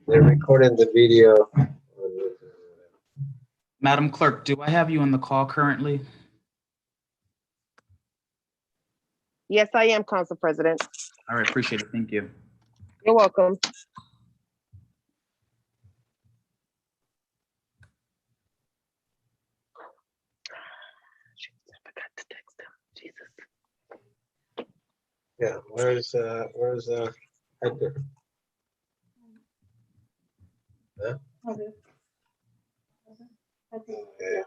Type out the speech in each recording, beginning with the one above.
They're recording the video. Madam Clerk, do I have you on the call currently? Yes, I am, Council President. All right, appreciate it. Thank you. You're welcome. I forgot to text him. Jesus. Yeah, where's Edgar? Huh? Yeah.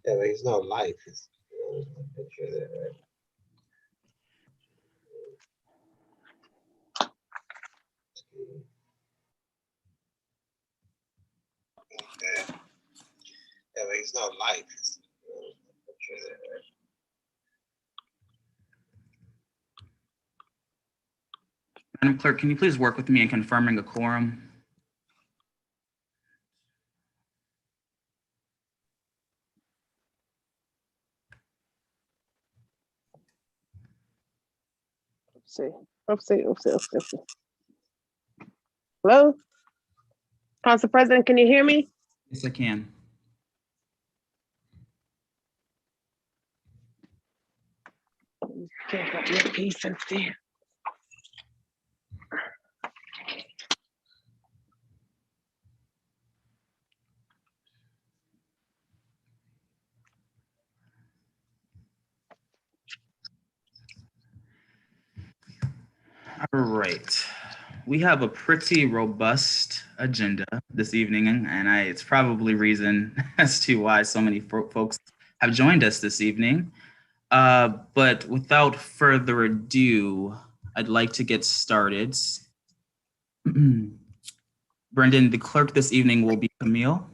Yeah, but he's not live. He's picture there, right? Yeah. Yeah, but he's not live. He's picture there, right? Madam Clerk, can you please work with me in confirming a quorum? Oopsie. Hello? Council President, can you hear me? Yes, I can. Can't got your piece and see. All right. We have a pretty robust agenda this evening, and it's probably reason as to why so many folks have joined us this evening. But without further ado, I'd like to get started. Brendan, the clerk this evening will be Camille.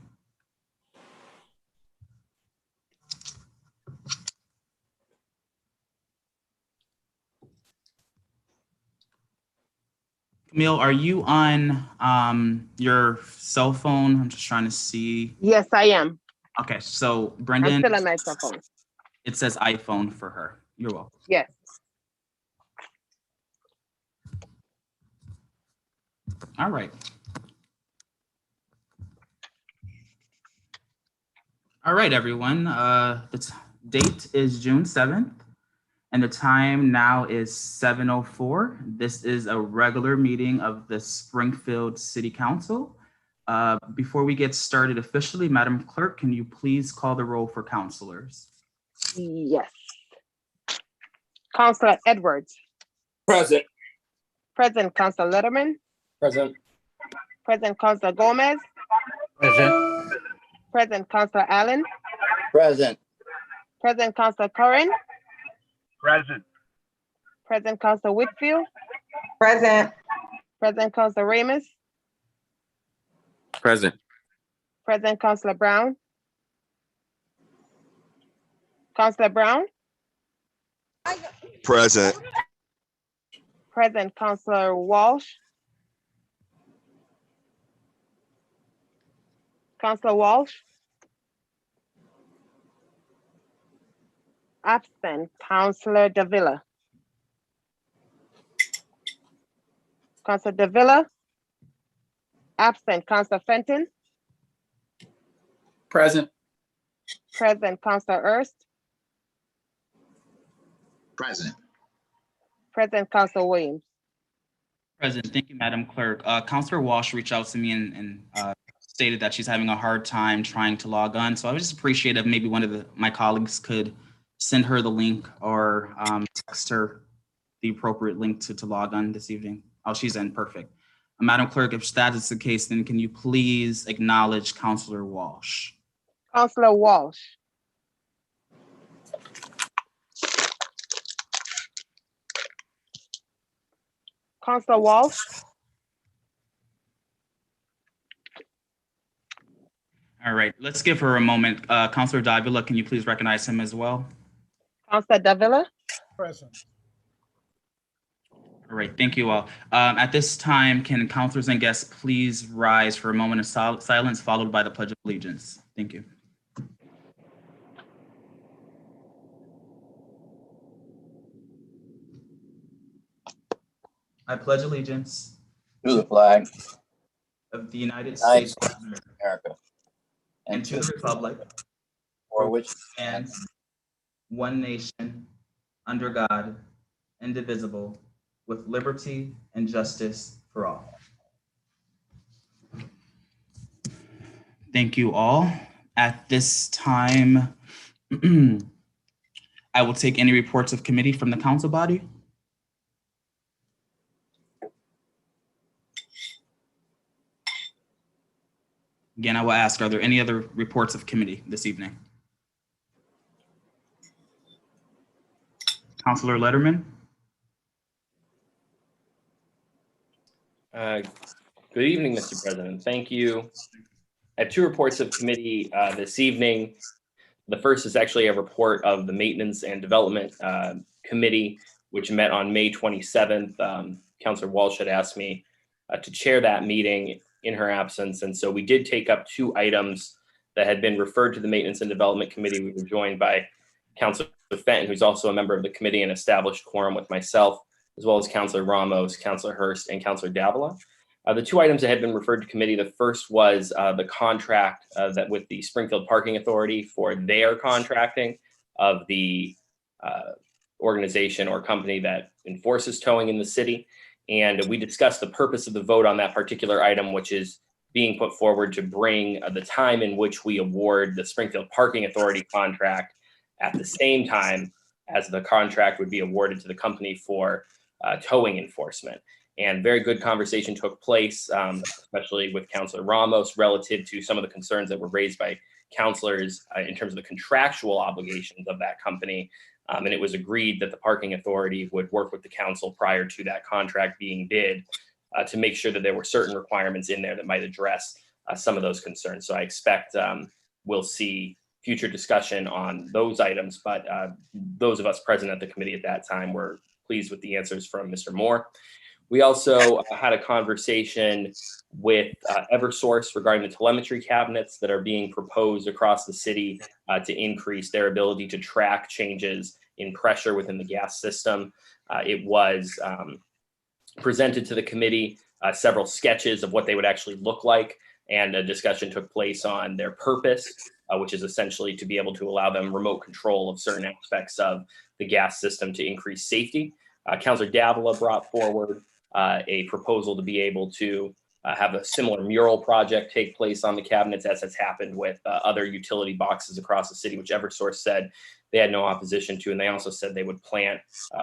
Camille, are you on your cell phone? I'm just trying to see. Yes, I am. Okay, so I'm Brendan, still on my cell phone. it says iPhone for her. You're welcome. Yes. All right. All right, everyone. The date is June 7th, and the time now is 7:04. This is a regular meeting of the Springfield City Council. Before we get started officially, Madam Clerk, can you please call the roll for councilors? Yes. Councilor Edwards. Present. President Councilor Letterman. Present. President Councilor Gomez. Present. President Councilor Allen. Present. President Councilor Curran. Present. President Councilor Whitfield. Present. President Councilor Ramus. Present. President Councilor Brown. Councilor Brown. Present. President Councilor Walsh. Councilor Walsh. Absent. Councilor Davila. Councilor Davila. Absent. Councilor Fenton. Present. Present. Councilor Erst. Present. President Councilor Williams. Present. Thank you, Madam Clerk. Councilor Walsh reached out to me and stated that she's having a hard time trying to log on. So I would just appreciate if maybe one of my colleagues could send her the link or text her the appropriate link to log on this evening. Oh, she's in. Perfect. Madam Clerk, if that is the case, then can you please acknowledge Councilor Walsh? Councilor Walsh. Councilor Walsh. All right, let's give her a moment. Councilor Davila, can you please recognize him as well? Councilor Davila. Present. All right, thank you all. At this time, can counselors and guests please rise for a moment of silence followed by the Pledge of Allegiance? Thank you. I pledge allegiance To the flag of the United United States States of America of America and to the republic for which it and stands, one nation, under God, indivisible, with liberty and justice for all. Thank you all. At this time, I will take any reports of committee from the council body. Again, I will ask, are there any other reports of committee this evening? Councilor Letterman? Good evening, Mr. President. Thank you. I have two reports of committee this evening. The first is actually a report of the Maintenance and Development Committee, which met on May 27th. Councilor Walsh had asked me to chair that meeting in her absence. And so we did take up two items that had been referred to the Maintenance and Development Committee. We were joined by Councilor Fenton, who's also a member of the committee and established quorum with myself, as well as Councilor Ramos, Councilor Hurst, and Councilor Davila. The two items that had been referred to committee, the first was the contract that with the Springfield Parking Authority for their contracting of the organization or company that enforces towing in the city. And we discussed the purpose of the vote on that particular item, which is being put forward to bring the time in which we award the Springfield Parking Authority contract at the same time as the contract would be awarded to the company for towing enforcement. And very good conversation took place, especially with Councilor Ramos relative to some of the concerns that were raised by councilors in terms of the contractual obligations of that company. And it was agreed that the parking authority would work with the council prior to that contract being bid to make sure that there were certain requirements in there that might address some of those concerns. So I expect we'll see future discussion on those items, but those of us present at the committee at that time were pleased with the answers from Mr. Moore. We also had a conversation with Eversource regarding the telemetry cabinets that are being proposed across the city to increase their ability to track changes in pressure within the gas system. It was presented to the committee several sketches of what they would actually look like, and a discussion took place on their purpose, which is essentially to be able to allow them remote control of certain aspects of the gas system to increase safety. Councilor Davila brought forward a proposal to be able to have a similar mural project take place on the cabinets as has happened with other utility boxes across the city, which Eversource said they had no opposition to. And they also said they would plant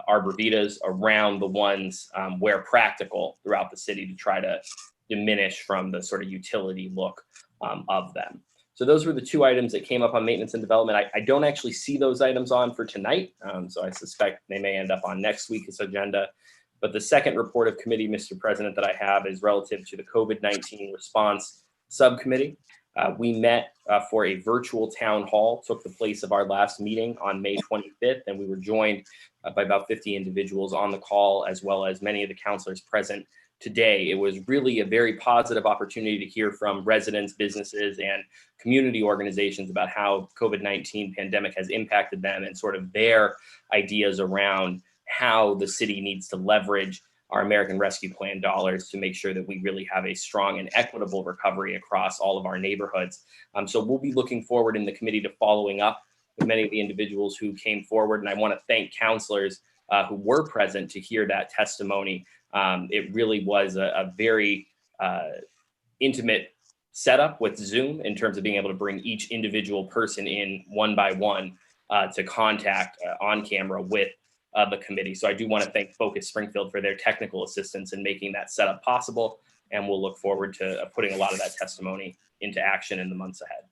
arborvitaes around the ones where practical throughout the city to try to diminish from the sort of utility look of them. So those were the two items that came up on maintenance and development. I don't actually see those items on for tonight, so I suspect they may end up on next week's agenda. But the second report of committee, Mr. President, that I have is relative to the COVID-19 response subcommittee. We met for a virtual town hall, took the place of our last meeting on May 25th, and we were joined by about 50 individuals on the call, as well as many of the councilors present today. It was really a very positive opportunity to hear from residents, businesses, and community organizations about how COVID-19 pandemic has impacted them and sort of their ideas around how the city needs to leverage our American Rescue Plan dollars to make sure that we really have a strong and equitable recovery across all of our neighborhoods. So we'll be looking forward in the committee to following up with many of the individuals who came forward. And I want to thank counselors who were present to hear that testimony. It really was a very intimate setup with Zoom in terms of being able to bring each individual person in one by one to contact on camera with the committee. So I do want to thank Focus Springfield for their technical assistance in making that setup possible. And we'll look forward to putting a lot of that testimony into action in the months ahead.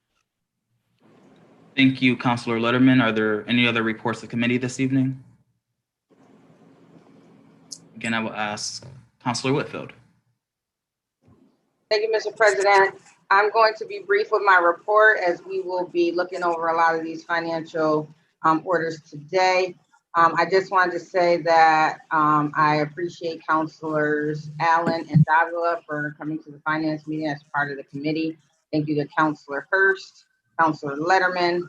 Thank you, Councilor Letterman. Are there any other reports of committee this evening? Again, I will ask Councilor Whitfield. Thank you, Mr. President. I'm going to be brief with my report as we will be looking over a lot of these financial orders today. I just wanted to say that I appreciate Counselors Allen and Davila for coming to the finance meeting as part of the committee. Thank you to Counselor Hurst, Counselor Letterman.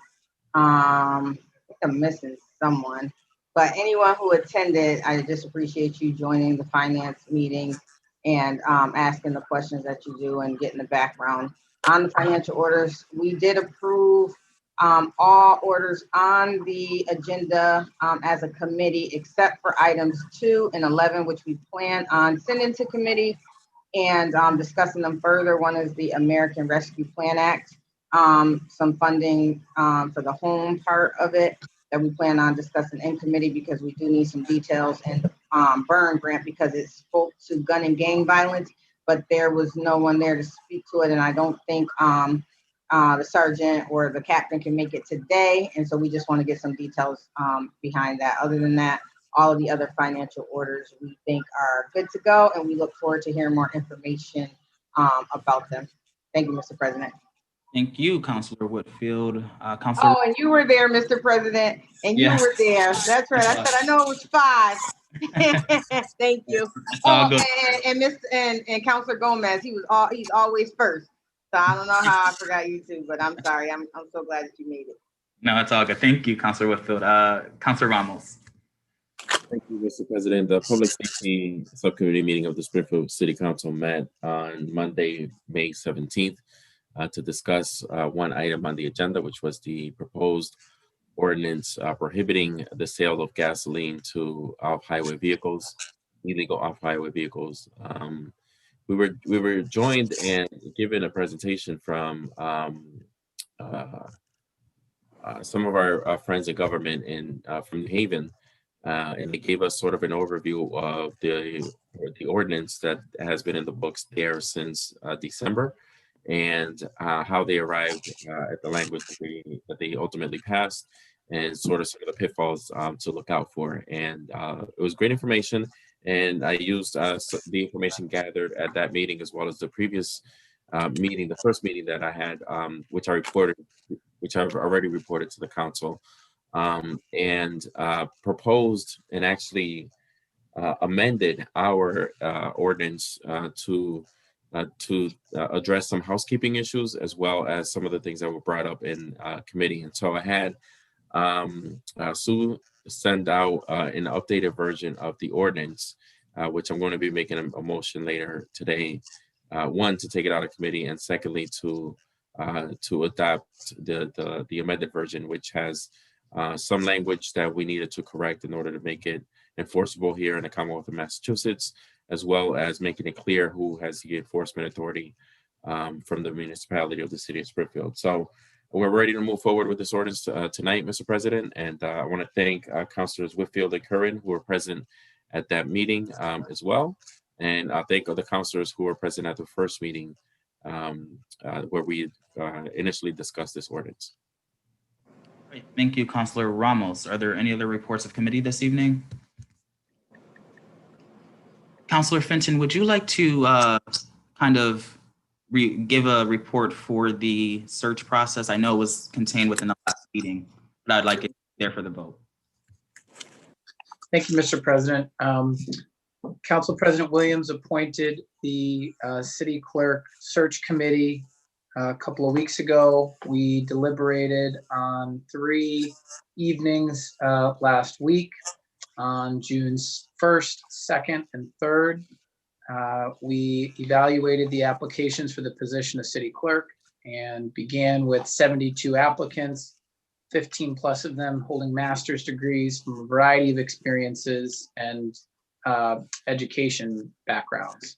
I think I'm missing someone, but anyone who attended, I just appreciate you joining the finance meeting and asking the questions that you do and getting the background on the financial orders. We did approve all orders on the agenda as a committee, except for items 2 and 11, which we plan on sending to committee and discussing them further. One is the American Rescue Plan Act, some funding for the home part of it that we plan on discussing in committee because we do need some details, and the burn grant because it spoke to gun and gang violence, but there was no one there to speak to it, and I don't think the sergeant or the captain can make it today, and so we just want to get some details behind that. Other than that, all of the other financial orders we think are good to go, and we look forward to hearing more information about them. Thank you, Mr. President. Thank you, Councilor Whitfield. Councilor. Oh, and you were there, Mr. President, and you were there. That's right. I said I know it was 5. Thank you. And Councilor Gomez, he's always first. So I don't know how I forgot you too, but I'm sorry. I'm so glad that you made it. No, it's all good. Thank you, Councilor Whitfield. Councilor Ramos. Thank you, Mr. President. The Public Safety Subcommittee meeting of the Springfield City Council met on Monday, May 17th to discuss one item on the agenda, which was the proposed ordinance prohibiting the sale of gasoline to off-highway vehicles, illegal off-highway vehicles. We were joined and given a presentation from some of our friends in government from New Haven, and they gave us sort of an overview of the ordinance that has been in the books there since December, and how they arrived at the language that they ultimately passed, and sort of the pitfalls to look out for. And it was great information, and I used the information gathered at that meeting as well as the previous meeting, the first meeting that I had, which I've already reported to the council, and proposed and actually amended our ordinance to address some housekeeping issues, as well as some of the things that were brought up in committee. And so I had Sue send out an updated version of the ordinance, which I'm going to be making a motion later today. One, to take it out of committee, and secondly, to adopt the amended version, which has some language that we needed to correct in order to make it enforceable here in the Commonwealth of Massachusetts, as well as making it clear who has the enforcement authority from the municipality of the city of Springfield. So we're ready to move forward with this ordinance tonight, Mr. President. And I want to thank Councilors Whitfield and Curran, who were present at that meeting as well. And I thank the councilors who were present at the first meeting where we initially discussed this ordinance. Great. Thank you, Councilor Ramos. Are there any other reports of committee this evening? Councilor Fenton, would you like to kind of give a report for the search process? I know it was contained within the last meeting, but I'd like it there for the vote. Thank you, Mr. President. Council President Williams appointed the city clerk search committee a couple of weeks ago. We deliberated on 3 evenings last week on June 1st, 2nd, and 3rd. We evaluated the applications for the position of city clerk and began with 72 applicants, 15 plus of them holding master's degrees from a variety of experiences and education backgrounds.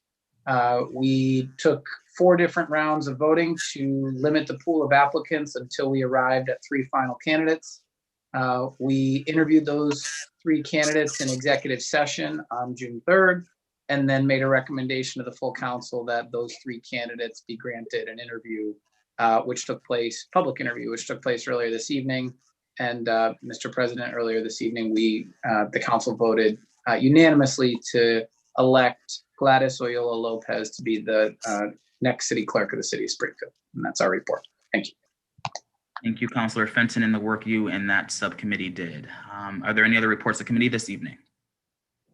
We took 4 different rounds of voting to limit the pool of applicants until we arrived at 3 final candidates. We interviewed those 3 candidates in executive session on June 3rd, and then made a recommendation to the full council that those 3 candidates be granted an interview, public interview, which took place earlier this evening. And Mr. President, earlier this evening, the council voted unanimously to elect Gladys Oyola Lopez to be the next city clerk of the city of Springfield. And that's our report. Thank you. Thank you, Councilor Fenton, and the work you and that subcommittee did. Are there any other reports of committee this evening?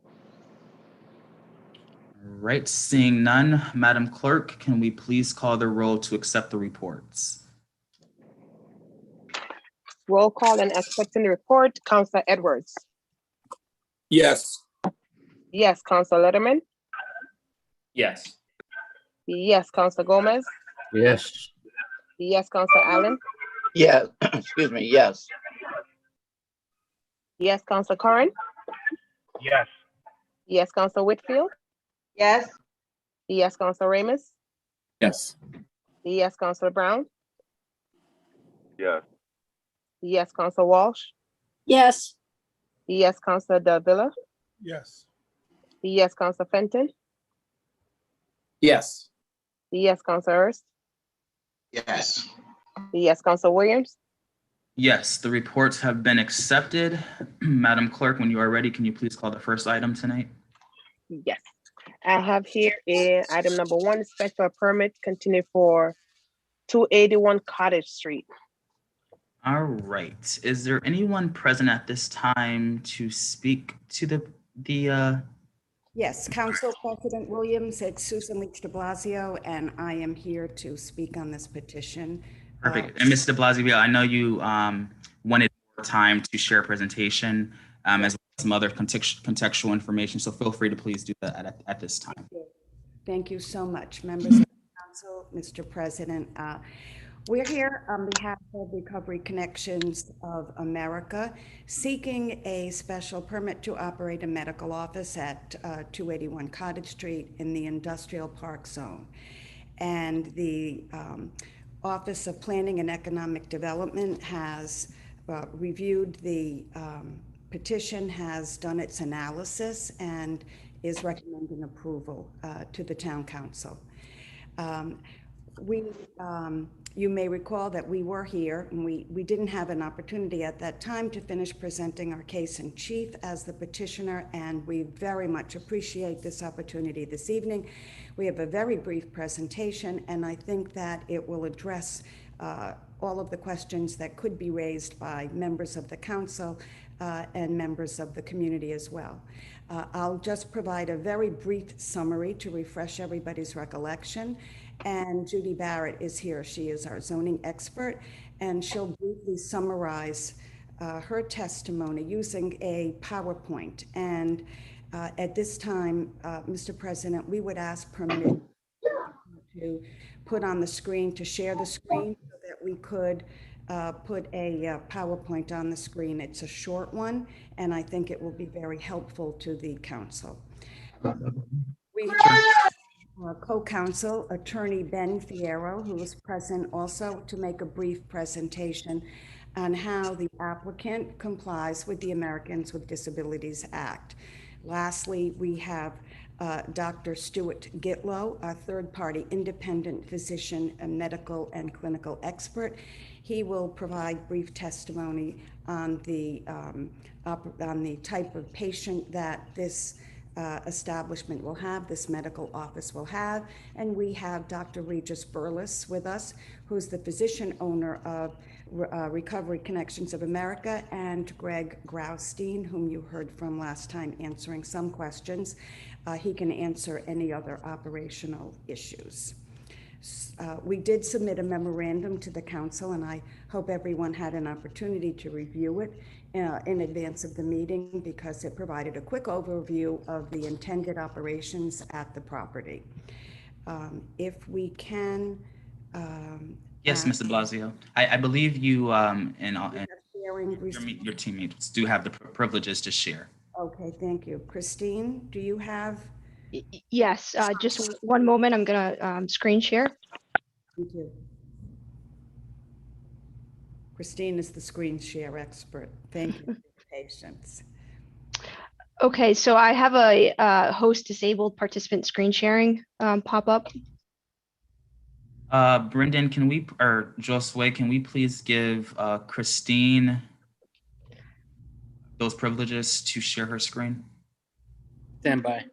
All right, seeing none, Madam Clerk, can we please call the roll to accept the reports? Roll call and accepting the report. Councilor Edwards. Yes. Yes. Councilor Letterman. Yes. Yes. Councilor Gomez. Yes. Yes. Councilor Allen. Yes, excuse me, yes. Yes. Councilor Curran. Yes. Yes. Councilor Whitfield. Yes. Yes. Councilor Ramus. Yes. Yes. Councilor Brown. Yes. Yes. Councilor Walsh. Yes. Yes. Councilor Davila. Yes. Yes. Councilor Fenton. Yes. Yes. Councilor Hurst. Yes. Yes. Councilor Williams. Yes, the reports have been accepted. Madam Clerk, when you are ready, can you please call the first item tonight? Yes. I have here in item number 1, special permit continue for 281 Cottage Street. All right. Is there anyone present at this time to speak to the Yes, Council President Williams, it's Susan Leach de Blasio, and I am here to speak on this petition. perfect. And Mr. de Blasio, I know you wanted more time to share a presentation as well as some other contextual information, so feel free to please do that at this time. Thank you so much, members of the council, Mr. President. We're here on behalf of Recovery Connections of America, seeking a special permit to operate a medical office at 281 Cottage Street in the Industrial Park Zone. And the Office of Planning and Economic Development has reviewed the petition, has done its analysis, and is recommending approval to the Town Council. You may recall that we were here and we didn't have an opportunity at that time to finish presenting our case in chief as the petitioner, and we very much appreciate this opportunity this evening. We have a very brief presentation, and I think that it will address all of the questions that could be raised by members of the council and members of the community as well. I'll just provide a very brief summary to refresh everybody's recollection. And Judy Barrett is here. She is our zoning expert, and she'll briefly summarize her testimony using a PowerPoint. And at this time, Mr. President, we would ask permission to put on the screen, to share the screen so that we could put a PowerPoint on the screen. It's a short one, and I think it will be very helpful to the council. We have our co-counsel, Attorney Ben Fierro, who is present also to make a brief presentation on how the applicant complies with the Americans with Disabilities Act. Lastly, we have Dr. Stuart Gitlow, a third-party independent physician, a medical and clinical expert. He will provide brief testimony on the type of patient that this establishment will have, this medical office will have. And we have Dr. Regis Burles with us, who's the physician owner of Recovery Connections of America, and Greg Graustein, whom you heard from last time answering some questions. He can answer any other operational issues. We did submit a memorandum to the council, and I hope everyone had an opportunity to review it in advance of the meeting, because it provided a quick overview of the intended operations at the property. If we can. Yes, Mr. Blasio. I believe you and your teammates do have the privileges to share. Okay, thank you. Christine, do you have? Yes, just one moment. I'm gonna screen share. Thank you. Christine is the screen share expert. Thank you for your patience. Okay, so I have a host disabled participant screen sharing pop up. Brendan, or Josue, can we please give Christine those privileges to share her screen? Stand by.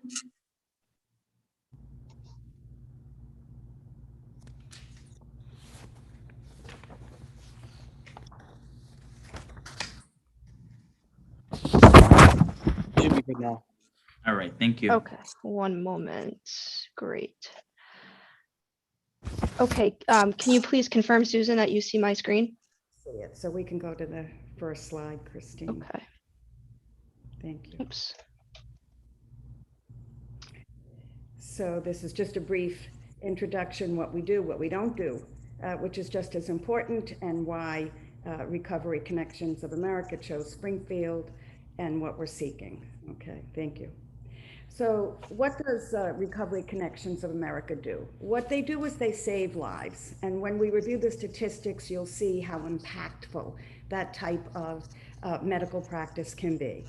good now. All right, thank you. Okay, one moment. Great. Okay, can you please confirm, Susan, that you see my screen? See it, so we can go to the first slide, Christine. Okay. Thank you. Oops. So this is just a brief introduction, what we do, what we don't do, which is just as important, and why Recovery Connections of America chose Springfield and what we're seeking. Okay, thank you. So what does Recovery Connections of America do? What they do is they save lives. And when we review the statistics, you'll see how impactful that type of medical practice can be.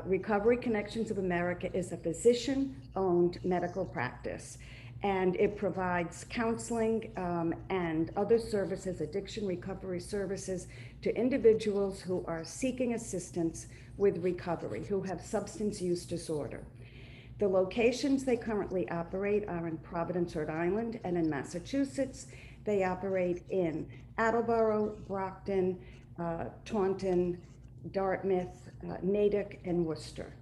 Recovery Connections of America is a physician-owned medical practice, and it provides counseling and other services, addiction recovery services, to individuals who are seeking assistance with recovery, who have substance use disorder. The locations they currently operate are in Providence, Rhode Island, and in Massachusetts. They operate in Attleboro, Brockton, Taunton, Dartmouth, Natick, and Worcester.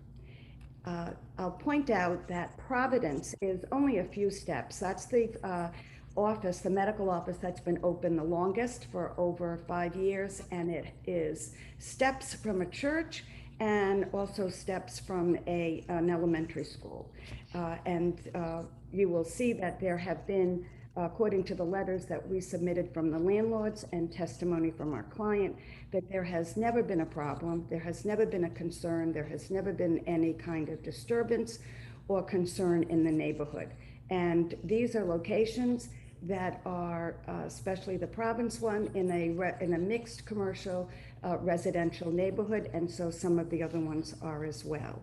I'll point out that Providence is only a few steps. That's the office, the medical office that's been open the longest, for over 5 years, and it is steps from a church and also steps from an elementary school. You will see that there have been, according to the letters that we submitted from the landlords and testimony from our client, that there has never been a problem, there has never been a concern, there has never been any kind of disturbance or concern in the neighborhood. And these are locations that are, especially the Province one, in a mixed commercial residential neighborhood, and so some of the other ones are as well.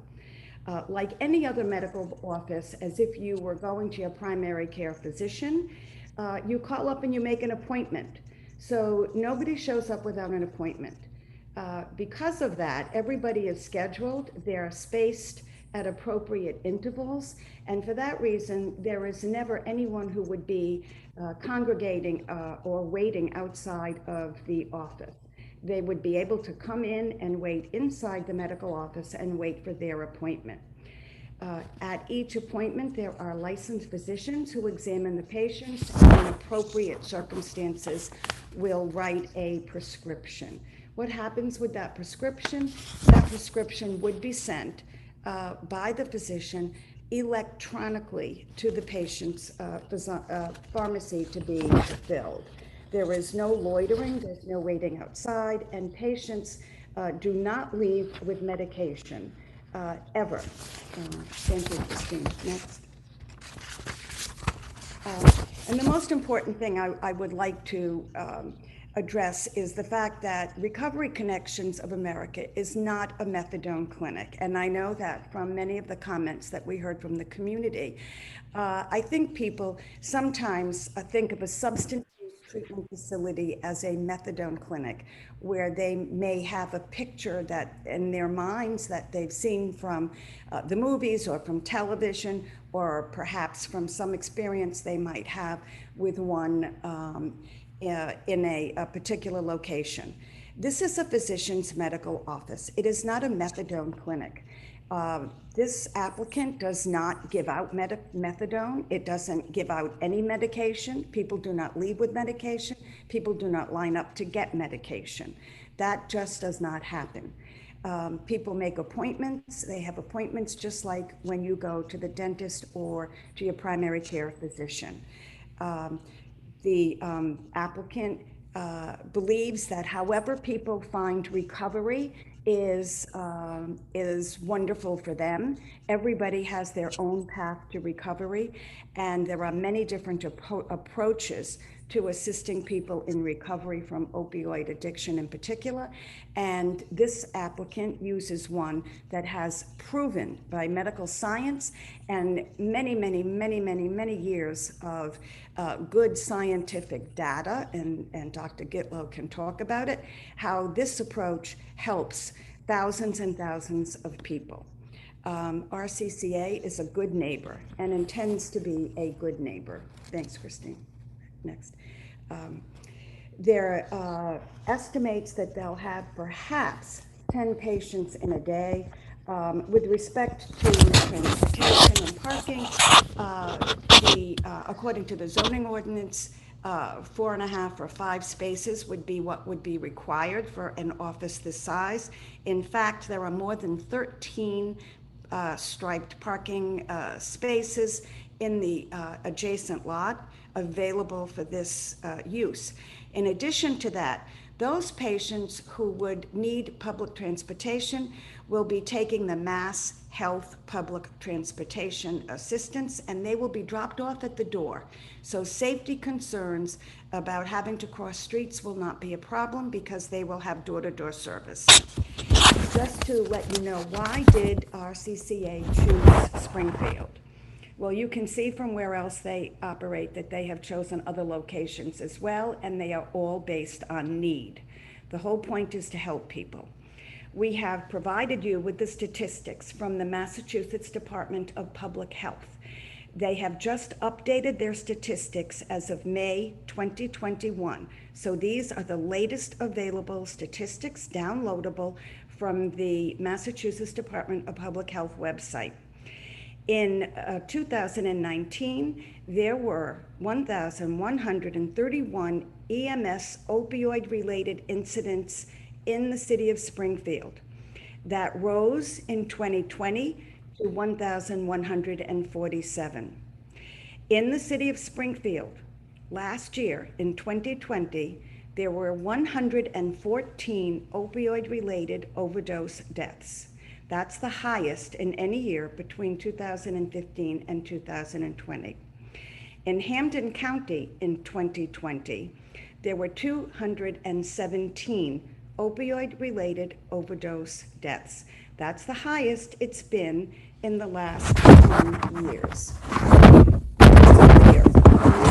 Like any other medical office, as if you were going to your primary care physician, you call up and you make an appointment. So nobody shows up without an appointment. Because of that, everybody is scheduled, they're spaced at appropriate intervals, and for that reason, there is never anyone who would be congregating or waiting outside of the office. They would be able to come in and wait inside the medical office and wait for their appointment. At each appointment, there are licensed physicians who examine the patients and in appropriate circumstances will write a prescription. What happens with that prescription? That prescription would be sent by the physician electronically to the patient's pharmacy to be filled. There is no loitering, there's no waiting outside, and patients do not leave with medication ever. Thank you, Christine. Next. And the most important thing I would like to address is the fact that Recovery Connections of America is not a methadone clinic. And I know that from many of the comments that we heard from the community. I think people sometimes think of a substance use treatment facility as a methadone clinic, where they may have a picture that in their minds that they've seen from the movies or from television, or perhaps from some experience they might have with one in a particular location. This is a physician's medical office. It is not a methadone clinic. This applicant does not give out methadone. It doesn't give out any medication. People do not leave with medication. People do not line up to get medication. That just does not happen. People make appointments. They have appointments just like when you go to the dentist or to your primary care physician. The applicant believes that however people find recovery is wonderful for them. Everybody has their own path to recovery, and there are many different approaches to assisting people in recovery from opioid addiction in particular. And this applicant uses one that has proven by medical science and many years of good scientific data, and Dr. Gitlow can talk about it, how this approach helps thousands and thousands of people. RCCA is a good neighbor and intends to be a good neighbor. Thanks, Christine. Next. There estimates that they'll have perhaps 10 patients in a day. With respect to transportation and parking, according to the zoning ordinance, 4.5 or 5 spaces would be what would be required for an office this size. In fact, there are more than 13 striped parking spaces in the adjacent lot available for this use. In addition to that, those patients who would need public transportation will be taking the Mass Health Public Transportation Assistance, and they will be dropped off at the door. So safety concerns about having to cross streets will not be a problem because they will have door-to-door service. Just to let you know, why did RCCA choose Springfield? Well, you can see from where else they operate that they have chosen other locations as well, and they are all based on need. The whole point is to help people. We have provided you with the statistics from the Massachusetts Department of Public Health. They have just updated their statistics as of May 2021. So these are the latest available statistics, downloadable from the Massachusetts Department of Public Health website. In 2019, there were 1,131 EMS opioid-related incidents in the city of Springfield. That rose in 2020 to 1,147. In the city of Springfield, last year in 2020, there were 114 opioid-related overdose deaths. That's the highest in any year between 2015 and 2020. In Hampden County in 2020, there were 217 opioid-related overdose deaths. That's the highest it's been in the last 10 years.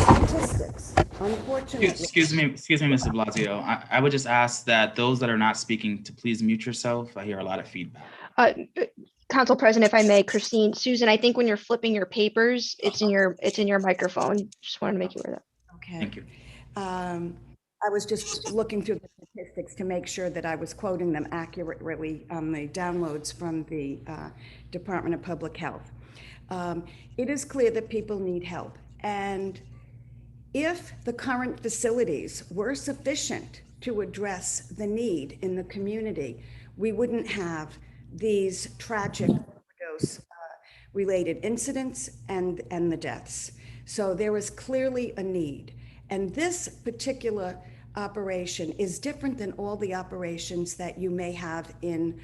Statistics, unfortunately. Excuse me, Mr. Blasio. I would just ask that those that are not speaking to please mute yourself. I hear a lot of feedback. Council President, if I may, Christine, Susan, I think when you're flipping your papers, it's in your microphone. Just wanted to make you aware of that. Okay. Thank you. I was just looking through the statistics to make sure that I was quoting them accurately on the downloads from the Department of Public Health. It is clear that people need help. And if the current facilities were sufficient to address the need in the community, we wouldn't have these tragic overdose related incidents and the deaths. So there is clearly a need. And this particular operation is different than all the operations that you may have in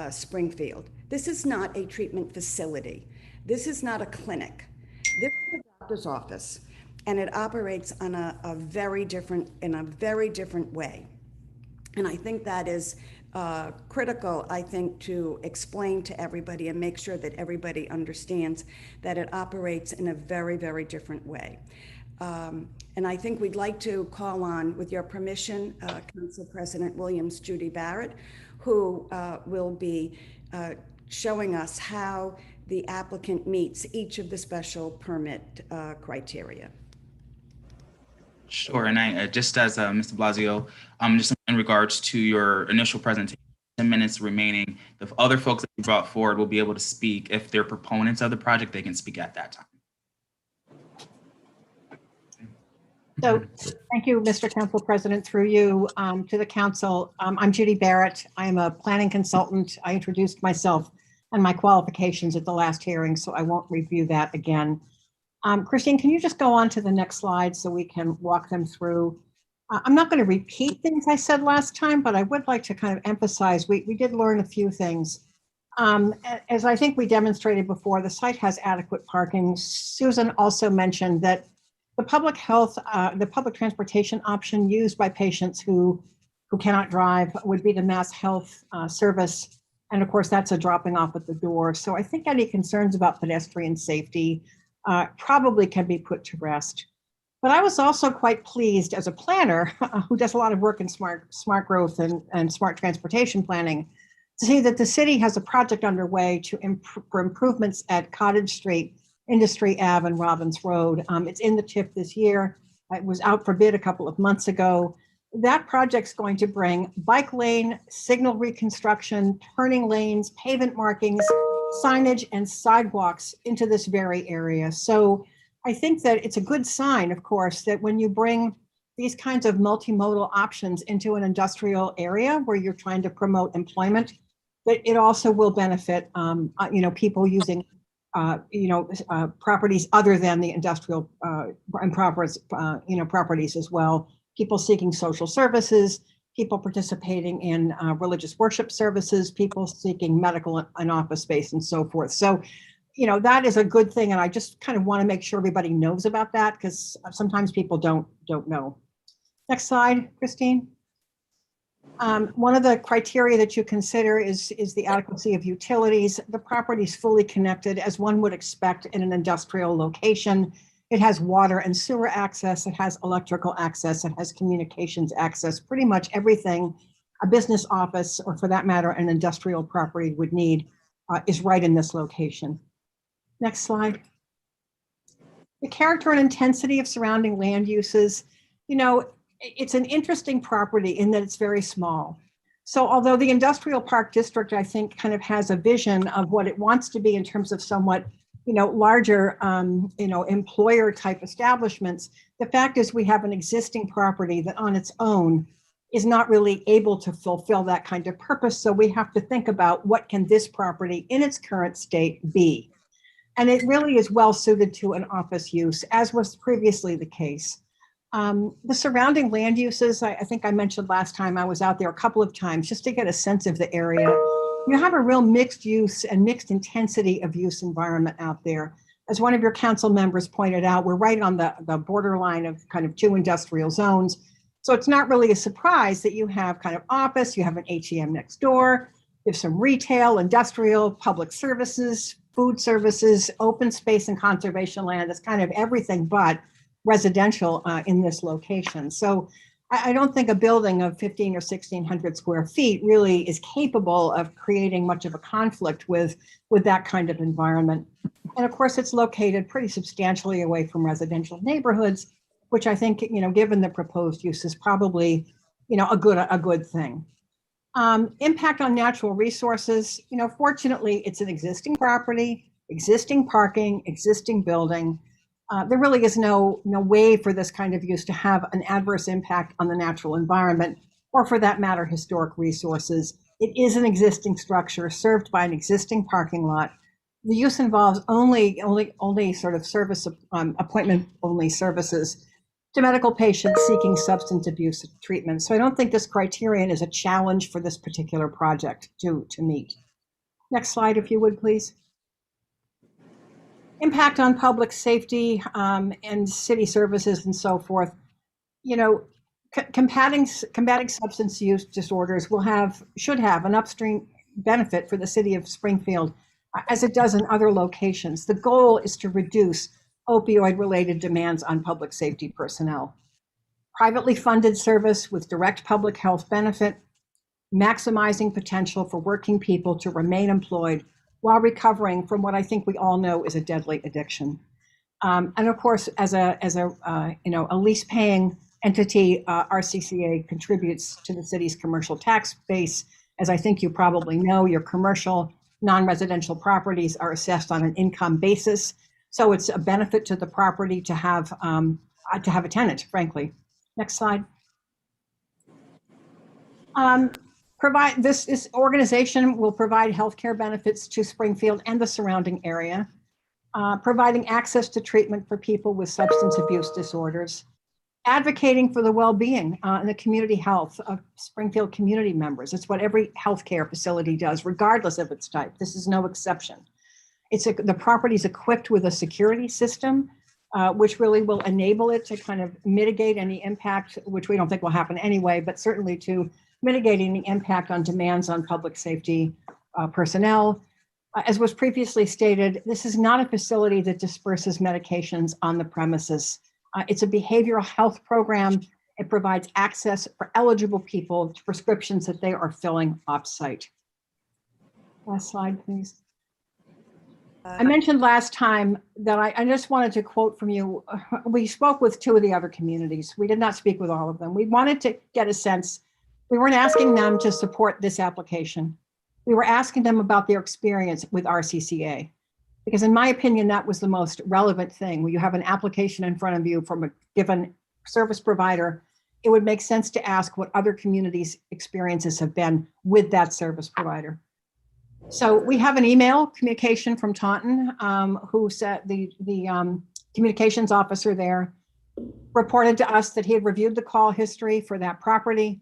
Springfield. This is not a treatment facility. This is not a clinic. This is a doctor's office, and it operates on in a very different way. And I think that is critical, I think, to explain to everybody and make sure that everybody understands that it operates in a very, very different way. And I think we'd like to call on, with your permission, Council President Williams, Judy Barrett, who will be showing us how the applicant meets each of the special permit criteria. Sure, and I just as Mr. Blasio, just in regards to your initial presentation, 10 minutes remaining. The other folks that you brought forward will be able to speak. If they're proponents of the project, they can speak at that time. So thank you, Mr. Council President, through you to the council. I'm Judy Barrett. I am a planning consultant. I introduced myself and my qualifications at the last hearing, so I won't review that again. Christine, can you just go on to the next slide so we can walk them through? I'm not going to repeat things I said last time, but I would like to kind of emphasize we did learn a few things. As I think we demonstrated before, the site has adequate parking. Susan also mentioned that the public transportation option used by patients who cannot drive would be the Mass Health service. And of course, that's a dropping off at the door. So I think any concerns about pedestrian safety probably can be put to rest. But I was also quite pleased as a planner who does a lot of work in smart growth and smart transportation planning to see that the city has a project underway for improvements at Cottage Street, Industry Ave, and Robbins Road. It's in the TIF this year. It was out for bid a couple of months ago. that project's going to bring bike lane, signal reconstruction, turning lanes, pavement markings, signage, and sidewalks into this very area. So I think that it's a good sign, of course, that when you bring these kinds of multimodal options into an industrial area where you're trying to promote employment, that it also will benefit, people using, properties other than the industrial and properties as well. People seeking social services, people participating in religious worship services, people seeking medical and office space and so forth. So, that is a good thing. And I just kind of want to make sure everybody knows about that because sometimes people don't know. Next slide, Christine. One of the criteria that you consider is the adequacy of utilities. The property is fully connected as one would expect in an industrial location. It has water and sewer access, it has electrical access, it has communications access, pretty much everything a business office, or for that matter, an industrial property would need is right in this location. Next slide. The character and intensity of surrounding land uses, it's an interesting property in that it's very small. So although the industrial park district, I think, kind of has a vision of what it wants to be in terms of somewhat larger, employer type establishments. The fact is we have an existing property that on its own is not really able to fulfill that kind of purpose. So we have to think about what can this property in its current state be? And it really is well suited to an office use, as was previously the case. The surrounding land uses, I think I mentioned last time I was out there a couple of times just to get a sense of the area. You have a real mixed use and mixed intensity of use environment out there. As one of your council members pointed out, we're right on the borderline of kind of two industrial zones. So it's not really a surprise that you have kind of office, you have an HEM next door, you have some retail, industrial, public services, food services, open space and conservation land. It's kind of everything but residential in this location. So I don't think a building of 15 or 1600 square feet really is capable of creating much of a conflict with that kind of environment. And of course, it's located pretty substantially away from residential neighborhoods, which I think, given the proposed use is probably, a good thing. Impact on natural resources, fortunately, it's an existing property, existing parking, existing building. There really is no way for this kind of use to have an adverse impact on the natural environment, or for that matter, historic resources. It is an existing structure served by an existing parking lot. The use involves only sort of service appointment only services to medical patients seeking substance abuse treatment. So I don't think this criterion is a challenge for this particular project to meet. Next slide, if you would, please. Impact on public safety and city services and so forth. Combating substance use disorders should have an upstream benefit for the city of Springfield, as it does in other locations. The goal is to reduce opioid-related demands on public safety personnel. Privately funded service with direct public health benefit, maximizing potential for working people to remain employed while recovering from what I think we all know is a deadly addiction. And of course, as a lease-paying entity, RCCA contributes to the city's commercial tax base. As I think you probably know, your commercial non-residential properties are assessed on an income basis. So it's a benefit to the property to have a tenant, frankly. Next slide. This organization will provide healthcare benefits to Springfield and the surrounding area, providing access to treatment for people with substance abuse disorders, advocating for the well-being and the community health of Springfield community members. It's what every healthcare facility does, regardless of its type. This is no exception. The property is equipped with a security system, which really will enable it to kind of mitigate any impact, which we don't think will happen anyway, but certainly to mitigating the impact on demands on public safety personnel. As was previously stated, this is not a facility that disperses medications on the premises. It's a behavioral health program. It provides access for eligible people to prescriptions that they are filling off-site. Last slide, please. I mentioned last time that I just wanted to quote from you. We spoke with 2 of the other communities. We did not speak with all of them. We wanted to get a sense. We weren't asking them to support this application. We were asking them about their experience with RCCA. Because in my opinion, that was the most relevant thing. When you have an application in front of you from a given service provider, it would make sense to ask what other communities' experiences have been with that service provider. So we have an email communication from Taunton, who said the communications officer there reported to us that he had reviewed the call history for that property.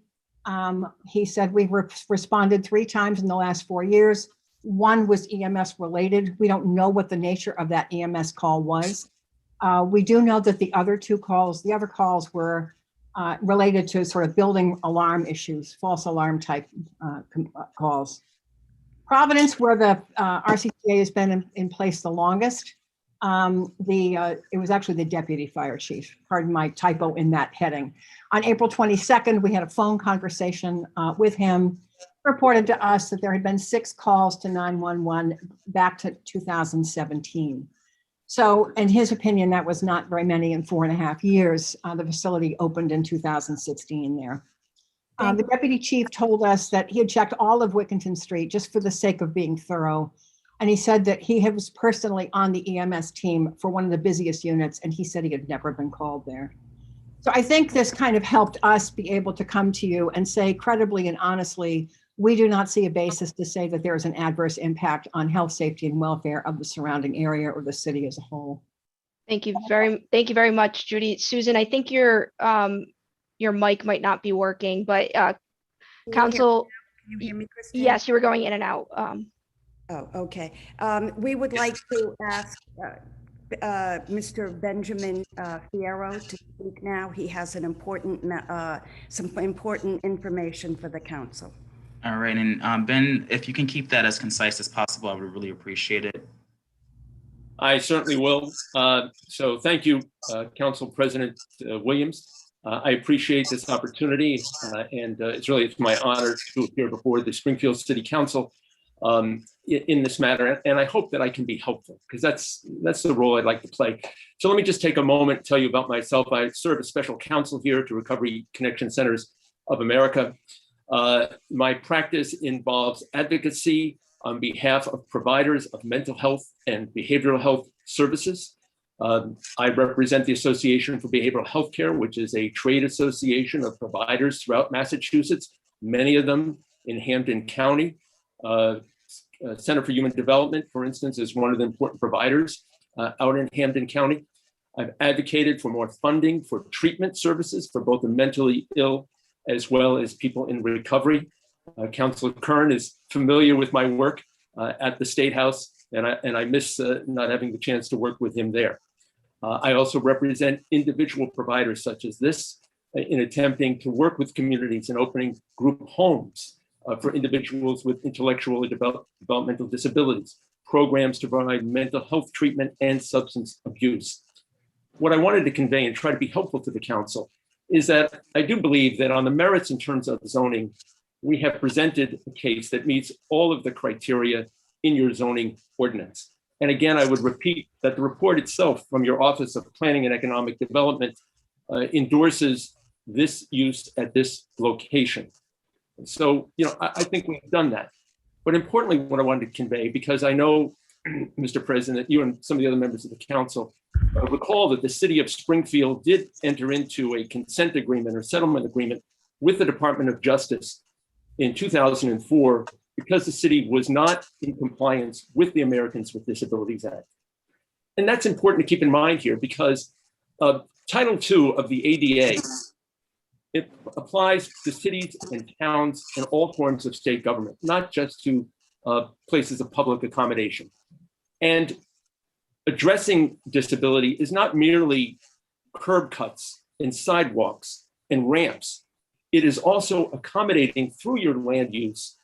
He said we've responded 3 times in the last 4 years. 1 was EMS related. We don't know what the nature of that EMS call was. We do know that the other calls were related to sort of building alarm issues, false alarm type calls. Providence, where the RCCA has been in place the longest, it was actually the deputy fire chief, pardon my typo in that heading. On April 22nd, we had a phone conversation with him, reported to us that there had been 6 calls to 911 back to 2017. So in his opinion, that was not very many in 4.5 years. The facility opened in 2016 there. The deputy chief told us that he had checked all of Wickenton Street just for the sake of being thorough. And he said that he was personally on the EMS team for one of the busiest units, and he said he had never been called there. So I think this kind of helped us be able to come to you and say credibly and honestly, we do not see a basis to say that there is an adverse impact on health, safety, and welfare of the surrounding area or the city as a whole. Thank you very much, Judy. Susan, I think your mic might not be working, but Council, Can you hear me, Christine? yes, you were going in and out. Oh, okay. We would like to ask Mr. Benjamin Fierro to speak now. He has some important information for the council. All right, and Ben, if you can keep that as concise as possible, I would really appreciate it. I certainly will. So thank you, Council President Williams. I appreciate this opportunity, and it's my honor to appear before the Springfield City Council in this matter, and I hope that I can be helpful, because that's the role I'd like to play. So let me just take a moment to tell you about myself. I serve as special counsel here to Recovery Connection Centers of America. My practice involves advocacy on behalf of providers of mental health and behavioral health services. I represent the Association for Behavioral Health Care, which is a trade association of providers throughout Massachusetts, many of them in Hampden County. Center for Human Development, for instance, is one of the important providers out in Hampden County. I've advocated for more funding for treatment services for both the mentally ill as well as people in recovery. Councilor Kern is familiar with my work at the State House, and I miss not having the chance to work with him there. I also represent individual providers such as this in attempting to work with communities and opening group homes for individuals with intellectual or developmental disabilities, programs to provide mental health treatment and substance abuse. What I wanted to convey and try to be helpful to the council is that I do believe that on the merits in terms of zoning, we have presented a case that meets all of the criteria in your zoning ordinance. And again, I would repeat that the report itself from your Office of Planning and Economic Development endorses this use at this location. So, I think we've done that. But importantly, what I wanted to convey, because I know, Mr. President, you and some of the other members of the council recall that the city of Springfield did enter into a consent agreement or settlement agreement with the Department of Justice in 2004 because the city was not in compliance with the Americans with Disabilities Act. And that's important to keep in mind here because Title II of the ADA, it applies to cities and towns and all forms of state government, not just to places of public accommodation. And addressing disability is not merely curb cuts and sidewalks and ramps. It is also accommodating through your land use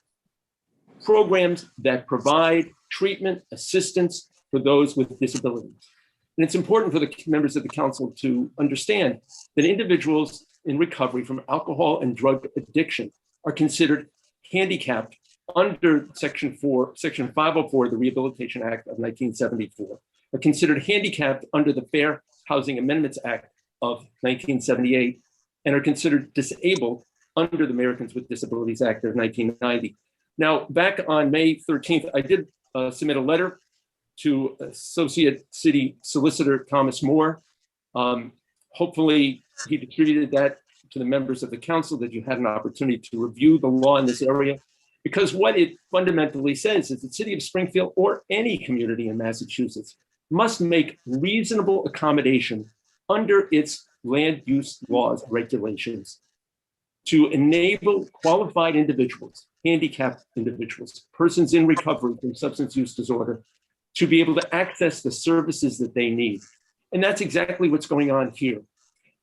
programs that provide treatment assistance for those with disabilities. And it's important for the members of the council to understand that individuals in recovery from alcohol and drug addiction are considered handicapped under Section 504 of the Rehabilitation Act of 1974 are considered handicapped under the Fair Housing Amendments Act of 1978 and are considered disabled under the Americans with Disabilities Act of 1990. Now, back on May 13th, I did submit a letter to Associate City Solicitor Thomas Moore. Hopefully, he distributed that to the members of the council, that you had an opportunity to review the law in this area, because what it fundamentally says is the city of Springfield or any community in Massachusetts must make reasonable accommodation under its land use laws, regulations, to enable qualified individuals, handicapped individuals, persons in recovery from substance use disorder, to be able to access the services that they need. And that's exactly what's going on here.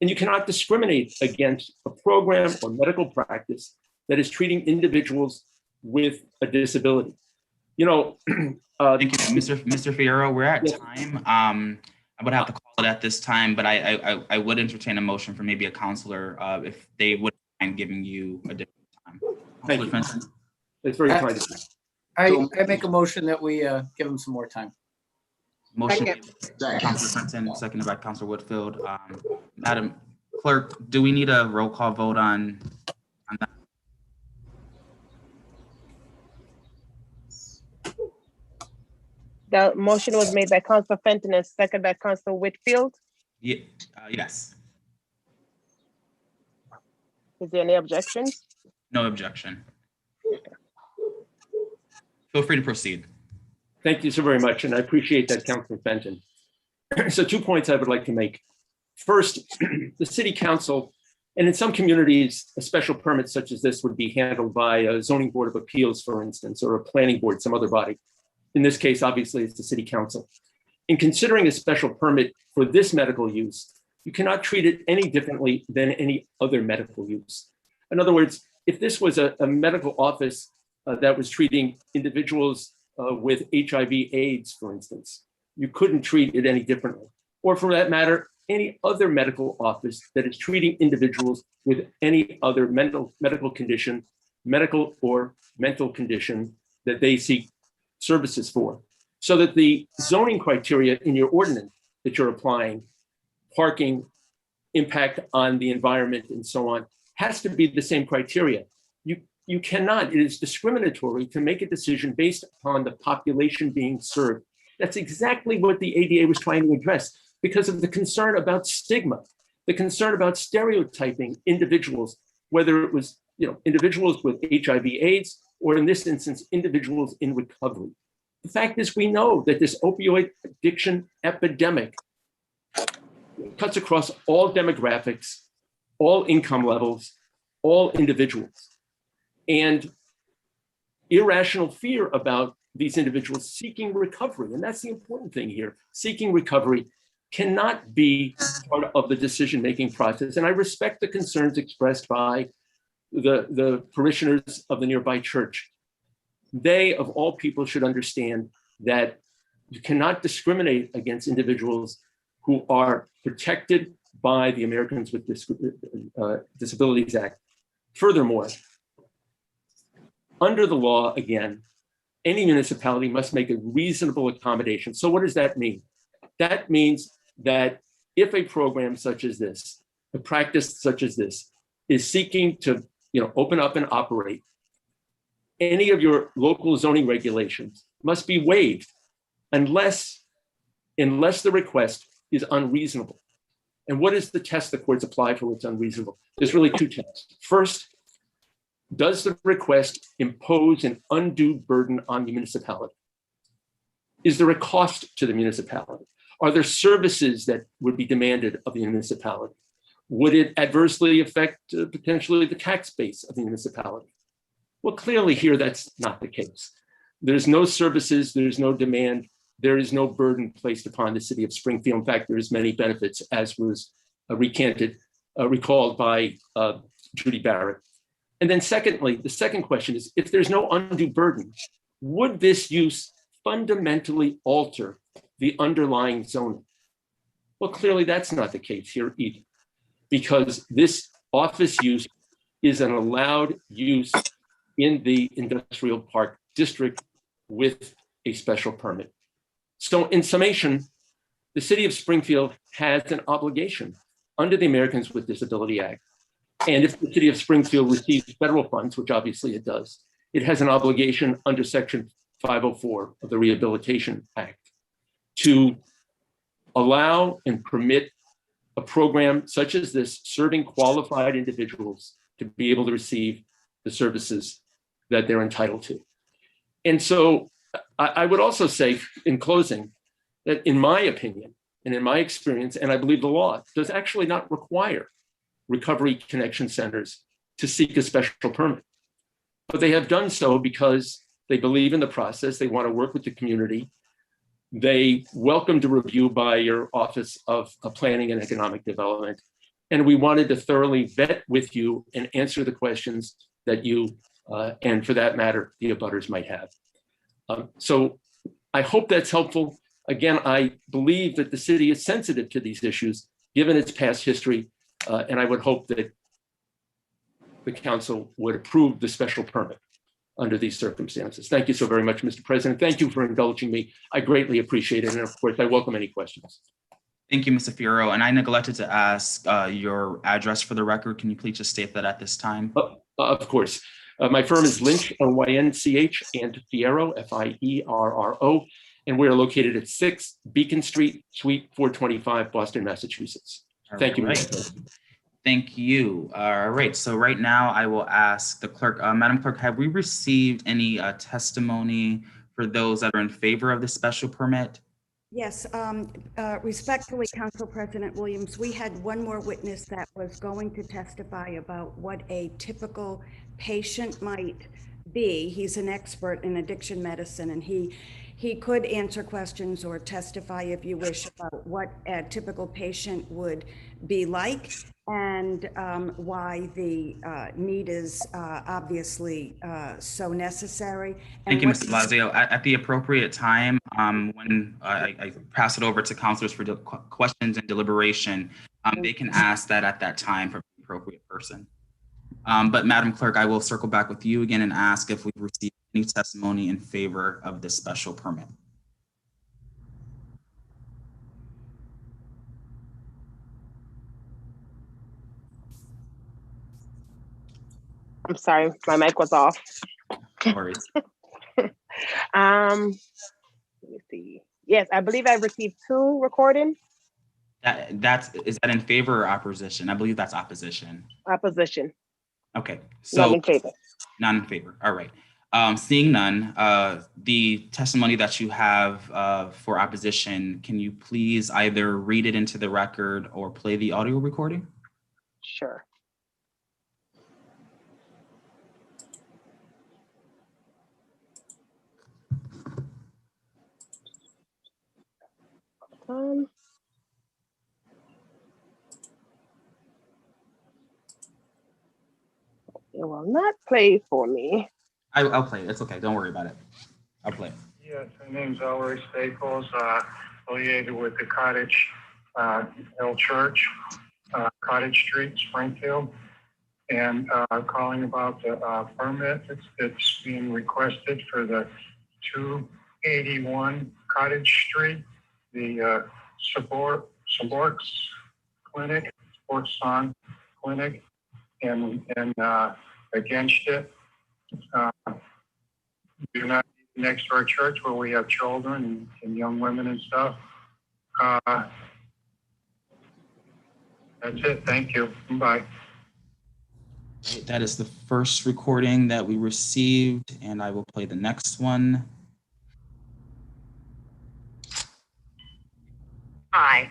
And you cannot discriminate against a program or medical practice that is treating individuals with a disability. You know, thank you, Mr. Fierro. We're at time. I would have to call it at this time, but I would entertain a motion for maybe a counselor if they would mind giving you a different time. Thank you. It's very kind of you. I make a motion that we give him some more time. Motion by Councilor Fenton, seconded by Councilor Whitfield. Madam Clerk, do we need a roll call vote on that? The motion was made by Councilor Fenton and seconded by Councilor Whitfield. Yeah, yes. Is there any objections? No objection. Feel free to proceed. Thank you so very much, and I appreciate that, Councilor Fenton. So 2 points I would like to make. First, the city council, and in some communities, a special permit such as this would be handled by a zoning board of appeals, for instance, or a planning board, some other body. In this case, obviously, it's the city council. In considering a special permit for this medical use, you cannot treat it any differently than any other medical use. In other words, if this was a medical office that was treating individuals with HIV/AIDS, for instance, you couldn't treat it any differently. Or for that matter, any other medical office that is treating individuals with any other medical condition, medical or mental condition that they seek services for. So that the zoning criteria in your ordinance that you're applying, parking, impact on the environment, and so on, has to be the same criteria. You cannot, it is discriminatory to make a decision based upon the population being served. That's exactly what the ADA was trying to address because of the concern about stigma, the concern about stereotyping individuals, whether it was individuals with HIV/AIDS, or in this instance, individuals in recovery. The fact is, we know that this opioid addiction epidemic cuts across all demographics, all income levels, all individuals. And irrational fear about these individuals seeking recovery, and that's the important thing here, seeking recovery cannot be part of the decision-making process. And I respect the concerns expressed by the parishioners of the nearby church. They, of all people, should understand that you cannot discriminate against individuals who are protected by the Americans with Disabilities Act. Furthermore, under the law, again, any municipality must make a reasonable accommodation. So what does that mean? That means that if a program such as this, a practice such as this, is seeking to open up and operate, any of your local zoning regulations must be waived unless the request is unreasonable. And what is the test the courts apply for what's unreasonable? There's really two tests. First, does the request impose an undue burden on the municipality? Is there a cost to the municipality? Are there services that would be demanded of the municipality? Would it adversely affect potentially the tax base of the municipality? Well, clearly here, that's not the case. There's no services, there's no demand, there is no burden placed upon the city of Springfield. In fact, there's many benefits, as was recalled by Judy Barrett. And then secondly, the second question is, if there's no undue burden, would this use fundamentally alter the underlying zoning? Well, clearly that's not the case here either, because this office use is an allowed use in the industrial park district with a special permit. So in summation, the city of Springfield has an obligation under the Americans with Disability Act. And if the city of Springfield receives federal funds, which obviously it does, it has an obligation under Section 504 of the Rehabilitation Act to allow and permit a program such as this, serving qualified individuals to be able to receive the services that they're entitled to. And so I would also say in closing that in my opinion and in my experience, and I believe the law does actually not require recovery connection centers to seek a special permit, but they have done so because they believe in the process. They want to work with the community. They welcomed a review by your Office of Planning and Economic Development. And we wanted to thoroughly vet with you and answer the questions that you, and for that matter, the abutters might have. So I hope that's helpful. Again, I believe that the city is sensitive to these issues, given its past history. And I would hope that the council would approve the special permit under these circumstances. Thank you so very much, Mr. President. Thank you for indulging me. I greatly appreciate it. And of course, I welcome any questions. Thank you, Mr. Fierro. And I neglected to ask your address for the record. Can you please just state that at this time? Of course. My firm is Lynch, L-Y-N-C-H, and Fierro, F-I-E-R-R-O. And we're located at 6 Beacon Street, Suite 425, Boston, Massachusetts. Thank you, Mr. President. Thank you. All right. So right now I will ask the clerk, Madam Clerk, have we received any testimony for those that are in favor of the special permit? Yes, respectfully, Council President Williams, we had one more witness that was going to testify about what a typical patient might be. He's an expert in addiction medicine, and he could answer questions or testify, if you wish, about what a typical patient would be like and why the need is obviously so necessary. And thank you, Mr. Blasio. At the appropriate time, when I pass it over to counselors for questions and deliberation, they can ask that at that time for the appropriate person. But Madam Clerk, I will circle back with you again and ask if we've received any testimony in favor of this special permit. I'm sorry, my mic was off. No worries. Let me see. Yes, I believe I received 2 recordings. Is that in favor or opposition? I believe that's opposition. Opposition. Okay, so none in favor. None in favor. All right. Seeing none, the testimony that you have for opposition, can you please either read it into the record or play the audio recording? Sure. It will not play for me. I'll play it. It's okay. Don't worry about it. I'll play it. Yes, my name's Ellery Staples, affiliated with the Cottage Hill Church, Cottage Street, Springfield, and calling about the permit that's being requested for the 281 Cottage Street, the Sports Clinic, Sports On Clinic, and against it. Do not be next to our church where we have children and young women and stuff. That's it. Thank you. Bye. That is the first recording that we received, and I will play the next one. Hi,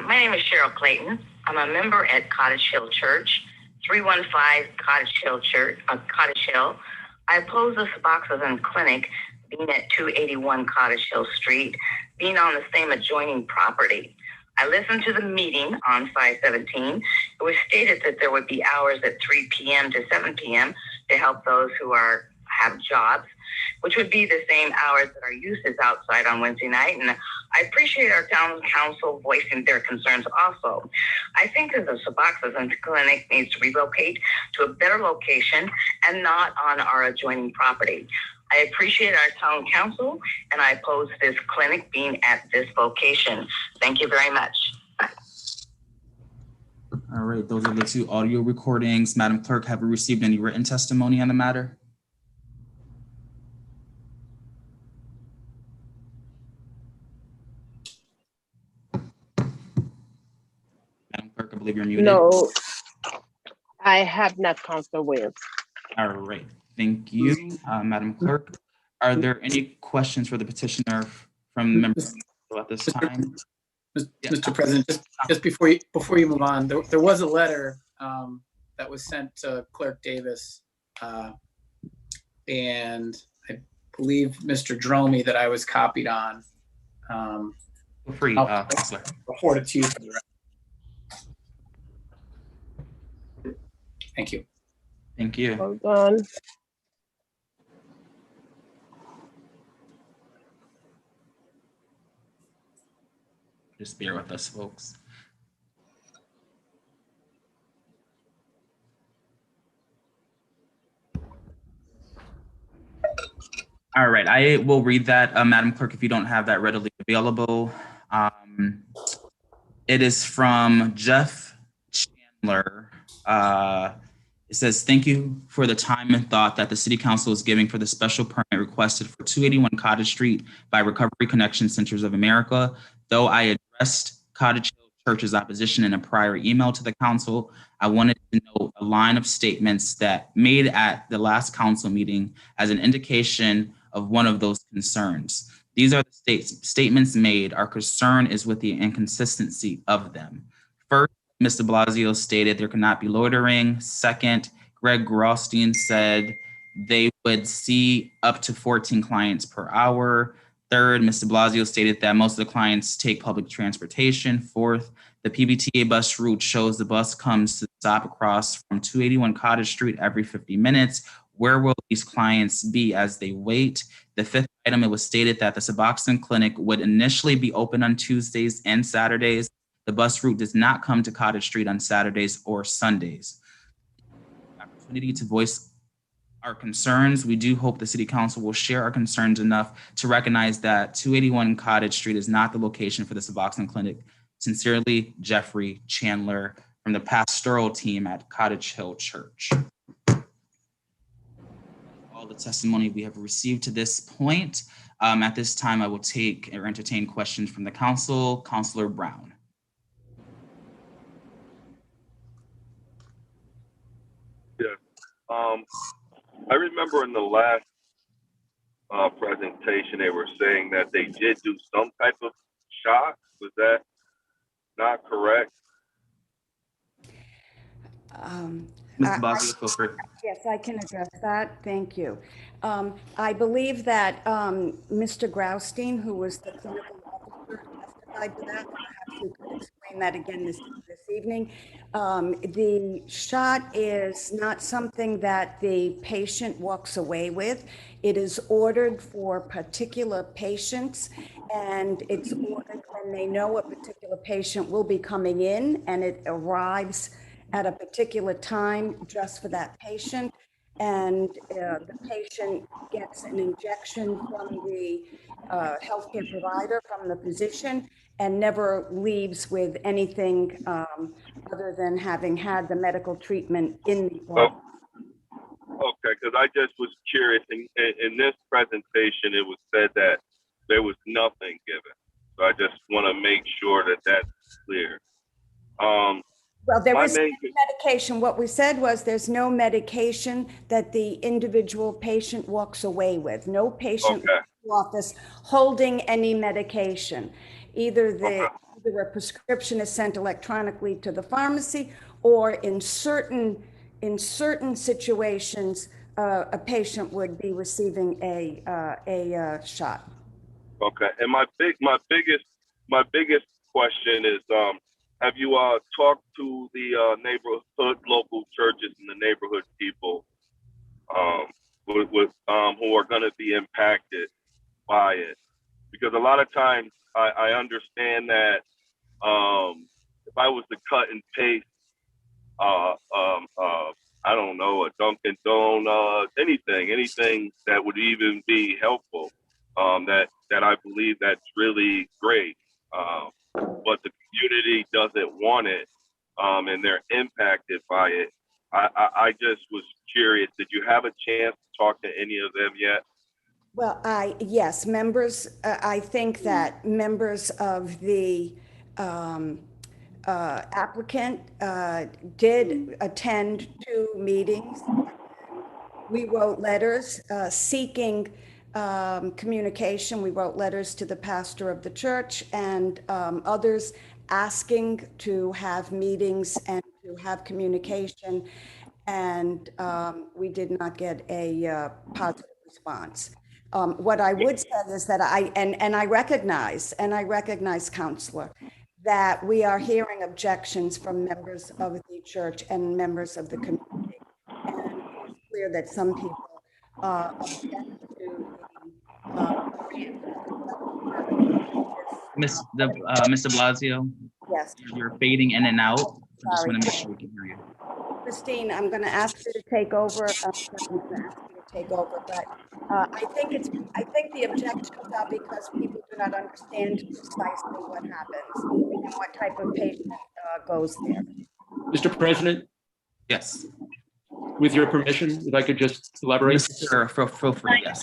my name is Cheryl Clayton. I'm a member at Cottage Hill Church, 315 Cottage Hill Church, Cottage Hill. I oppose the Suboxone Clinic being at 281 Cottage Hill Street, being on the same adjoining property. I listened to the meeting on 5/17. It was stated that there would be hours at 3 p.m. to 7 p.m. to help those who have jobs, which would be the same hours that our youth is outside on Wednesday night. And I appreciate our town council voicing their concerns also. I think that the Suboxone Clinic needs to relocate to a better location and not on our adjoining property. I appreciate our town council and I oppose this clinic being at this location. Thank you very much. All right, those are the two audio recordings. Madam Clerk, have we received any written testimony on the matter? Madam Clerk, I believe you're muted. No, I have not, Councilor Williams. All right, thank you, Madam Clerk. Are there any questions for the petitioner from the members at this time? Mr. President, just before you move on, there was a letter that was sent to Clerk Davis, and I believe Mr. Dromey that I was copied on. Feel free, Counselor. Report it to you for the record. Thank you. Thank you. Hold on. Just bear with us, folks. All right, I will read that, Madam Clerk, if you don't have that readily available. It is from Jeff Chandler. It says, thank you for the time and thought that the City Council is giving for the special permit requested for 281 Cottage Street by Recovery Connection Centers of America. Though I addressed Cottage Hill Church's opposition in a prior email to the council, I wanted to note a line of statements that made at the last council meeting as an indication of one of those concerns. These are the statements made. Our concern is with the inconsistency of them. First, Mr. Blasio stated there could not be loitering. Second, Greg Grosstein said they would see up to 14 clients per hour. Third, Mr. Blasio stated that most of the clients take public transportation. Fourth, the PBTA bus route shows the bus comes to stop across from 281 Cottage Street every 50 minutes. Where will these clients be as they wait? The fifth item, it was stated that the Suboxone Clinic would initially be open on Tuesdays and Saturdays. The bus route does not come to Cottage Street on Saturdays or Sundays. Opportunity to voice our concerns. We do hope the City Council will share our concerns enough to recognize that 281 Cottage Street is not the location for the Suboxone Clinic. Sincerely, Jeffrey Chandler from the pastoral team at Cottage Hill Church. All the testimony we have received to this point. At this time, I will take or entertain questions from the council. Councilor Brown. I remember in the last presentation, they were saying that they did do some type of shot. Was that not correct? Ms. Blasio, feel free. Yes, I can address that. Thank you. I believe that Mr. Graustein, who was the clinical officer, testified to that. Perhaps you could explain that again this evening. The shot is not something that the patient walks away with. It is ordered for particular patients, and it's ordered when they know a particular patient will be coming in, and it arrives at a particular time just for that patient. And the patient gets an injection from the healthcare provider, from the physician, and never leaves with anything other than having had the medical treatment in the office. Okay, because I just was curious. In this presentation, it was said that there was nothing given. So I just want to make sure that that's clear. Well, there was no medication. What we said was there's no medication that the individual patient walks away with. No patient in the office holding any medication. Either a prescription is sent electronically to the pharmacy, or in certain situations, a patient would be receiving a shot. Okay, and my biggest question is, have you talked to the neighborhood local churches and the neighborhood people who are going to be impacted by it? Because because a lot of times I understand that if I was to cut and paste, I don't know, a Dunkin' Donuts, anything that would even be helpful, that I believe that's really great. But the community doesn't want it, and they're impacted by it. I just was curious, did you have a chance to talk to any of them yet? Well, yes, members, I think that members of the applicant did attend 2 meetings. We wrote letters seeking communication. We wrote letters to the pastor of the church and others asking to have meetings and to have communication. And we did not get a positive response. What I would say is that I recognize, Counselor, that we are hearing objections from members of the church and members of the community. And it's clear that some people object to Mr. Blasio? Yes. You're fading in and out. I just Sorry. want to make sure we can hear you. Christine, I'm going to ask you to take over. But I think the objections are because people do not understand precisely what happens and what type of patient goes there. Mr. President, Yes. with your permission, if I could just elaborate. Sure, feel free, yes.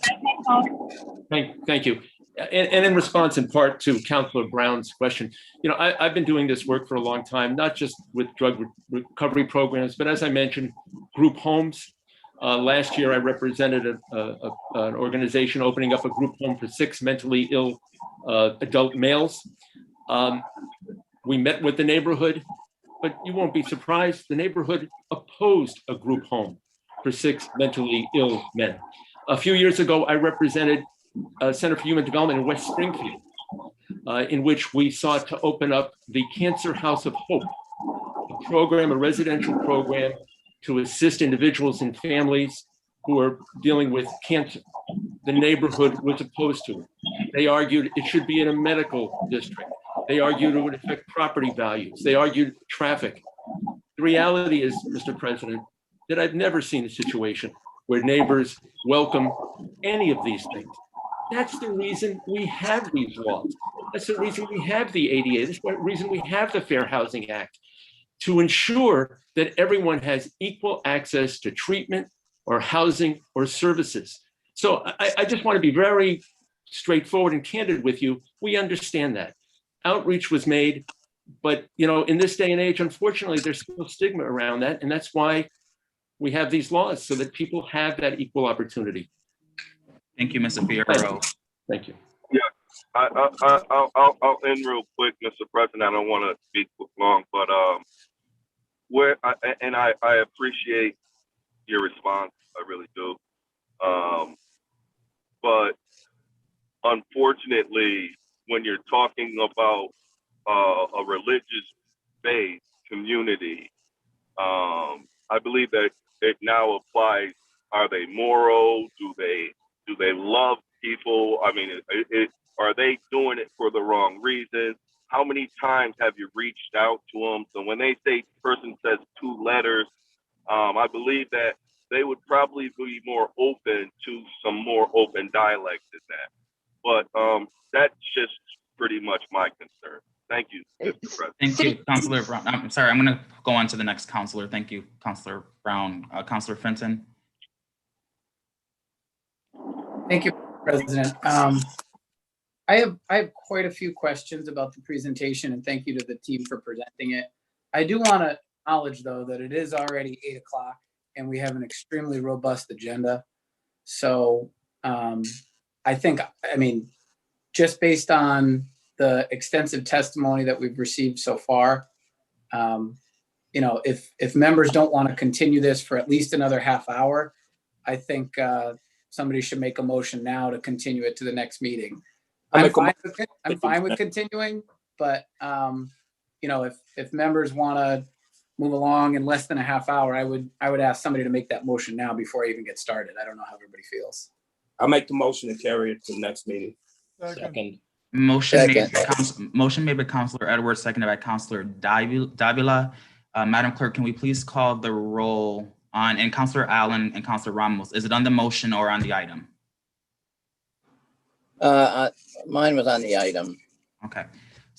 Thank you. And in response in part to Councilor Brown's question, you know, I've been doing this work for a long time, not just with drug recovery programs, but as I mentioned, group homes. Last year, I represented an organization opening up a group home for 6 mentally ill adult males. We met with the neighborhood, but you won't be surprised, the neighborhood opposed a group home for 6 mentally ill men. A few years ago, I represented Center for Human Development in West Springfield, in which we sought to open up the Cancer House of Hope, a residential program to assist individuals and families who are dealing with cancer. The neighborhood was opposed to it. They argued it should be in a medical district. They argued it would affect property values. They argued traffic. The reality is, Mr. President, that I've never seen a situation where neighbors welcome any of these things. That's the reason we have these laws. That's the reason we have the ADA. That's the reason we have the Fair Housing Act, to ensure that everyone has equal access to treatment or housing or services. So I just want to be very straightforward and candid with you. We understand that. Outreach was made, but you know, in this day and age, unfortunately, there's still stigma around that. And that's why we have these laws, so that people have that equal opportunity. Thank you, Mr. Fierro. Thank you. Yeah, I'll end real quick, Mr. President. I don't want to speak long, but I appreciate your response. I really do. But unfortunately, when you're talking about a religious-based community, I believe that it now applies. Are they moral? Do they love people? I mean, are they doing it for the wrong reasons? How many times have you reached out to them? So when they say person says 2 letters, I believe that they would probably be more open to some more open dialect than that. But that's just pretty much my concern. Thank you, Mr. President. Thank you, Councilor Brown. I'm sorry, I'm going to go on to the next counselor. Thank you, Councilor Brown. Councilor Fenton. Thank you, President. I have quite a few questions about the presentation, and thank you to the team for presenting it. I do want to acknowledge, though, that it is already 8 o'clock and we have an extremely robust agenda. So I think, I mean, just based on the extensive testimony that we've received so far, you know, if members don't want to continue this for at least another half hour, I think somebody should make a motion now to continue it to the next meeting. I'm fine with continuing, but you know, if members want to move along in less than a half hour, I would ask somebody to make that motion now before I even get started. I don't know how everybody feels. I'll make the motion to carry it to the next meeting. Second. Motion made, Second. motion made by Counselor Edwards, seconded by Counselor Davila. Madam Clerk, can we please call the roll on, and Counselor Allen and Counselor Ramos, is it on the motion or on the item? Mine was on the item. Okay,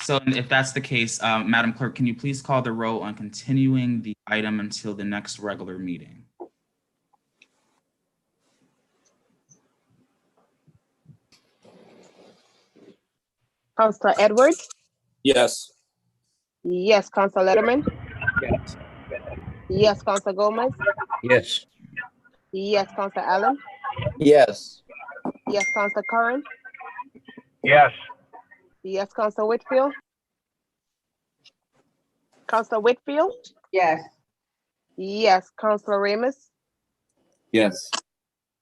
so if that's the case, Madam Clerk, can you please call the roll on continuing the item until the next regular meeting? Counselor Edwards? Yes. Yes. Counselor Letterman? Yes. Yes. Counselor Gomez? Yes. Yes. Counselor Allen? Yes. Yes. Counselor Curran? Yes. Yes. Counselor Whitfield? Counselor Whitfield? Yes. Yes. Counselor Ramos? Yes.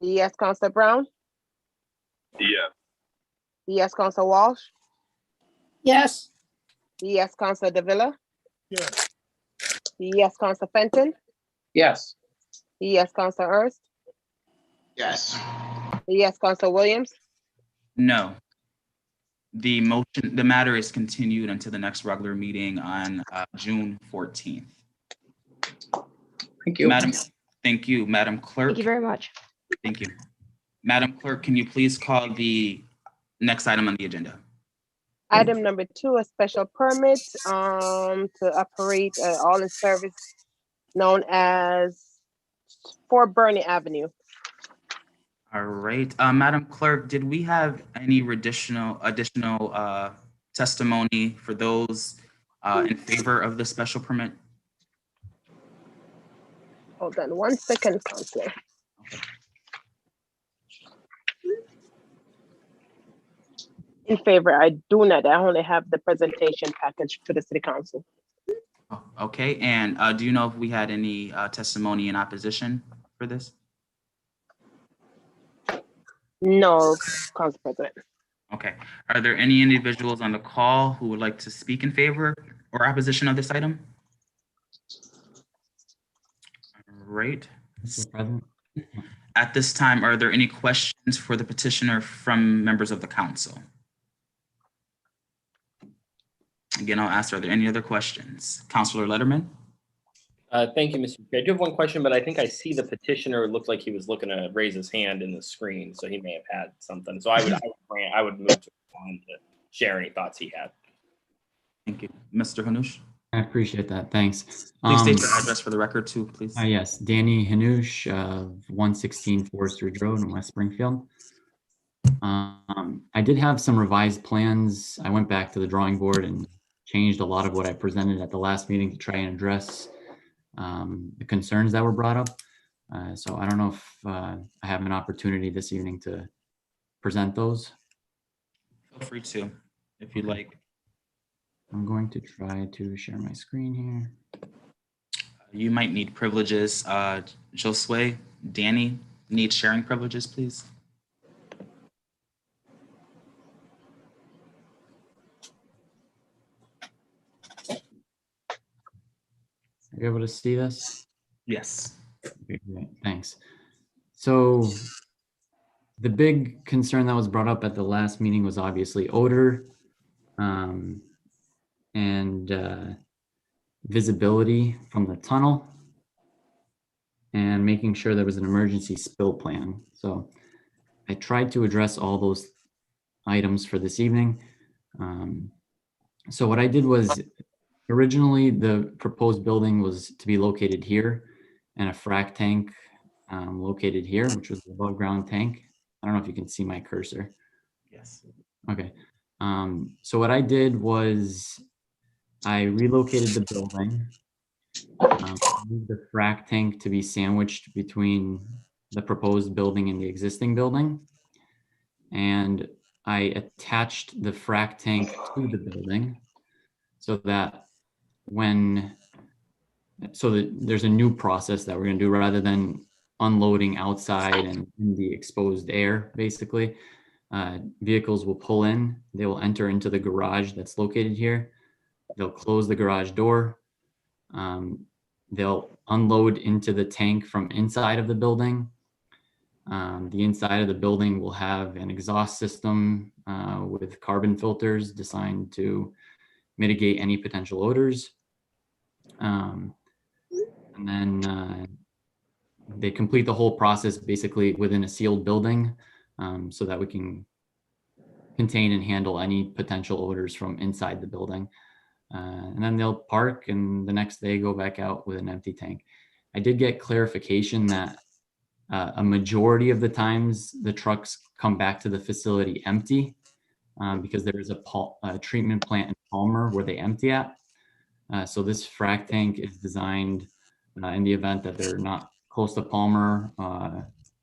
Yes. Counselor Brown? Yes. Yes. Counselor Walsh? Yes. Yes. Counselor Davila? Yes. Yes. Counselor Fenton? Yes. Yes. Counselor Ernst? Yes. Yes. Counselor Williams? No. The matter is continued until the next regular meeting on June 14th. Thank you. Thank you, Madam Clerk. Thank you very much. Thank you. Madam Clerk, can you please call the next item on the agenda? Item number 2, a special permit to operate all in service known as 4 Bernie Avenue. All right, Madam Clerk, did we have any additional testimony for those in favor of the special permit? Hold on 1 second, Counselor. In favor, I do not. I only have the presentation package to the City Council. Oh, okay, and do you know if we had any testimony in opposition for this? No, Council President. Okay, are there any individuals on the call who would like to speak in favor or opposition of this item? All right. Mr. President. At this time, are there any questions for the petitioner from members of the council? Again, I'll ask, are there any other questions? Councilor Letterman? Thank you, Mr. Chair. I do have one question, but I think I see the petitioner looked like he was looking to raise his hand in the screen, so he may have had something. So I would move to share any thoughts he had. Thank you. Mr. Hanush? I appreciate that. Thanks. Please state your address for the record too, please. Yes, Danny Hanush, 116 Forest Ridge Road in West Springfield. I did have some revised plans. I went back to the drawing board and changed a lot of what I presented at the last meeting to try and address the concerns that were brought up. So I don't know if I have an opportunity this evening to present those. Feel free to, if you'd like. I'm going to try to share my screen here. You might need privileges. Josue, Danny, need sharing privileges, please. Are you able to see this? Yes. Okay, great. Thanks. So the big concern that was brought up at the last meeting was obviously odor and visibility from the tunnel and making sure there was an emergency spill plan. So I tried to address all those items for this evening. So what I did was originally the proposed building was to be located here and a frac tank located here, which was the above ground tank. I don't know if you can see my cursor. Yes. Okay. So what I did was I relocated the building, moved the frac tank to be sandwiched between the proposed building and the existing building. And I attached the frac tank to the building so that there's a new process that we're going to do rather than unloading outside and in the exposed air, basically. Vehicles will pull in, they will enter into the garage that's located here. They'll close the garage door. They'll unload into the tank from inside of the building. The inside of the building will have an exhaust system with carbon filters designed to mitigate any potential odors. And then they complete the whole process basically within a sealed building so that we can contain and handle any potential odors from inside the building. And then they'll park and the next day go back out with an empty tank. I did get clarification that a majority of the times the trucks come back to the facility empty because there is a treatment plant in Palmer where they empty at. So this frac tank is designed in the event that they're not close to Palmer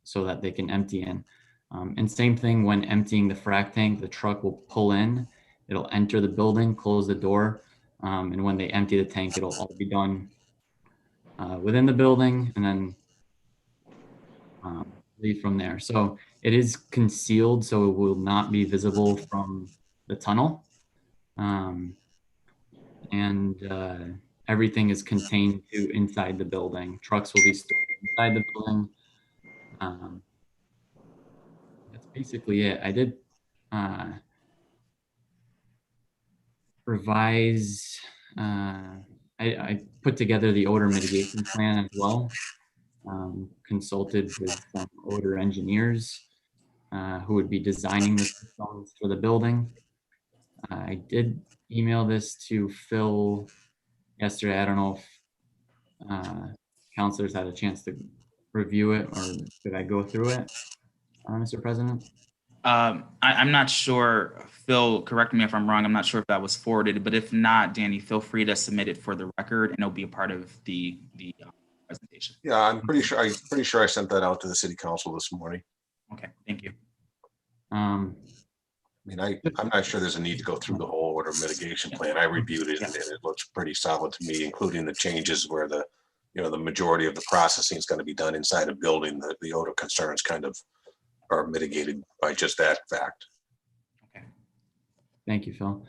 so that they can empty in. And same thing when emptying the frac tank, the truck will pull in, it'll enter the building, close the door. And when they empty the tank, it'll all be done within the building and then leave from there. So it is concealed, so it will not be visible from the tunnel. Everything is contained to inside the building. Trucks will be stored inside the building. That's basically it. I did revise, I put together the odor mitigation plan as well. Consulted with some odor engineers who would be designing the systems for the building. I did email this to Phil yesterday. I don't know if counselors had a chance to review it or did I go through it, Mr. President? I'm not sure, Phil, correct me if I'm wrong. I'm not sure if that was forwarded, but if not, Danny, feel free to submit it for the record and it'll be a part of the presentation. Yeah, I'm pretty sure I sent that out to the city council this morning. Okay, thank you. I mean, I'm not sure there's a need to go through the whole order mitigation plan. I reviewed it and it looks pretty solid to me, including the changes where the majority of the processing is going to be done inside a building. The odor concerns kind of are mitigated by just that fact. Okay. Thank you, Phil.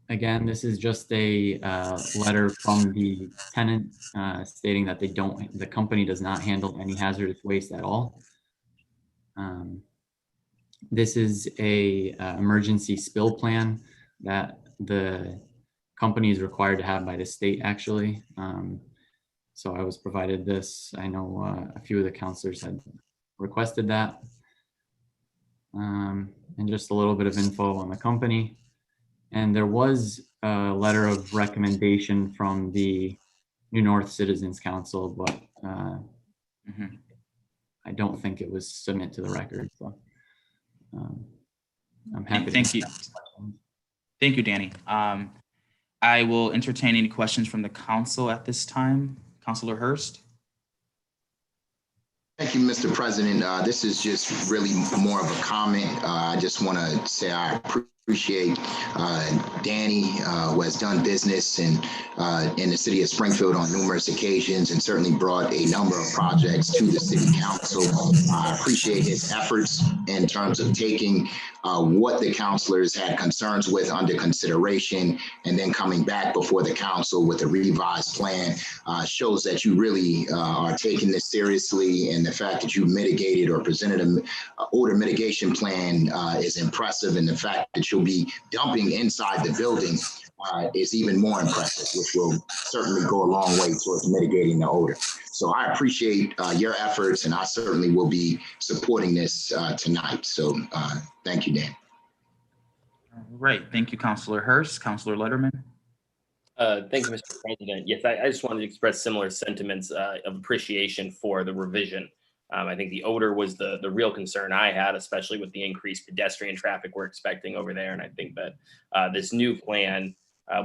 Again, this is just a letter from the tenant stating that the company does not handle any hazardous waste at all. This is a emergency spill plan that the company is required to have by the state, actually. So I was provided this. I know a few of the counselors had requested that. And just a little bit of info on the company. And there was a letter of recommendation from the New North Citizens Council, but I don't think it was submitted to the record. So I'm happy. Thank you. Thank you, Danny. I will entertain any questions from the council at this time. Councilor Hurst. Thank you, Mr. President. This is just really more of a comment. I just want to say I appreciate Danny, who has done business in the city of Springfield on numerous occasions and certainly brought a number of projects to the city council. I appreciate his efforts in terms of taking what the councilors had concerns with under consideration and then coming back before the council with a revised plan. Shows that you really are taking this seriously, and the fact that you mitigated or presented an odor mitigation plan is impressive, and the fact that you'll be dumping inside the building is even more impressive, which will certainly go a long way towards mitigating the odor. So I appreciate your efforts, and I certainly will be supporting this tonight. So thank you, Dan. All right, thank you, Councilor Hurst. Councilor Letterman. Thank you, Mr. President. Yes, I just wanted to express similar sentiments of appreciation for the revision. I think the odor was the real concern I had, especially with the increased pedestrian traffic we're expecting over there. And I think that this new plan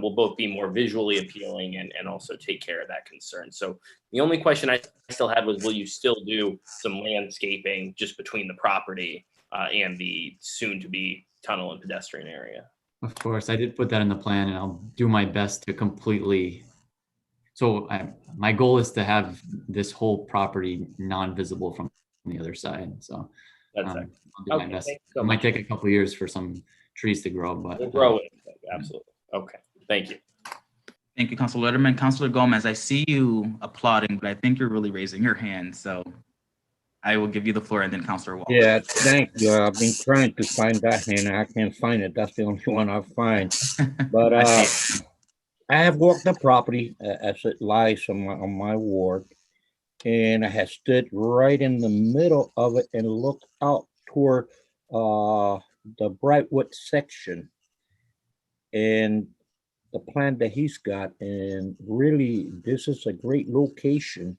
will both be more visually appealing and also take care of that concern. So the only question I still had was, will you still do some landscaping just between the property and the soon-to-be tunnel and pedestrian area? Of course, I did put that in the plan, and I'll do my best to completely. So my goal is to have this whole property non-visible from the other side. So that's I'll do my best. It might take a couple of years for some trees to grow, but we'll grow it. Absolutely. Okay. Thank you. Thank you, Councilor Letterman. Councilor Gomez, I see you applauding, but I think you're really raising your hand. So I will give you the floor and then Counselor Walsh. Yeah, thank you. I've been trying to find that and I can't find it. That's the only one I find. But I have walked the property as it lies on my ward, and I have stood right in the middle of it and looked out toward the Brightwood section and the plan that he's got. And really, this is a great location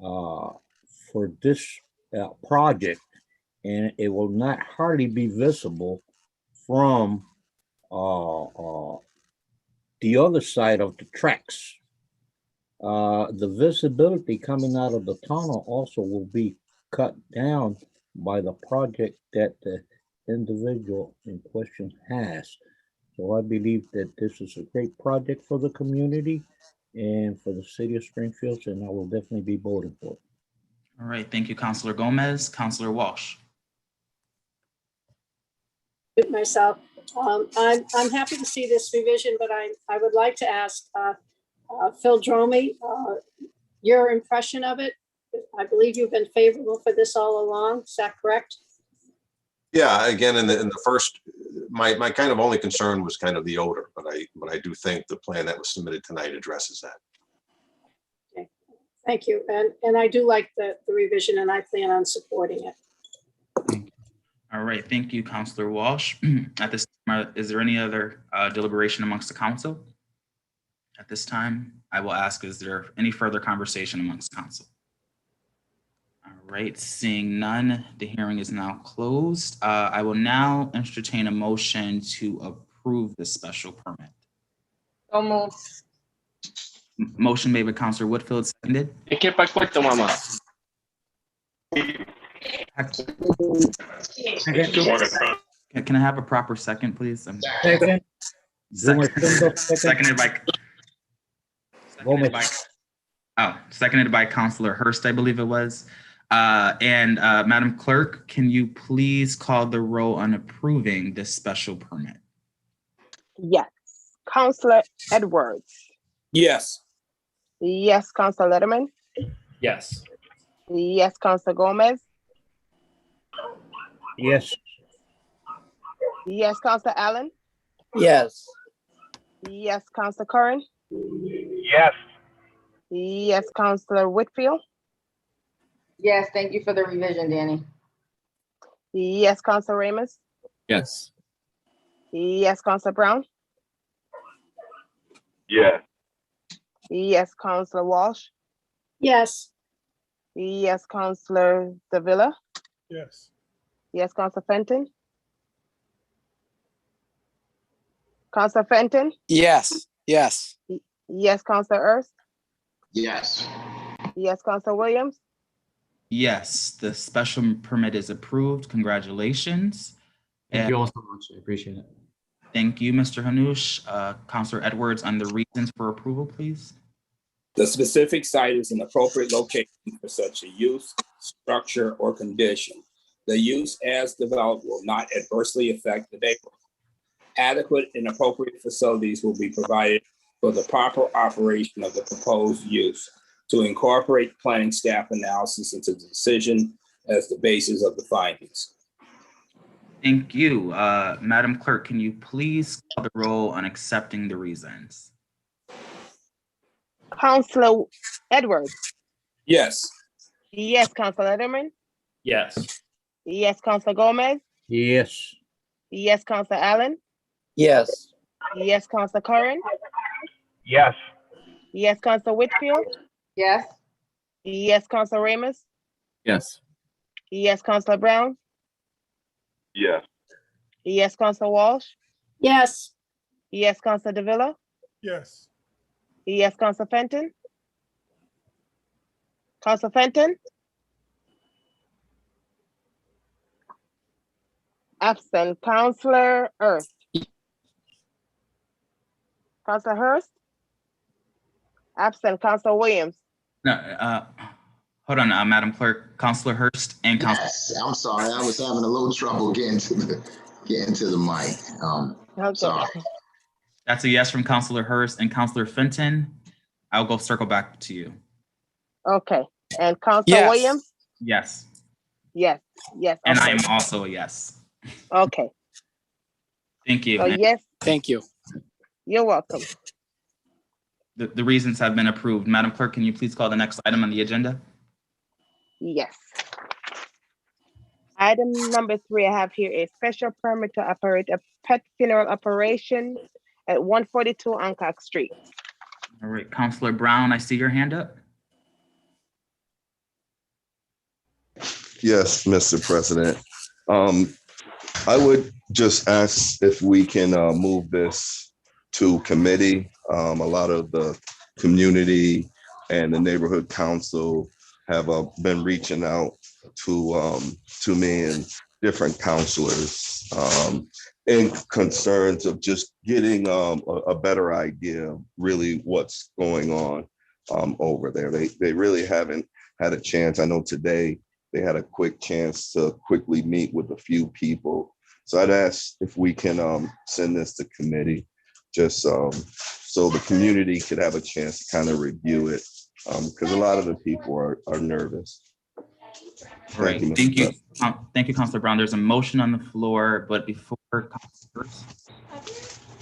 for this project, and it will not hardly be visible from the other side of the tracks. The visibility coming out of the tunnel also will be cut down by the project that the individual in question has. So I believe that this is a great project for the community and for the city of Springfield, and I will definitely be voting for it. All right, thank you, Counselor Gomez. Counselor Walsh. Myself, I'm happy to see this revision, but I would like to ask Phil Dromey, your impression of it. I believe you've been favorable for this all along. Is that correct? Yeah, again, in the first, my kind of only concern was kind of the odor, but I do think the plan that was submitted tonight addresses that. Okay. Thank you. And I do like the revision, and I plan on supporting it. All right, thank you, Counselor Walsh. At this time, is there any other deliberation amongst the council? At this time, I will ask, is there any further conversation amongst council? All right, seeing none, the hearing is now closed. I will now entertain a motion to approve the special permit. So moved. Motion made by Counselor Whitfield, seconded. Can I have a proper second, please? Second. Seconded by Counselor Hurst, I believe it was. Madam Clerk, can you please call the roll on approving this special permit? Yes. Counselor Edwards. Yes. Yes, Counselor Letterman. Yes. Yes, Counselor Gomez. Yes. Yes, Counselor Allen. Yes. Yes, Counselor Curran. Yes. Yes, Counselor Whitfield. Yes, thank you for the revision, Danny. Yes, Counselor Ramos. Yes. Yes, Counselor Brown. Yes. Yes, Counselor Walsh. Yes. Yes, Counselor Davila. Yes. Yes, Counselor Fenton. Counselor Fenton. Yes. Yes. Yes, Counselor Earth. Yes. Yes, Counselor Williams. Yes, the special permit is approved. Congratulations. Thank you all so much. I appreciate it. Thank you, Mr. Hanush. Counselor Edwards, on the reasons for approval, please. The specific site is an appropriate location for such a use, structure, or condition. The use as developed will not adversely affect the neighborhood. Adequate and appropriate facilities will be provided for the proper operation of the proposed use to incorporate planning staff analysis into the decision as the basis of the findings. Thank you. Madam Clerk, can you please call the roll on accepting the reasons? Counselor Edwards. Yes. Yes, Counselor Letterman. Yes. Yes, Counselor Gomez. Yes. Yes, Counselor Allen. Yes. Yes, Counselor Curran. Yes. Yes, Counselor Whitfield. Yes. Yes, Counselor Ramos. Yes. Yes, Counselor Brown. Yes. Yes, Counselor Walsh. Yes. Yes, Counselor Davila. Yes. Yes, Counselor Fenton. Counselor Fenton. Absent. Counselor Earth. Counselor Hurst. Absent. Counselor Williams. No, hold on, Madam Clerk. Counselor Hurst and Counselor. Yes, I'm sorry. I was having a little trouble getting to the mic. Okay. Sorry. That's a yes from Counselor Hurst and Counselor Fenton. I'll go circle back to you. Okay. And Counselor Williams. Yes. Yes, yes. And I okay. am also a yes. Okay. Thank you. So yes, Thank you. you're welcome. The reasons have been approved. Madam Clerk, can you please call the next item on the agenda? Yes. Item number 3 I have here is special permit to operate a pet funeral operation at 142 Hancock Street. All right, Councilor Brown, I see your hand up. Yes, Mr. President. I would just ask if we can move this to committee. A lot of the community and the neighborhood council have been reaching out to me and different councilors in concerns of just getting a better idea of really what's going on over there. They really haven't had a chance. I know today they had a quick chance to quickly meet with a few people. So I'd ask if we can send this to committee, just so the community could have a chance to kind of review it, because a lot of the people are nervous. Right. Thank you. Thank you, Councilor Brown. There's a motion on the floor, but before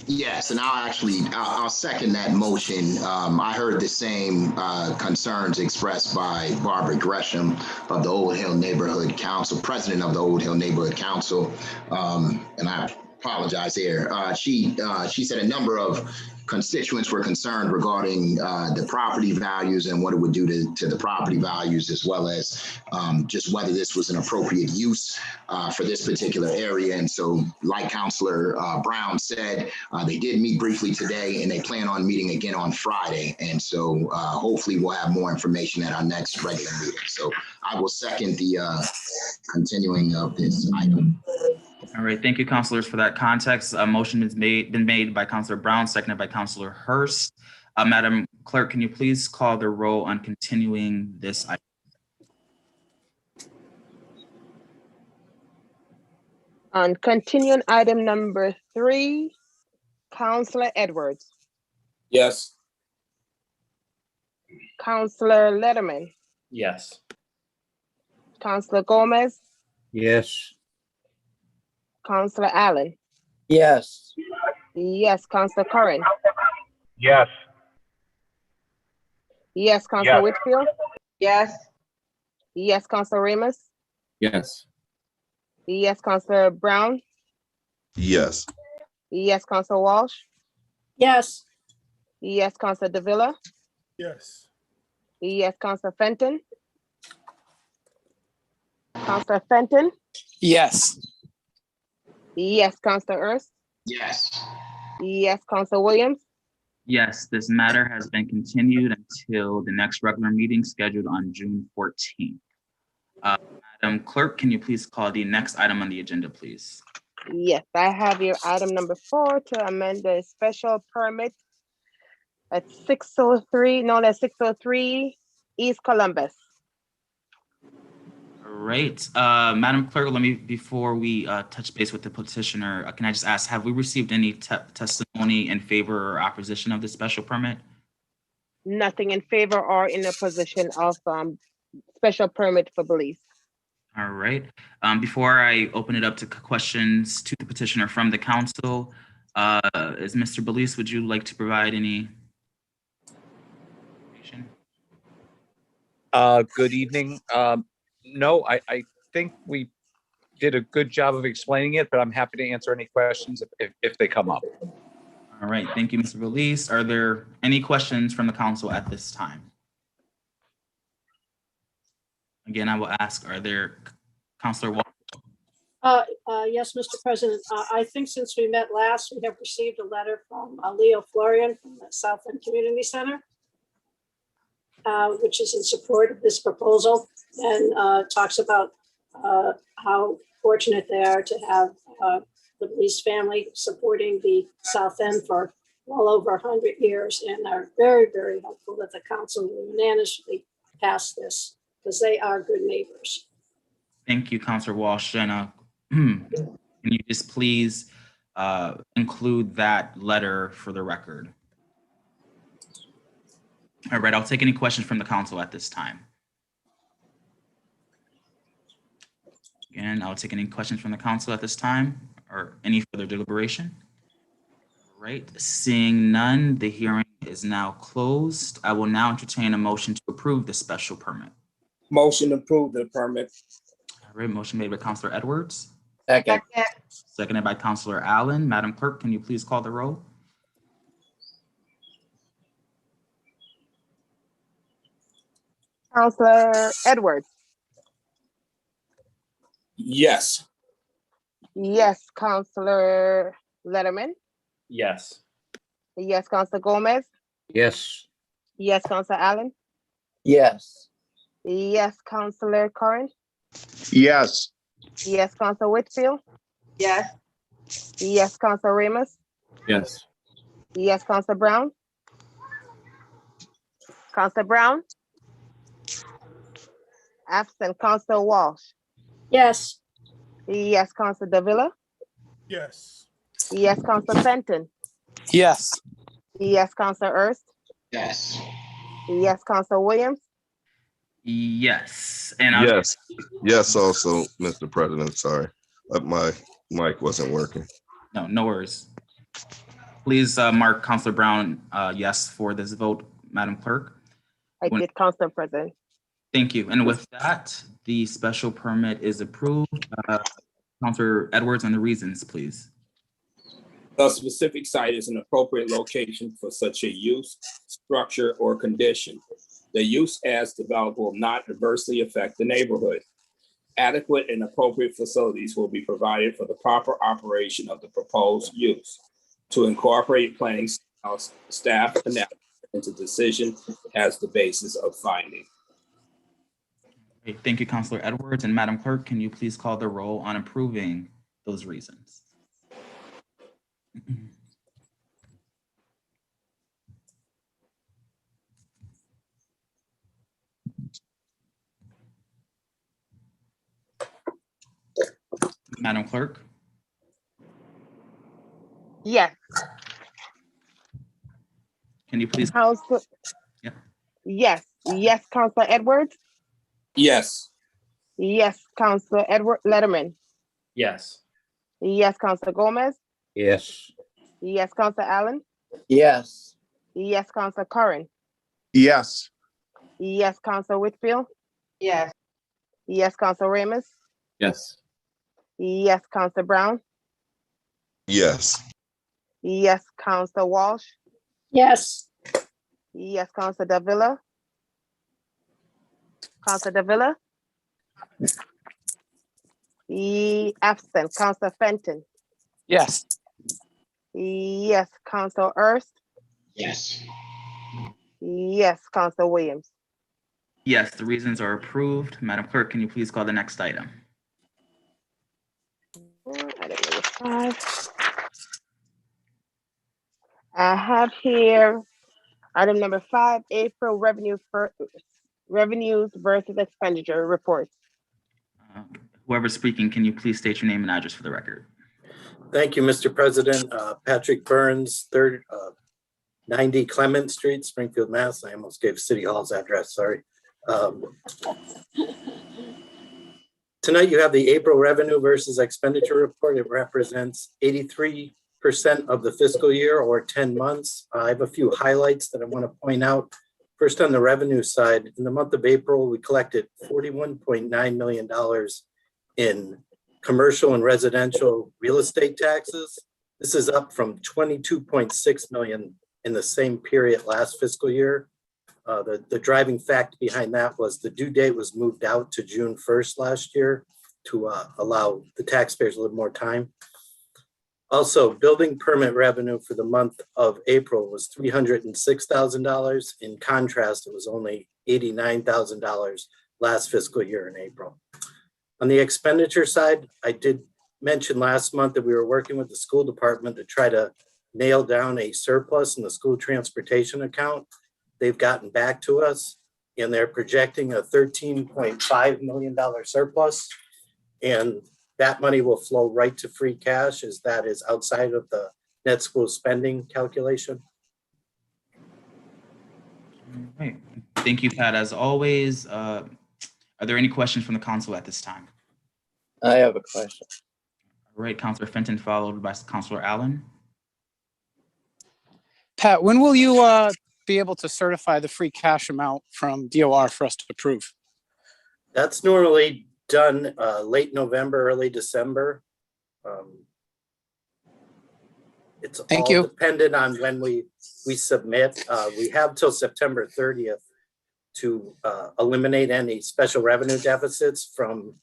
Yes, and I'll second that motion. I heard the same concerns expressed by Barbara Gresham of the Old Hill Neighborhood Council, president of the Old Hill Neighborhood Council, and I apologize here. She said a number of constituents were concerned regarding the property values and what it would do to the property values, as well as just whether this was an appropriate use for this particular area. And so, like Councilor Brown said, they did meet briefly today, and they plan on meeting again on Friday. And so hopefully we'll have more information at our next regular meeting. So I will second the continuing of this item. All right, thank you, councilors, for that context. A motion has been made by Councilor Brown, seconded by Councilor Hurst. Madam Clerk, can you please call the roll on continuing this item? On continuing item number 3, Councilor Edwards. Yes. Councilor Letterman. Yes. Councilor Gomez. Yes. Councilor Allen. Yes. Yes, Councilor Curran. Yes. Yes, Councilor Whitfield. Yes. Yes, Councilor Ramos. Yes. Yes, Councilor Brown. Yes. Yes, Councilor Walsh. Yes. Yes, Councilor Davila. Yes. Yes, Councilor Fenton. Councilor Fenton. Yes. Yes, Councilor Ernst. Yes. Yes, Councilor Williams. Yes, this matter has been continued until the next regular meeting scheduled on June 14th. Madam Clerk, can you please call the next item on the agenda, please? Yes, I have your item number 4 to amend the special permit at 603, known as 603 East Columbus. All right, Madam Clerk, before we touch base with the petitioner, can I just ask, have we received any testimony in favor or opposition of the special permit? Nothing in favor or in opposition of special permit for Belize. All right. Before I open it up to questions to the petitioner from the council, is Mr. Belize, would you like to provide any information? Good evening. No, I think we did a good job of explaining it, but I'm happy to answer any questions if they come up. All right. Thank you, Mr. Belize. Are there any questions from the council at this time? Again, I will ask, are there, Councilor Walsh? Yes, Mr. President. I think since we met last, we have received a letter from Leo Florian from the South End Community Center, which is in support of this proposal and talks about how fortunate they are to have the Belize family supporting the South End for well over 100 years, and are very, very hopeful that the council will unanimously pass this because they are good neighbors. Thank you, Councilor Walsh. And can you just please include that letter for the record? All right, I'll take any questions from the council at this time. And I'll take any questions from the council at this time or any further deliberation. All right, seeing none, the hearing is now closed. I will now entertain a motion to approve the special permit. Motion to approve the permit. All right, motion made by Councilor Edwards, Second. seconded by Councilor Allen. Madam Clerk, can you please call the roll? Counselor Edwards. Yes. Yes, Counselor Letterman. Yes. Yes, Counselor Gomez. Yes. Yes, Counselor Allen. Yes. Yes, Counselor Curran. Yes. Yes, Counselor Whitfield. Yes. Yes, Counselor Ramos. Yes. Yes, Counselor Brown. Counselor Brown. Absent, Counselor Walsh. Yes. Yes, Counselor Davila. Yes. Yes, Counselor Fenton. Yes. Yes, Counselor Ernst. Yes. Yes, Counselor Williams. Yes. And I'll Yes, yes, also, Mr. President, sorry, my mic wasn't working. no worries. Please mark Councilor Brown yes for this vote, Madam Clerk. I did, Councilor President. Thank you. And with that, the special permit is approved. Councilor Edwards, on the reasons, please. A specific site is an appropriate location for such a use, structure, or condition. The use as developed will not adversely affect the neighborhood. Adequate and appropriate facilities will be provided for the proper operation of the proposed use. To incorporate planning staff analysis into decision as the basis of finding. Okay, thank you, Councilor Edwards. And Madam Clerk, can you please call the roll on approving those reasons? Madam Clerk? Yes. Can you please? Council. Yeah. Yes. Yes, Counselor Edwards. Yes. Yes, Counselor Edward Letterman. Yes. Yes, Counselor Gomez. Yes. Yes, Counselor Allen. Yes. Yes, Counselor Curran. Yes. Yes, Counselor Whitfield. Yes. Yes, Counselor Ramos. Yes. Yes, Counselor Brown. Yes. Yes, Counselor Walsh. Yes. Yes, Counselor Davila. Counselor Davila. Absent, Counselor Fenton. Yes. Yes, Counselor Ernst. Yes. Yes, Counselor Williams. Yes, the reasons are approved. Madam Clerk, can you please call the next item? Item number 5. I have here item number 5, April revenues versus expenditure reports. Whoever's speaking, can you please state your name and address for the record? Thank you, Mr. President. Patrick Burns, 90 Clement Street, Springfield, Mass. I almost gave City Hall's address, sorry. Tonight you have the April revenue versus expenditure report. It represents 83% of the fiscal year or 10 months. I have a few highlights that I want to point out. First, on the revenue side, in the month of April, we collected $41.9 million in commercial and residential real estate taxes. This is up from $22.6 million in the same period last fiscal year. The driving fact behind that was the due date was moved out to June 1st last year to allow the taxpayers a little more time. Also, building permit revenue for the month of April was $306,000. In contrast, it was only $89,000 last fiscal year in April. On the expenditure side, I did mention last month that we were working with the school department to try to nail down a surplus in the school transportation account. They've gotten back to us and they're projecting a $13.5 million surplus. And that money will flow right to free cash as that is outside of the net school spending calculation. All right. Thank you, Pat, as always. Are there any questions from the council at this time? I have a question. All right, Counselor Fenton, followed by Counselor Allen. Pat, when will you be able to certify the free cash amount from DOR for us to approve? That's normally done late November, early December. It's Thank all you. dependent on when we submit. We have till September 30th to eliminate any special revenue deficits from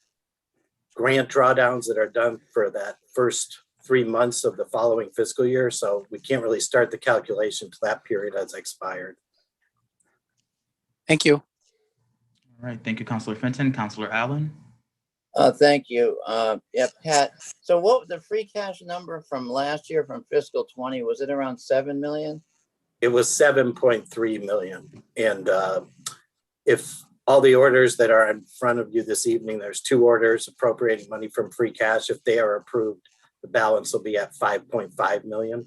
grant drawdowns that are done for that first 3 months of the following fiscal year. So we can't really start the calculation till that period has expired. Thank you. All right, thank you, Counselor Fenton. Counselor Allen. Thank you. Yeah, Pat. So what the free cash number from last year from fiscal 20, was it around 7 million? It was 7.3 million. And if all the orders that are in front of you this evening, there's 2 orders appropriating money from free cash. If they are approved, the balance will be at 5.5 million.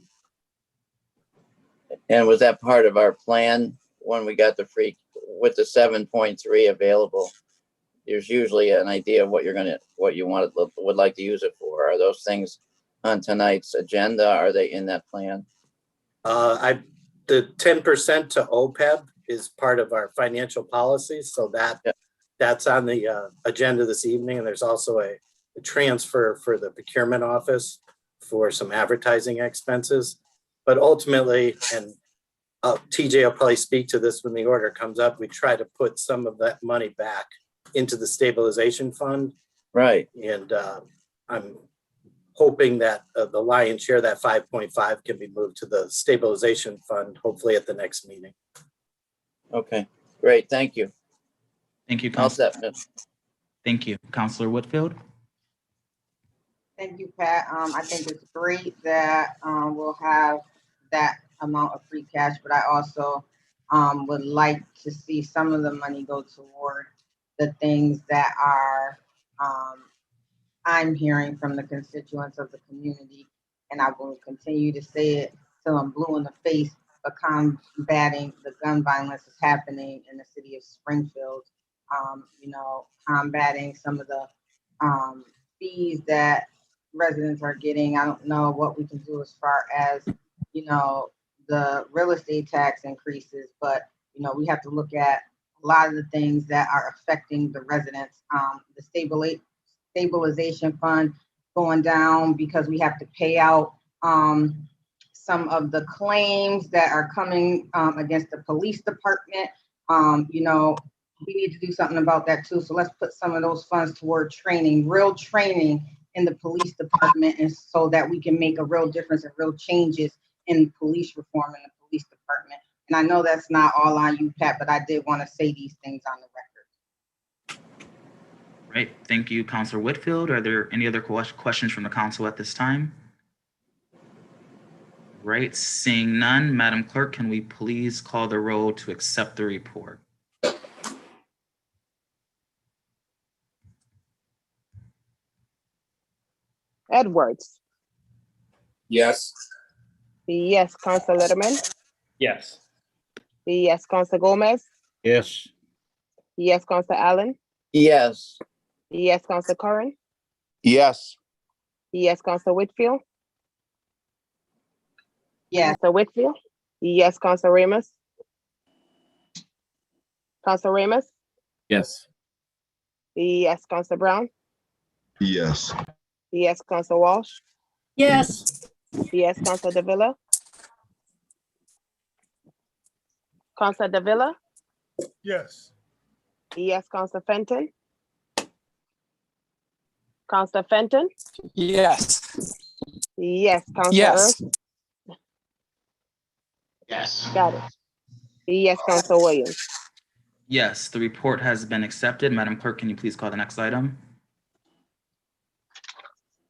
And was that part of our plan when we got the free, with the 7.3 available? There's usually an idea of what you would like to use it for. Are those things on tonight's agenda? Are they in that plan? The 10% to OPEB is part of our financial policy. So that's on the agenda this evening. And there's also a transfer for the procurement office for some advertising expenses. But ultimately, and TJ will probably speak to this when the order comes up, we try to put some of that money back into the stabilization fund. Right. And I'm hoping that the lion's share, that 5.5, can be moved to the stabilization fund, hopefully at the next meeting. Okay, great. Thank you. Thank you, All Counselor. set. Thank you, Counselor Whitfield. Thank you, Pat. I think it's great that we'll have that amount of free cash, but I also would like to see some of the money go toward the things that are I'm hearing from the constituents of the community, and I will continue to say it till I'm blue in the face, but combating the gun violence is happening in the city of Springfield. Combating some of the fees that residents are getting. I don't know what we can do as far as, the real estate tax increases, but, we have to look at a lot of the things that are affecting the residents. The stabilization fund going down because we have to pay out some of the claims that are coming against the police department. We need to do something about that too. So let's put some of those funds toward training, real training in the police department, and so that we can make a real difference and real changes in police reform in the police department. And I know that's not all on you, Pat, but I did want to say these things on the record. Right. Thank you, Counselor Whitfield. Are there any other questions from the council at this time? Right. Seeing none, Madam Clerk, can we please call the roll to accept the report? Edwards. Yes. Yes, Council Letterman. Yes. Yes, Council Gomez. Yes. Yes, Council Allen. Yes. Yes, Council Curran. Yes. Yes, Council Whitfield. Yes. Council Whitfield. Yes, Council Ramos. Council Ramos. Yes. Yes, Council Brown. Yes. Yes, Council Walsh. Yes. Yes, Council Davila. Council Davila. Yes. Yes, Council Fenton. Council Fenton. Yes. Yes, Council Yes. Earth. Yes. Got it. Yes, Council Williams. Yes, the report has been accepted. Madam Clerk, can you please call the next item?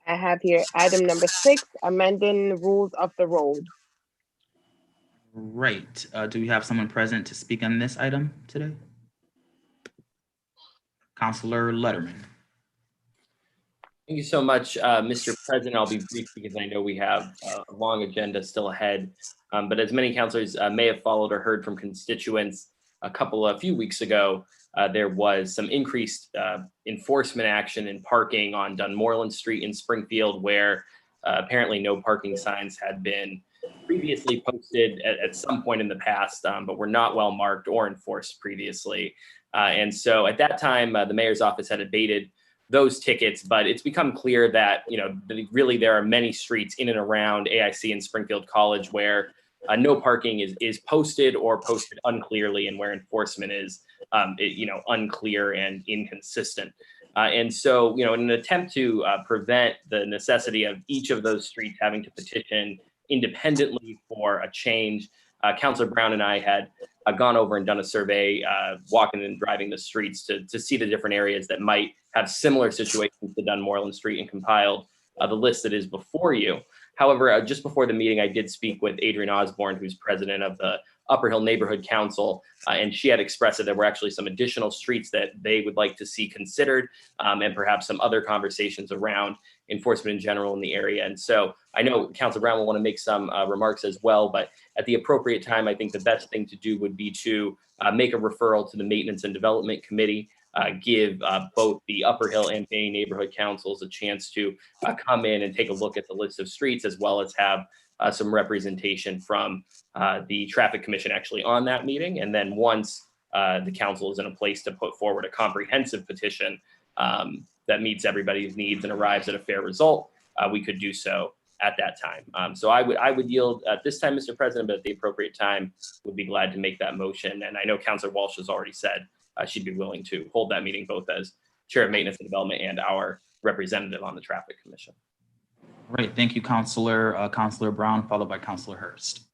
I have here item number 6, amending rules of the road. Right. Do we have someone present to speak on this item today? Counselor Letterman. Thank you so much, Mr. President. I'll be brief because I know we have a long agenda still ahead. But as many councilors may have followed or heard from constituents, a few weeks ago, there was some increased enforcement action in parking on Dunmoreland Street in Springfield, where apparently no parking signs had been previously posted at some point in the past, but were not well marked or enforced previously. And so at that time, the mayor's office had abated those tickets, but it's become clear that, really there are many streets in and around AIC and Springfield College where no parking is posted or posted unclearly, and where enforcement is, unclear and inconsistent. And so, in an attempt to prevent the necessity of each of those streets having to petition independently for a change, Councilor Brown and I had gone over and done a survey, walking and driving the streets to see the different areas that might have similar situations to Dunmoreland Street, and compiled the list that is before you. However, just before the meeting, I did speak with Adrienne Osborne, who's president of the Upper Hill Neighborhood Council, and she had expressed that there were actually some additional streets that they would like to see considered, and perhaps some other conversations around enforcement in general in the area. And so I know Councilor Brown will want to make some remarks as well, but at the appropriate time, I think the best thing to do would be to make a referral to the Maintenance and Development Committee, give both the Upper Hill and Bay Neighborhood Councils a chance to come in and take a look at the list of streets, as well as have some representation from the Traffic Commission actually on that meeting. And then once the council is in a place to put forward a comprehensive petition that meets everybody's needs and arrives at a fair result, we could do so at that time. So I would yield at this time, Mr. President, but at the appropriate time, would be glad to make that motion. And I know Councilor Walsh has already said she'd be willing to hold that meeting both as Chair of Maintenance and Development and our representative on the Traffic Commission. Great, thank you, Councilor Brown, followed by Councilor Hurst.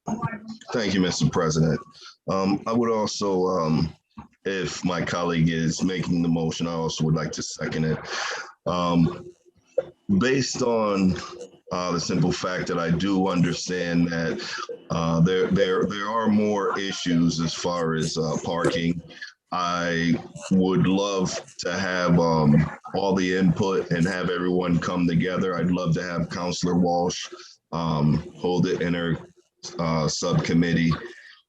Thank you, Mr. President. I would also, if my colleague is making the motion, I also would like to second it. Based on the simple fact that I do understand that there are more issues as far as parking. I would love to have all the input and have everyone come together. I'd love to have Councilor Walsh hold it in her subcommittee.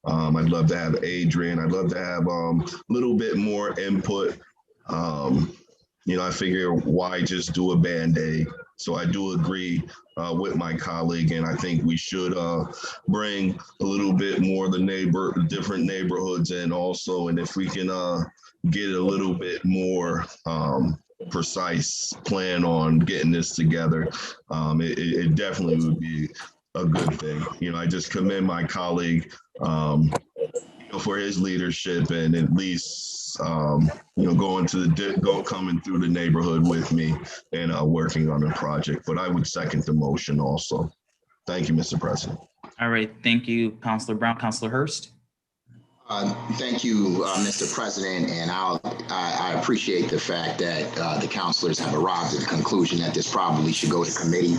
I'd love to have Adrienne. I'd love to have a little bit more input. I figure why just do a Band-Aid? So I do agree with my colleague, and I think we should bring a little bit more the different neighborhoods in also. And if we can get a little bit more precise plan on getting this together, it definitely would be a good thing. I just commend my colleague for his leadership, and at least coming through the neighborhood with me and working on the project. But I would second the motion also. Thank you, Mr. President. All right, thank you, Councilor Brown. Councilor Hurst. Thank you, Mr. President, and I appreciate the fact that the councilors have arrived at the conclusion that this probably should go to committee,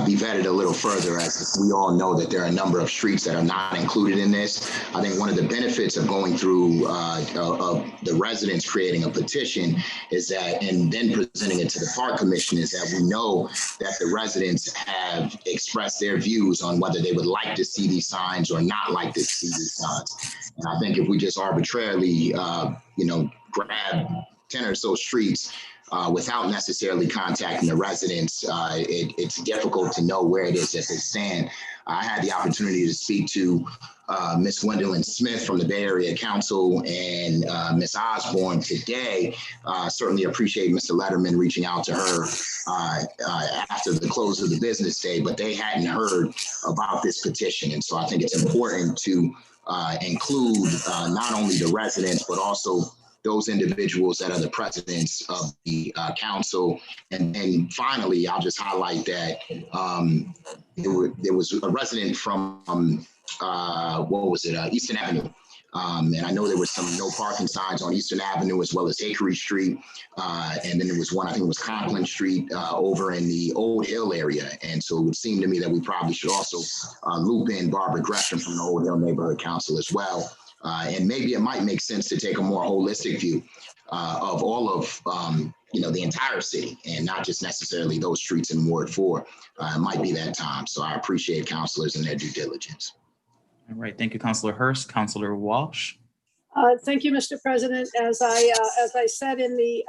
be vetted a little further, as we all know that there are a number of streets that are not included in this. I think one of the benefits of going through of the residents creating a petition is that, and then presenting it to the Park Commission, is that we know that the residents have expressed their views on whether they would like to see these signs or not like to see these signs. And I think if we just arbitrarily, grab 10 or so streets without necessarily contacting the residents, it's difficult to know where it is that they stand. I had the opportunity to speak to Ms. Gwendolyn Smith from the Bay Area Council and Ms. Osborne today. Certainly appreciate Mr. Letterman reaching out to her after the close of the business day, but they hadn't heard about this petition. And so I think it's important to include not only the residents, but also those individuals that are the presidents of the council. And finally, I'll just highlight that there was a resident from, Eastern Avenue. And I know there was some no parking signs on Eastern Avenue as well as Hickory Street. And then there was one, I think it was Conklin Street over in the Old Hill area. And so it would seem to me that we probably should also loop in Barbara Gresham from the Old Hill Neighborhood Council as well. And maybe it might make sense to take a more holistic view of all of the entire city, and not just necessarily those streets in Ward 4. It might be that time. So I appreciate councilors and their due diligence. All right, thank you, Councilor Hurst. Councilor Walsh. Thank you, Mr. President. As I said in the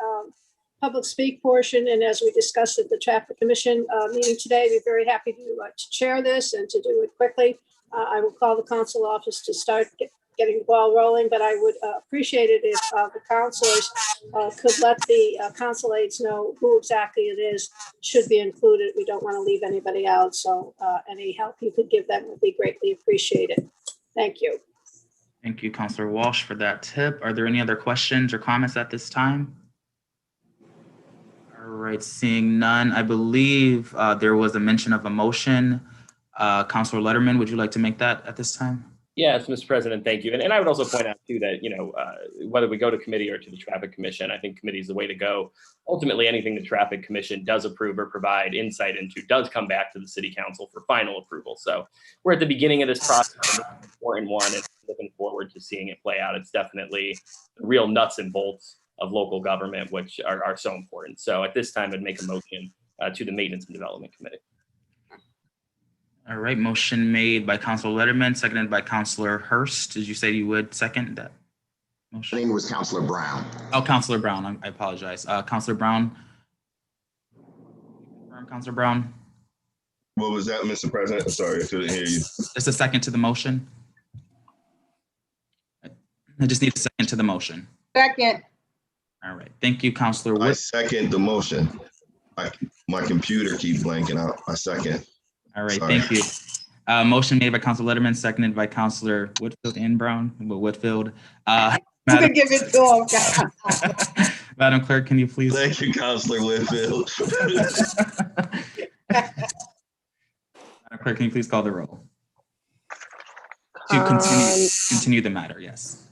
public speak portion, and as we discussed at the Traffic Commission meeting today, we're very happy to chair this and to do it quickly. I will call the council office to start getting the ball rolling, but I would appreciate it if the councilors could let the council aides know who exactly it is should be included. We don't want to leave anybody out, so any help you could give them would be greatly appreciated. Thank you. Thank you, Councilor Walsh, for that tip. Are there any other questions or comments at this time? All right, seeing none, I believe there was a mention of a motion. Councilor Letterman, would you like to make that at this time? Yes, Mr. President, thank you. And I would also point out too that, whether we go to committee or to the Traffic Commission, I think committee is the way to go. Ultimately, anything the Traffic Commission does approve or provide insight into does come back to the City Council for final approval. So we're at the beginning of this process, an important one, and looking forward to seeing it play out. It's definitely the real nuts and bolts of local government, which are so important. So at this time, I'd make a motion to the Maintenance and Development Committee. All right, motion made by Councilor Letterman, seconded by Councilor Hurst. Did you say you would second that motion? I think it was Councilor Brown. Oh, Councilor Brown, I apologize. Councilor Brown. Councilor Brown. What was that, Mr. President? Sorry, I couldn't hear you. Just a second to the motion. I just need a second to the motion. Second. All right, thank you, Councilor I Wood. second the motion. My computer keeps blanking out. I second. All right, Sorry. thank you. Motion made by Councilor Letterman, seconded by Councilor Whitfield and Brown. Whitfield. Madam, Give it to him. Madam Clerk, can you please? Thank you, Councilor Whitfield. Madam Clerk, can you please call the roll? To continue the matter, yes.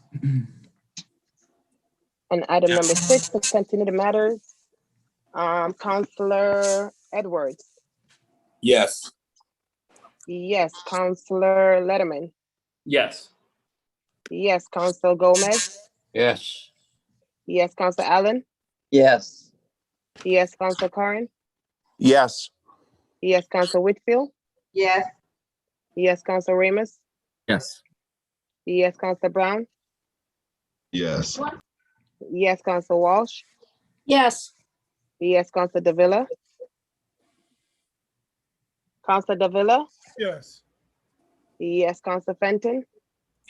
And item number 6, to continue the matter, Councilor Edwards. Yes. Yes. Councilor Letterman. Yes. Yes. Councilor Gomez. Yes. Yes. Councilor Allen. Yes. Yes. Councilor Curran. Yes. Yes. Councilor Whitfield. Yes. Yes. Councilor Ramos. Yes. Yes. Councilor Brown. Yes. Yes. Councilor Walsh. Yes. Yes. Councilor Davila. Councilor Davila. Yes. Yes. Councilor Fenton.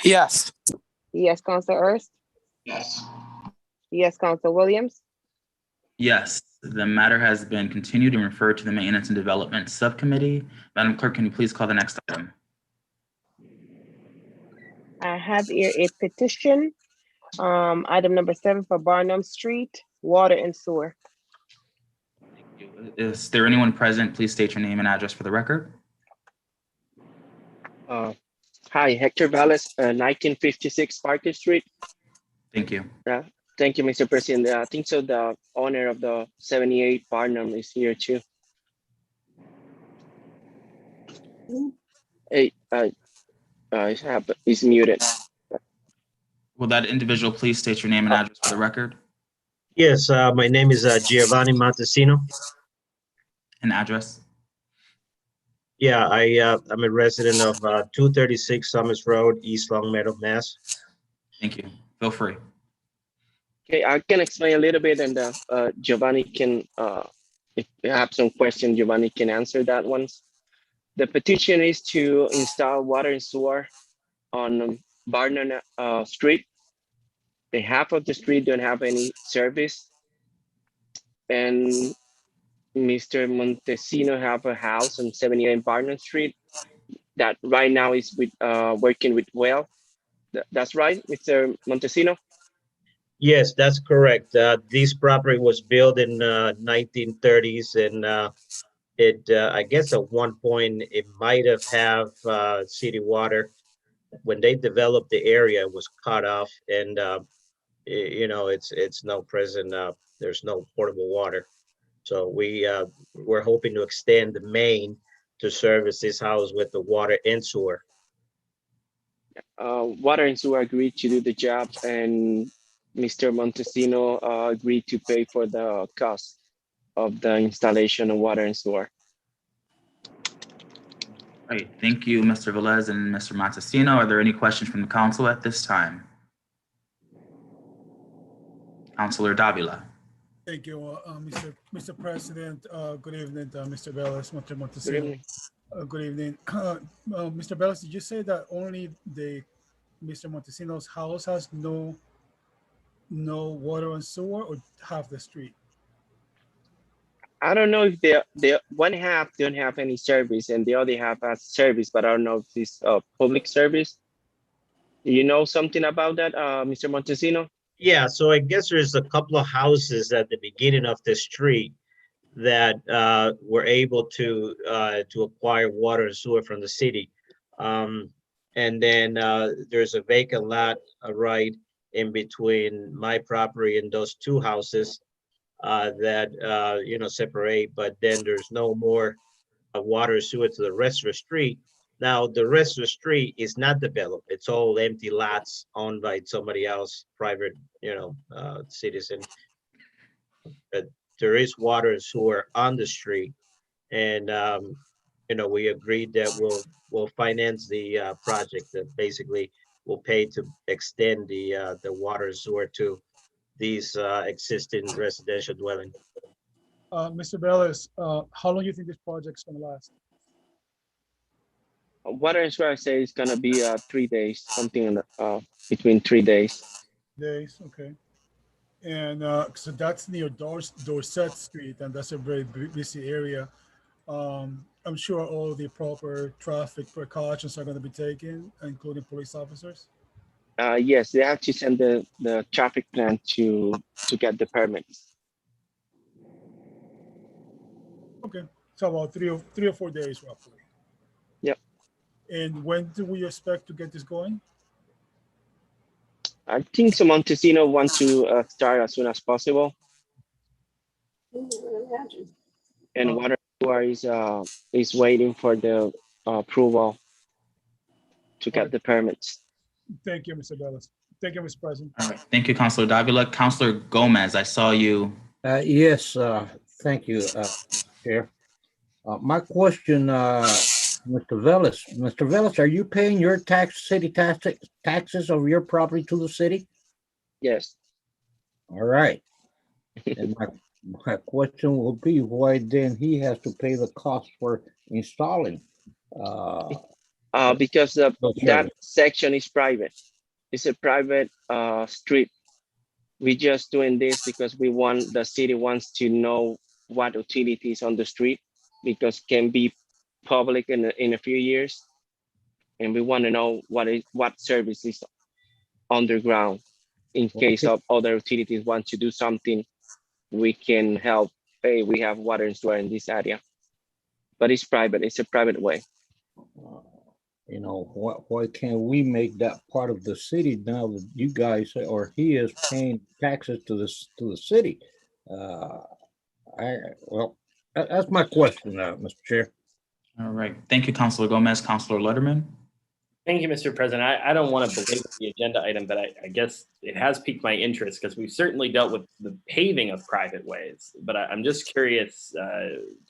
Yes. Yes. Councilor Hurst. Yes. Yes. Councilor Williams. Yes, the matter has been continued and referred to the Maintenance and Development Subcommittee. Madam Clerk, can you please call the next item? I have here a petition, item number 7 for Barnum Street, water and sewer. Is there anyone present? Please state your name and address for the record. Hi, Hector Valles, 1956 Parker Street. Thank you. Thank you, Mr. President. I think so. The owner of the 78 Barnum is here too. Hey, he's muted. Will that individual please state your name and address for the record? Yes, my name is Giovanni Montesino. And address? Yeah, I'm a resident of 236 Summers Road, East Long Meadow, Mass. Thank you. Feel free. Okay, I can explain a little bit, and Giovanni can, if you have some questions, Giovanni can answer that ones. The petition is to install water and sewer on Barnum Street. The half of the street don't have any service, and Mr. Montesino have a house on 78 Barnum Street that right now is with working with well. That's right, Mr. Montesino? Yes, that's correct. This property was built in 1930s, and I guess at one point it might have city water. When they developed the area, it was cut off, and it's no present. There's no portable water, so we're hoping to extend the main to service this house with the water and sewer. Water and sewer agreed to do the job, and Mr. Montesino agreed to pay for the cost of the installation of water and sewer. Great. Thank you, Mr. Velez and Mr. Montesino. Are there any questions from the council at this time? Councilor Davila. Thank you, Mr. President. Good evening, Mr. Bellis, Mr. Good Montesino. evening. Good evening. Mr. Bellis, did you say that only Mr. Montesino's house has no water and sewer, or half the street? I don't know if the one half don't have any service and the other half has service, but I don't know if it's public service. Do you know something about that, Mr. Montesino? Yeah, so I guess there's a couple of houses at the beginning of the street that were able to acquire water and sewer from the city. And then there's a vacant lot right in between my property and those two houses that separate, but then there's no more water sewer to the rest of the street. Now, the rest of the street is not developed. It's all empty lots owned by somebody else, private, citizen. But there is water and sewer on the street. And, we agreed that we'll finance the project that basically will pay to extend the water and sewer to these existing residential dwelling. Mr. Bellis, how long do you think this project's gonna last? Water and sewer, I say it's gonna be 3 days, something in between 3 days. Days, okay. And so that's near Dorset Street, and that's a very busy area. I'm sure all the proper traffic precautions are going to be taken, including police officers. Yes, they have to send the traffic plan to get the permits. Okay, so about three or 4 days roughly. Yep. And when do we expect to get this going? I think Montesino wants to start as soon as possible. Imagine. And water is waiting for the approval to get the permits. Thank you, Mr. Bellis. Thank you, Mr. President. All right. Thank you, Councilor Davila. Councilor Gomez, I saw you. Yes, thank you, Chair. My question, Mr. Velez. Mr. Velez, are you paying your city taxes of your property to the city? Yes. All right. And my question will be, why then he has to pay the cost for installing? Because that section is private. It's a private street. We're just doing this because the city wants to know what utilities on the street, because can be public in a few years, and we want to know what service is underground in case of other utilities want to do something. We can help. Hey, we have water and sewer in this area, but it's private. It's a private way. Why can't we make that part of the city now that you guys or he is paying taxes to the city? That's my question, Mr. Chair. All right. Thank you, Councilor Gomez. Councilor Letterman. Thank you, Mr. President. I don't want to belabor the agenda item, but I guess it has piqued my interest because we've certainly dealt with the paving of private ways. But I'm just curious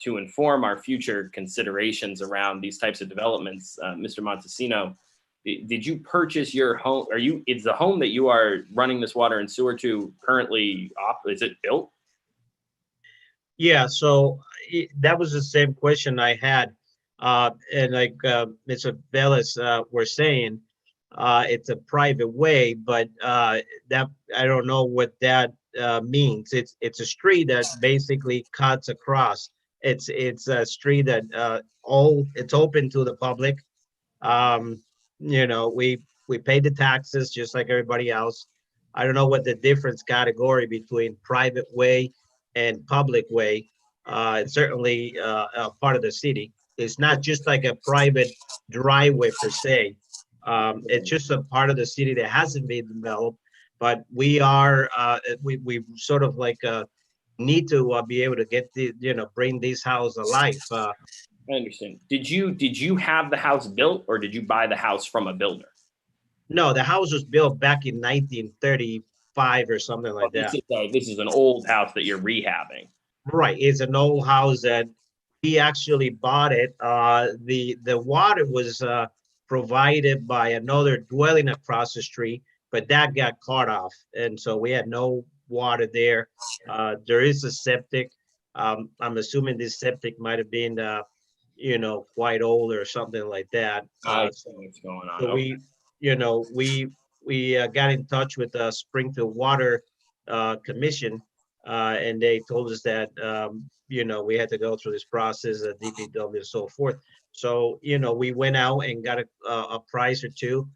to inform our future considerations around these types of developments. Mr. Montesino, did you purchase your home? Is the home that you are running this water and sewer to currently is it built? Yeah, so that was the same question I had. And like Mr. Velez were saying, it's a private way, but that I don't know what that means. It's a street that basically cuts across. It's a street that it's open to the public. We pay the taxes just like everybody else. I don't know what the difference category between private way and public way. It's certainly a part of the city. It's not just like a private driveway per se. It's just a part of the city that hasn't been developed, but we are, we sort of like need to be able to get bring this house alive. I understand. Did you have the house built, or did you buy the house from a builder? No, the house was built back in 1935 or something like that. This is an old house that you're rehabbing. Right, it's an old house that we actually bought it. The water was provided by another dwelling across the street, but that got cut off, and so we had no water there. There is a septic. I'm assuming this septic might have been, quite old or something like that. I see what's going on. So Okay. we got in touch with the Springfield Water Commission, and they told us that we had to go through this process at DPW and so forth. So we went out and got a price or two,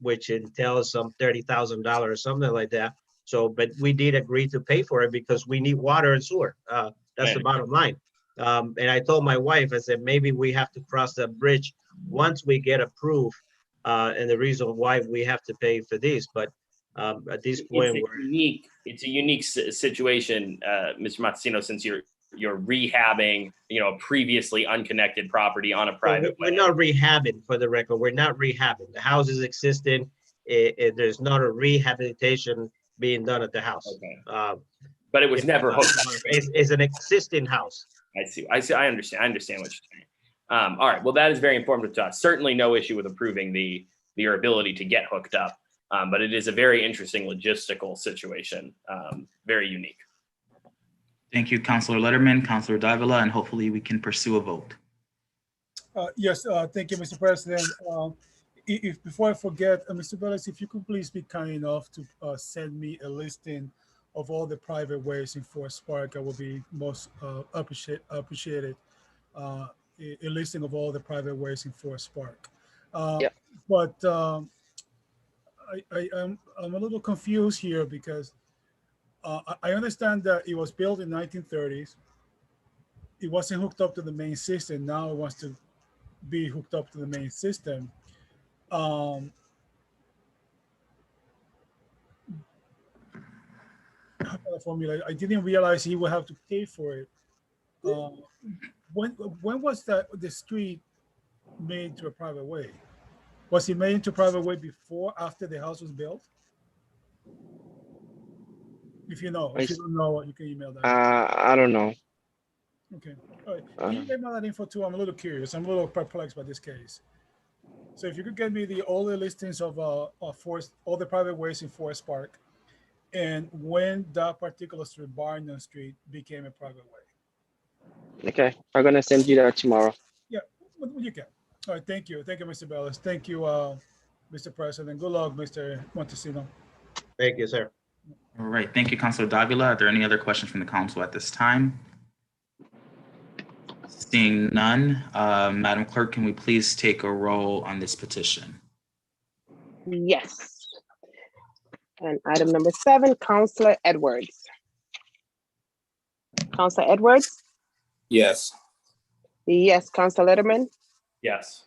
which entails some $30,000 or something like that. So, but we did agree to pay for it because we need water and sewer. That's the bottom line. And I told my wife, I said, maybe we have to cross that bridge once we get approved, and the reason why we have to pay for this. But at this point, it's a unique situation, Mr. Matsino, since you're rehabbing, previously unconnected property on a private we're way. not rehabbing, for the record. We're not rehabbing. The house is existing. There's not a rehabilitation being done at the house. Okay. But it was never hooked up. It's an existing house. I see. I understand what you're saying. All right. Well, that is very informative to us. Certainly no issue with approving your ability to get hooked up. But it is a very interesting logistical situation. Very unique. Thank you, Councilor Letterman, Councilor Davila, and hopefully we can pursue a vote. Yes, thank you, Mr. President. If before I forget, Mr. Bellis, if you could please be kind enough to send me a listing of all the private ways in Forest Park, I will be most appreciated. A listing of all the private ways in Forest Park. But I'm a little confused here because I understand that it was built in 1930s. It wasn't hooked up to the main system. Now it wants to be hooked up to the main system. Formula. I didn't realize he would have to pay for it. When was the street made to a private way? Was it made into a private way before, after the house was built? If you know, if you don't know, you can email that. I don't know. Okay. All right. Can you get me that info too? I'm a little curious. I'm a little perplexed by this case. So if you could get me all the listings of all the private ways in Forest Park, and when that particular street, Barnum Street, became a private way. Okay, I'm gonna send you that tomorrow. Yeah, you can. All right, thank you, Mr. Bellis. Thank you, Mr. President. Good luck, Mr. Montesino. Thank you, sir. All right, thank you, Councilor Davila. Are there any other questions from the council at this time? Seeing none, Madam Clerk, can we please take a roll on this petition? Yes. And item number 7, Councilor Edwards. Councilor Edwards? Yes. Yes, Councilor Letterman? Yes.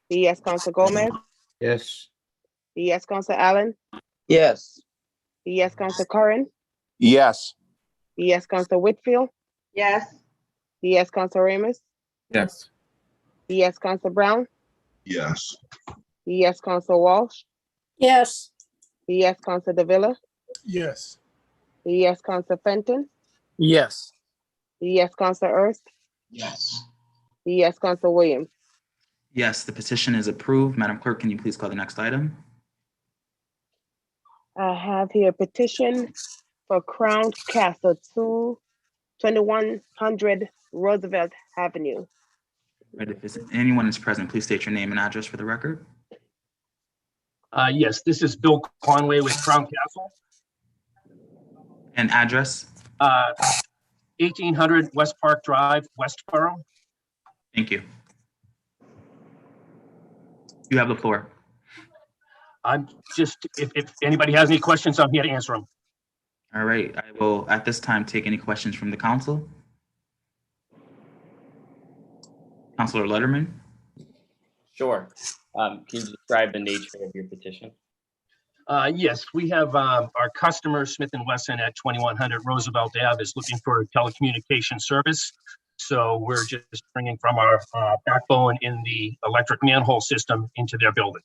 Yes, Councilor Gomez? Yes. Yes, Councilor Allen? Yes. Yes, Councilor Curran? Yes. Yes, Councilor Whitfield? Yes. Yes, Councilor Ramos? Yes. Yes, Councilor Brown? Yes. Yes, Councilor Walsh? Yes. Yes, Councilor Davila? Yes. Yes, Councilor Fenton? Yes. Yes, Councilor Ernst? Yes. Yes, Councilor Williams? Yes, the petition is approved. Madam Clerk, can you please call the next item? I have here a petition for Crown Castle 2100 Roosevelt Avenue. Right, if anyone is present, please state your name and address for the record. Yes, this is Bill Conway with Crown Castle. And address? 1800 West Park Drive, Westboro. Thank you. You have the floor. I'm just, if anybody has any questions, I'm here to answer them. All right, I will at this time take any questions from the council. Councilor Letterman. Sure. Can you describe the nature of your petition? Yes, we have our customer, Smith & Wesson at 2100 Roosevelt Ave, is looking for a telecommunication service. So we're just bringing from our backbone in the electric manhole system into their building.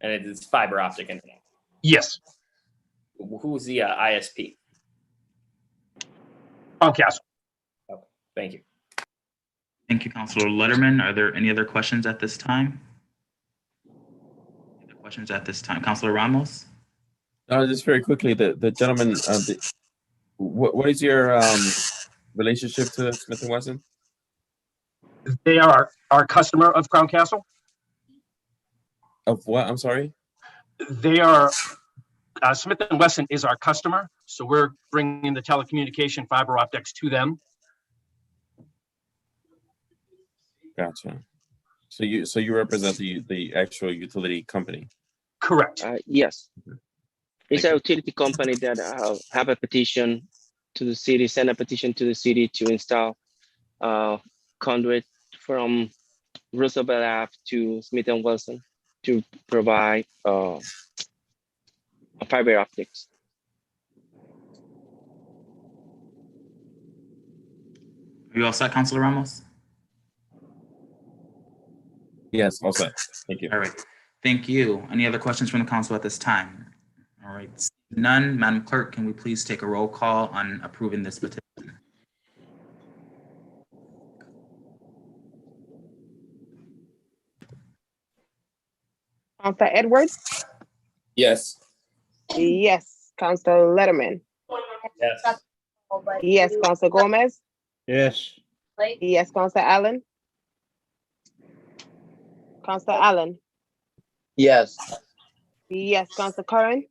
And it's fiber optic internet? Yes. Who's the ISP? Comcast. Okay, thank you. Thank you, Councilor Letterman. Are there any other questions at this time? Any other questions at this time? Councilor Ramos? Just very quickly, the gentleman, what is your relationship to Smith and Wesson? They are our customer of Crown Castle. Of what? I'm sorry. They are Smith and Wesson is our customer, so we're bringing the telecommunication fiber optics to them. Gotcha. So you represent the actual utility company. Correct. Yes. It's Thank a utility company that have a petition to the city, send a petition to the city to install conduit from Roosevelt Ave to Smith and Wesson to provide fiber optics. Are you all set, Councilor Ramos? Yes, all set. Thank you. All right. Thank you. Any other questions from the council at this time? All right. None. Madam Clerk, can we please take a roll call on approving this petition? Counselor Edwards? Yes. Yes. Counselor Letterman? Yes. Yes. Counselor Gomez? Yes. Yes. Counselor Allen? Counselor Allen? Yes. Yes. Counselor Curran?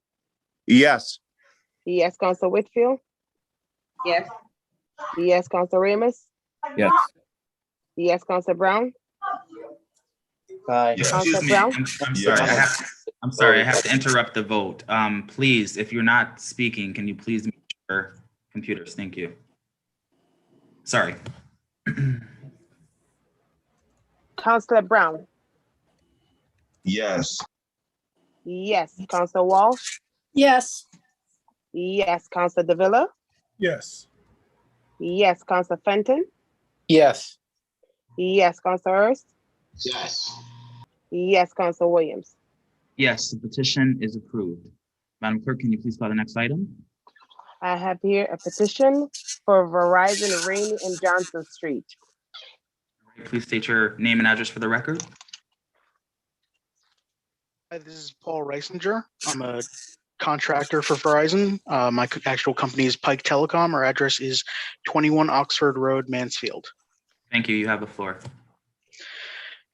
Yes. Yes. Counselor Whitfield? Yes. Yes. Counselor Ramos? Yes. Yes. Counselor Brown? Aye. Counselor Excuse me. Brown? I'm sorry. I'm sorry. I have to interrupt the vote. Please, if you're not speaking, can you please mute your computers? Thank you. Sorry. Counselor Brown? Yes. Yes. Counselor Walsh? Yes. Yes. Counselor Davila? Yes. Yes. Counselor Fenton? Yes. Yes. Counselor Hurst? Yes. Yes. Counselor Williams? Yes, the petition is approved. Madam Clerk, can you please call the next item? I have here a petition for Verizon Rainey and Johnson Street. Please state your name and address for the record. Hi, this is Paul Reisinger. I'm a contractor for Verizon. My actual company is Pike Telecom. Our address is 21 Oxford Road, Mansfield. Thank you. You have the floor.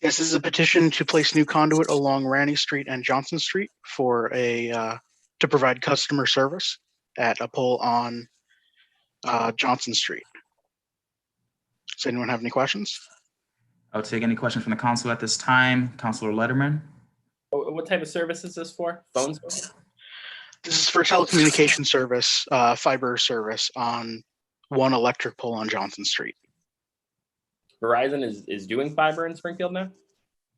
Yes, this is a petition to place new conduit along Ranney Street and Johnson Street for to provide customer service at a pole on Johnson Street. Does anyone have any questions? I'll take any questions from the council at this time. Councilor Letterman. What type of service is this for? Phone service? This is for telecommunication service, fiber service on one electric pole on Johnson Street. Verizon is doing fiber in Springfield now?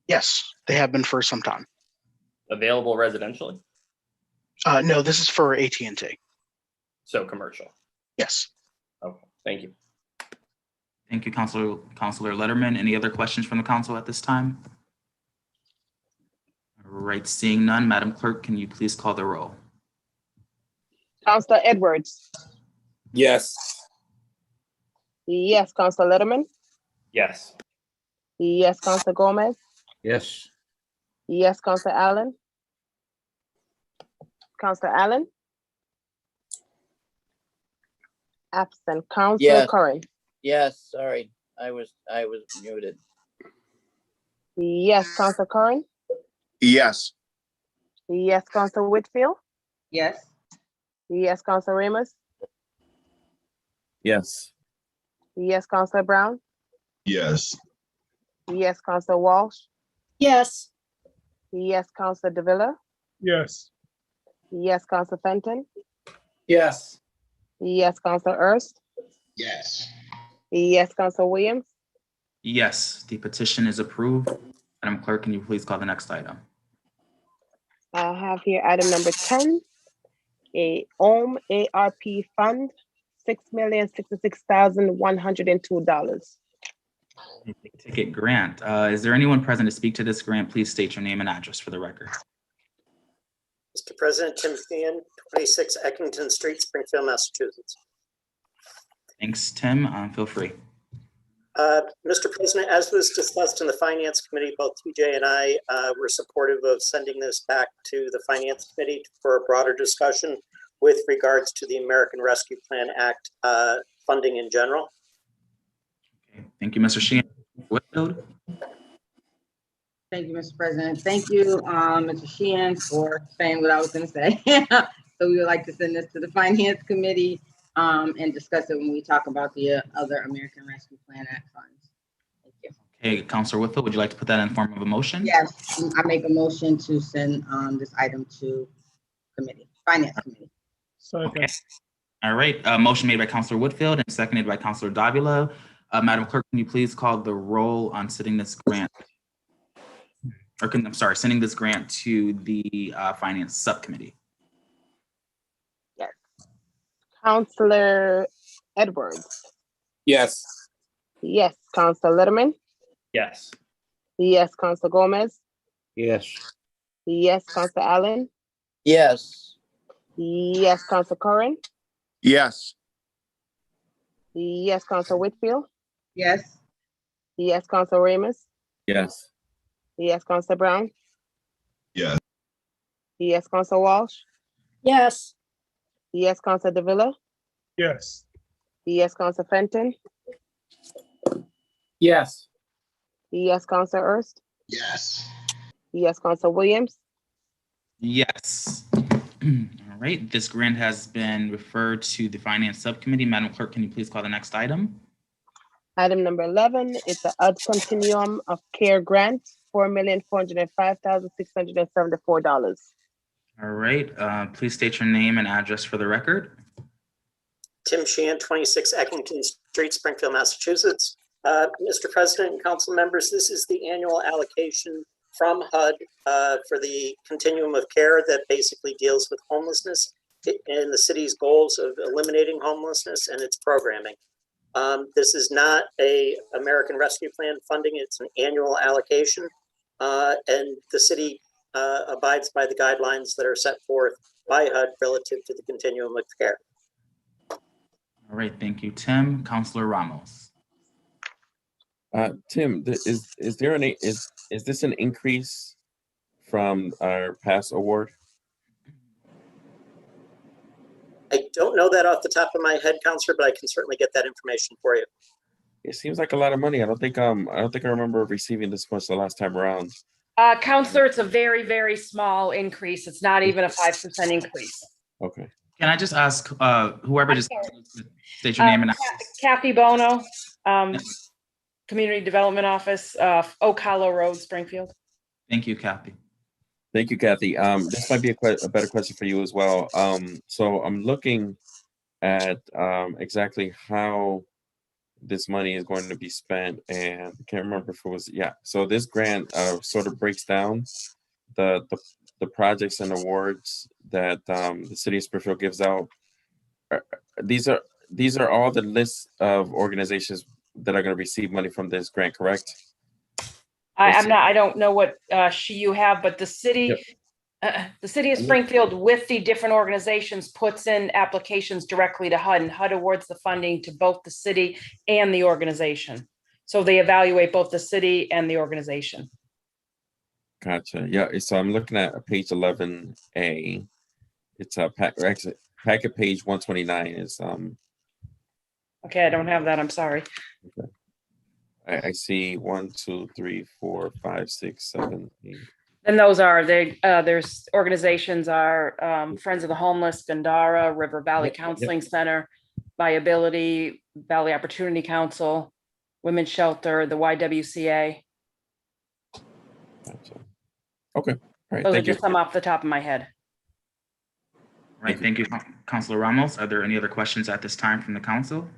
Yes, they have been for some time. Available residentially? No, this is for AT&T. So commercial? Yes. Okay, thank you. Thank you, Councilor Letterman. Any other questions from the council at this time? All right, seeing none, Madam Clerk, can you please call the roll? Counselor Edwards? Yes. Yes. Counselor Letterman? Yes. Yes. Counselor Gomez? Yes. Yes. Counselor Allen? Counselor Allen? Absent. Counselor Yes. Curran? Yes, sorry. I was muted. Yes. Counselor Curran? Yes. Yes. Counselor Whitfield? Yes. Yes. Counselor Ramos? Yes. Yes. Counselor Brown? Yes. Yes. Counselor Walsh? Yes. Yes. Counselor Davila? Yes. Yes. Counselor Fenton? Yes. Yes. Counselor Hurst? Yes. Yes. Counselor Williams? Yes, the petition is approved. Madam Clerk, can you please call the next item? I have here item number 10, a OHM ARP fund, $6,066,102. Ticket grant. Is there anyone present to speak to this grant? Please state your name and address for the record. Mr. President, Tim Sheehan, 26 Eckington Street, Springfield, Massachusetts. Thanks, Tim. Feel free. Mr. President, as was discussed in the Finance Committee, both TJ and I were supportive of sending this back to the Finance Committee for a broader discussion with regards to the American Rescue Plan Act funding in general. Okay, thank you, Mr. Sheehan. Whitfield? Thank you, Mr. President. Thank you, Mr. Sheehan, for saying what I was going to say. So we would like to send this to the Finance Committee and discuss it when we talk about the other American Rescue Plan Act funds. Thank you. Okay, Councilor Whitfield, would you like to put that in form of a motion? Yes, I make a motion to send this item to committee, Finance Committee. Okay. All right, motion made by Councilor Whitfield and seconded by Councilor Davila. Madam Clerk, can you please call the roll on sending this grant? Sending this grant to the Finance Subcommittee. Yes. Councilor Edwards. Yes. Yes. Councilor Letterman. Yes. Yes. Councilor Gomez. Yes. Yes. Councilor Allen. Yes. Yes. Councilor Curran. Yes. Yes. Councilor Whitfield. Yes. Yes. Councilor Ramos. Yes. Yes. Councilor Brown. Yes. Yes. Councilor Walsh. Yes. Yes. Councilor Davila. Yes. Yes. Councilor Fenton. Yes. Yes. Councilor Ernst. Yes. Yes. Councilor Williams. Yes. All right, this grant has been referred to the Finance Subcommittee. Madam Clerk, can you please call the next item? Item number 11 is the HUD Continuum of Care Grant, $4,405,674. All right, please state your name and address for the record. Tim Sheehan, 26 Eckington Street, Springfield, Massachusetts. Mr. President and council members, this is the annual allocation from HUD for the continuum of care that basically deals with homelessness and the city's goals of eliminating homelessness and its programming. This is not a American Rescue Plan funding, it's an annual allocation, and the city abides by the guidelines that are set forth by HUD relative to the continuum of care. All right, thank you, Tim. Councilor Ramos. Tim, is this an increase from our past award? I don't know that off the top of my head, Councilor, but I can certainly get that information for you. It seems like a lot of money. I don't think I remember receiving this much the last time around. Councilor, it's a very, very small increase. It's not even a 5% increase. Okay. Can I just ask whoever just state your name and Kathy Bono, Community Development Office, Oak Hollow Road, Springfield. Thank you, Kathy. Thank you, Kathy. This might be a better question for you as well. So I'm looking at exactly how this money is going to be spent, and I can't remember if it was, yeah. So this grant sort of breaks down the projects and awards that the city of Springfield gives out. These are all the lists of organizations that are going to receive money from this grant, correct? I don't know what you have, but the city, the city of Springfield with the different organizations puts in applications directly to HUD, and HUD awards the funding to both the city and the organization. So they evaluate both the city and the organization. Gotcha. Yeah. So I'm looking at page 11A. It's a packet page 129 is Okay, I don't have that. I'm sorry. Okay. I see 1, 2, 3, 4, 5, 6, 7, 8. And those are there's organizations are Friends of the Homeless, Gandara, River Valley Counseling Center, Viability, Valley Opportunity Council, Women's Shelter, the YWCA. Gotcha. Okay. All right. Those are Thank you. just some off the top of my head. All right, thank you, Councilor Ramos. Are there any other questions at this time from the council?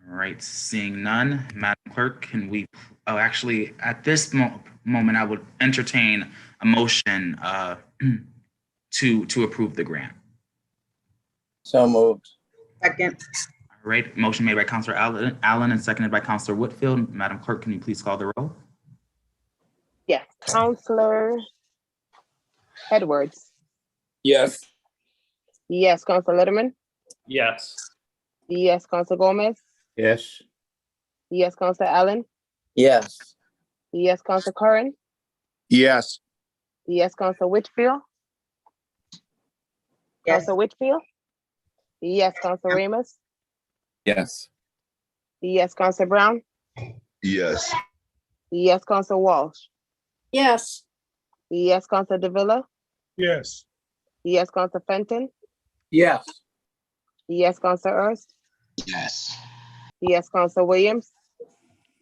All right, seeing none, Madam Clerk, can we, actually, at this moment, I would entertain a motion to approve the grant. So moved. Second. All right, motion made by Councilor Allen and seconded by Councilor Whitfield. Madam Clerk, can you please call the roll? Yes. Councilor Edwards. Yes. Yes. Councilor Letterman. Yes. Yes. Councilor Gomez. Yes. Yes, Council Allen. Yes. Yes, Council Curran. Yes. Yes, Council Whitfield. Council Whitfield. Yes, Council Ramos. Yes. Yes, Council Brown. Yes. Yes, Council Walsh. Yes. Yes, Council Davila. Yes. Yes, Council Fenton. Yes. Yes, Council Ernst. Yes. Yes, Council Williams.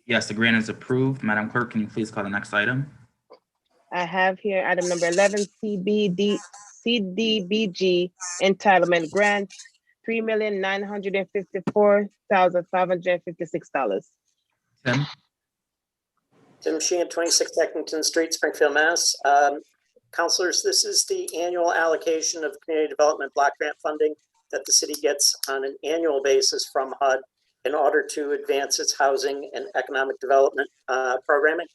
Yes, the grant is approved. Madam Clerk, can you please call the next item? I have here item number 11, CDBG entitlement grant, $3,954,556. Tim? Tim Sheehan, 26 Eckington Street, Springfield, Mass. Councilors, this is the annual allocation of community development block grant funding that the city gets on an annual basis from HUD in order to advance its housing and economic development programming.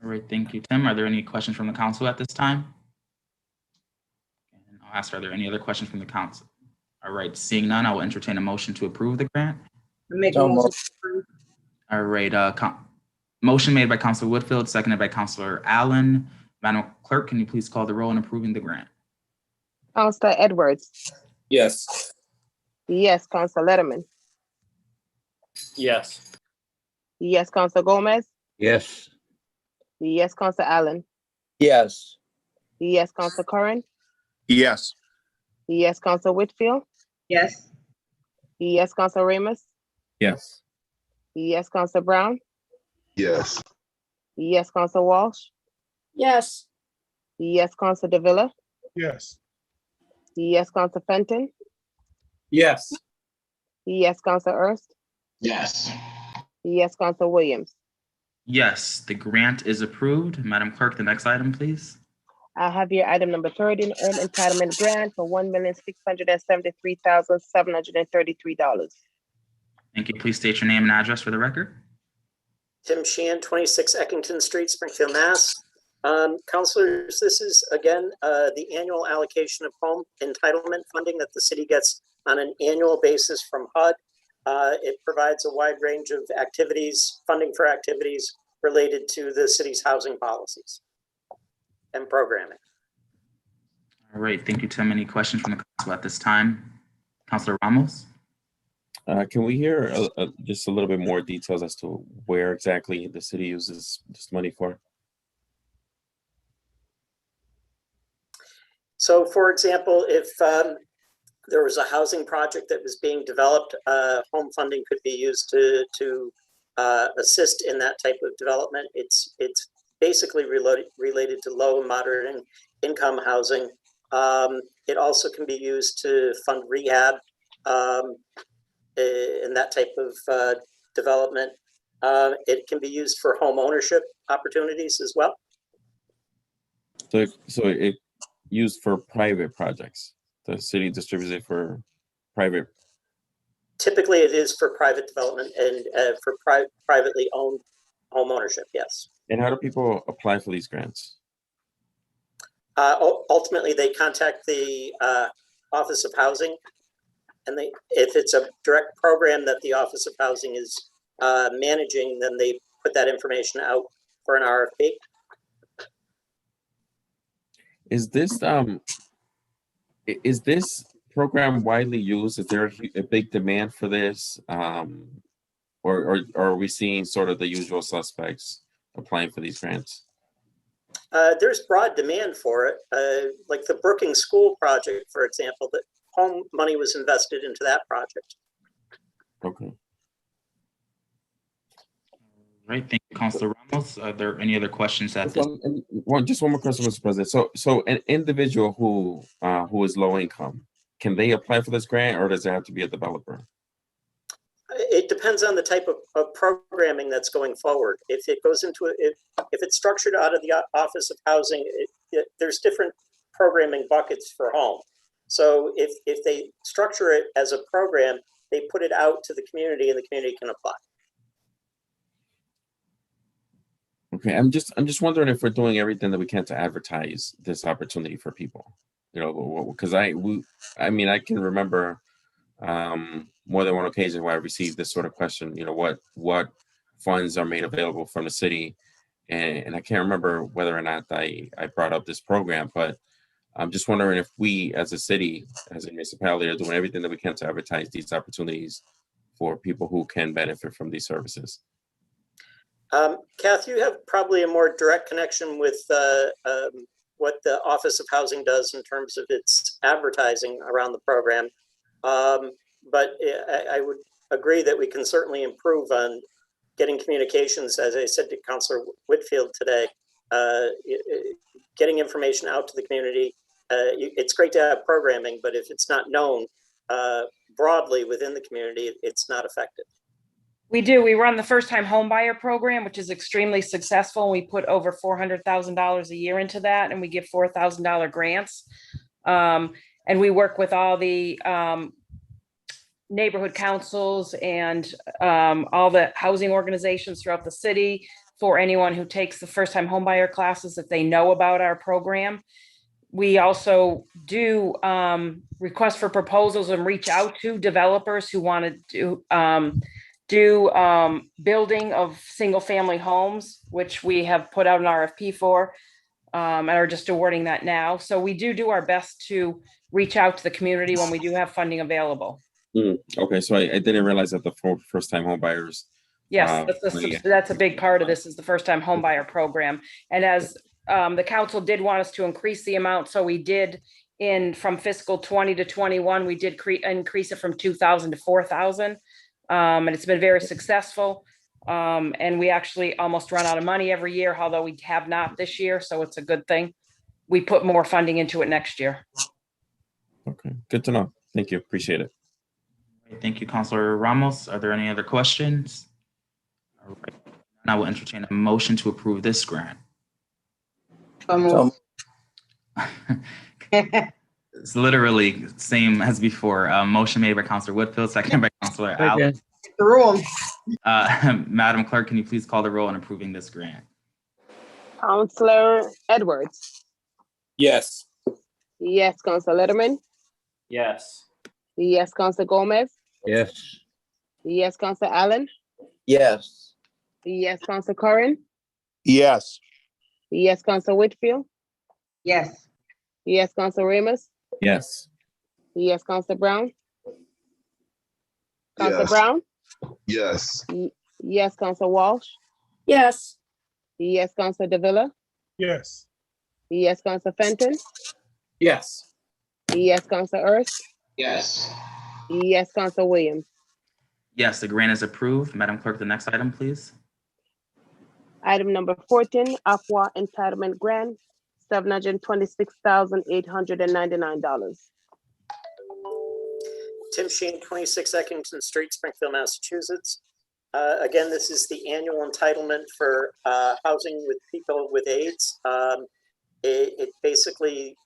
All right, thank you, Tim. Are there any questions from the council at this time? And I'll ask, are there any other questions from the council? All right, seeing none, I will entertain a motion to approve the grant. Make a So motion. moved. All right, motion made by Councilor Whitfield, seconded by Councilor Allen. Madam Clerk, can you please call the roll in approving the grant? Council Edwards. Yes. Yes, Council Letterman. Yes. Yes, Council Gomez. Yes. Yes, Council Allen. Yes. Yes, Council Curran. Yes. Yes, Council Whitfield. Yes. Yes, Council Ramos. Yes. Yes, Council Brown. Yes. Yes, Council Walsh. Yes. Yes, Council Davila. Yes. Yes, Council Fenton. Yes. Yes, Council Ernst. Yes. Yes, Council Williams. Yes, the grant is approved. Madam Clerk, the next item, please. I have here item number 30, home entitlement grant for $1,673,733. Thank you. Please state your name and address for the record. Tim Sheehan, 26 Eckington Street, Springfield, Mass. Councilors, this is again the annual allocation of home entitlement funding that the city gets on an annual basis from HUD. It provides a wide range of activities, funding for activities related to the city's housing policies and programming. All right, thank you, Tim. Any questions from the council at this time? Councilor Ramos? Can we hear just a little bit more details as to where exactly the city uses this money for? So, for example, if there was a housing project that was being developed, home funding could be used to assist in that type of development. It's basically related to low and moderate income housing. It also can be used to fund rehab in that type of development. It can be used for home ownership opportunities as well. So it used for private projects. The city distributes it for private. Typically, it is for private development and for privately owned home ownership. Yes. And how do people apply for these grants? Ultimately, they contact the Office of Housing, and if it's a direct program that the Office of Housing is managing, then they put that information out for an RFP. Is this program widely used? Is there a big demand for this? Or are we seeing sort of the usual suspects applying for these grants? There's broad demand for it. Like the Brookings School project, for example, that home money was invested into that project. Okay. All right, thank you, Councilor Ramos. Are there any other questions at this? Just one more question, Mr. President. So an individual who is low income, can they apply for this grant, or does it have to be a developer? It depends on the type of programming that's going forward. If it goes into if it's structured out of the Office of Housing, there's different programming buckets for home. So if they structure it as a program, they put it out to the community, and the community can apply. Okay, I'm just wondering if we're doing everything that we can to advertise this opportunity for people. You know, because I mean, I can remember more than one occasion where I received this sort of question, what funds are made available from the city. And I can't remember whether or not I brought up this program, but I'm just wondering if we as a city, as a municipality, are doing everything that we can to advertise these opportunities for people who can benefit from these services. Kath, you have probably a more direct connection with what the Office of Housing does in terms of its advertising around the program. But I would agree that we can certainly improve on getting communications, as I said to Councilor Whitfield today, getting information out to the community. It's great to have programming, but if it's not known broadly within the community, it's not effective. We do. We run the first time home buyer program, which is extremely successful. We put over $400,000 a year into that, and we give $4,000 grants. And we work with all the neighborhood councils and all the housing organizations throughout the city for anyone who takes the first time home buyer classes that they know about our program. We also do request for proposals and reach out to developers who want to do building of single family homes, which we have put out an RFP for and are just awarding that now. So we do our best to reach out to the community when we do have funding available. Okay, so I didn't realize that the first time home buyers. Yes, that's a big part of this, is the first time home buyer program. And as the council did want us to increase the amount, so we did from fiscal 20 to 21, we did increase it from 2,000 to 4,000. And it's been very successful. And we actually almost run out of money every year, although we have not this year. So it's a good thing. We put more funding into it next year. Okay, good to know. Thank you. Appreciate it. Thank you, Councilor Ramos. Are there any other questions? All right. Now we'll entertain a motion to approve this grant. It's literally same as before. Motion made by Councilor Whitfield, seconded by Councilor Allen. Madam Clerk, can you please call the roll on approving this grant? Councilor Edwards. Yes. Yes, Councilor Letterman. Yes. Yes, Councilor Gomez. Yes. Yes, Councilor Allen. Yes. Yes, Councilor Curran. Yes. Yes, Councilor Whitfield. Yes. Yes, Councilor Ramos. Yes. Yes, Councilor Brown. Councilor Yes. Brown. Yes. Yes, Councilor Walsh. Yes. Yes, Councilor Davila. Yes. Yes, Councilor Fenton. Yes. Yes, Councilor Earth. Yes. Yes, Councilor Williams. Yes, the grant is approved. Madam Clerk, the next item, please. Item number 14, Aqua Entitlement Grant, $726,899. Tim Sheen, 26 Eckington Street, Springfield, Massachusetts. Again, this is the annual entitlement for housing with people with AIDS. It basically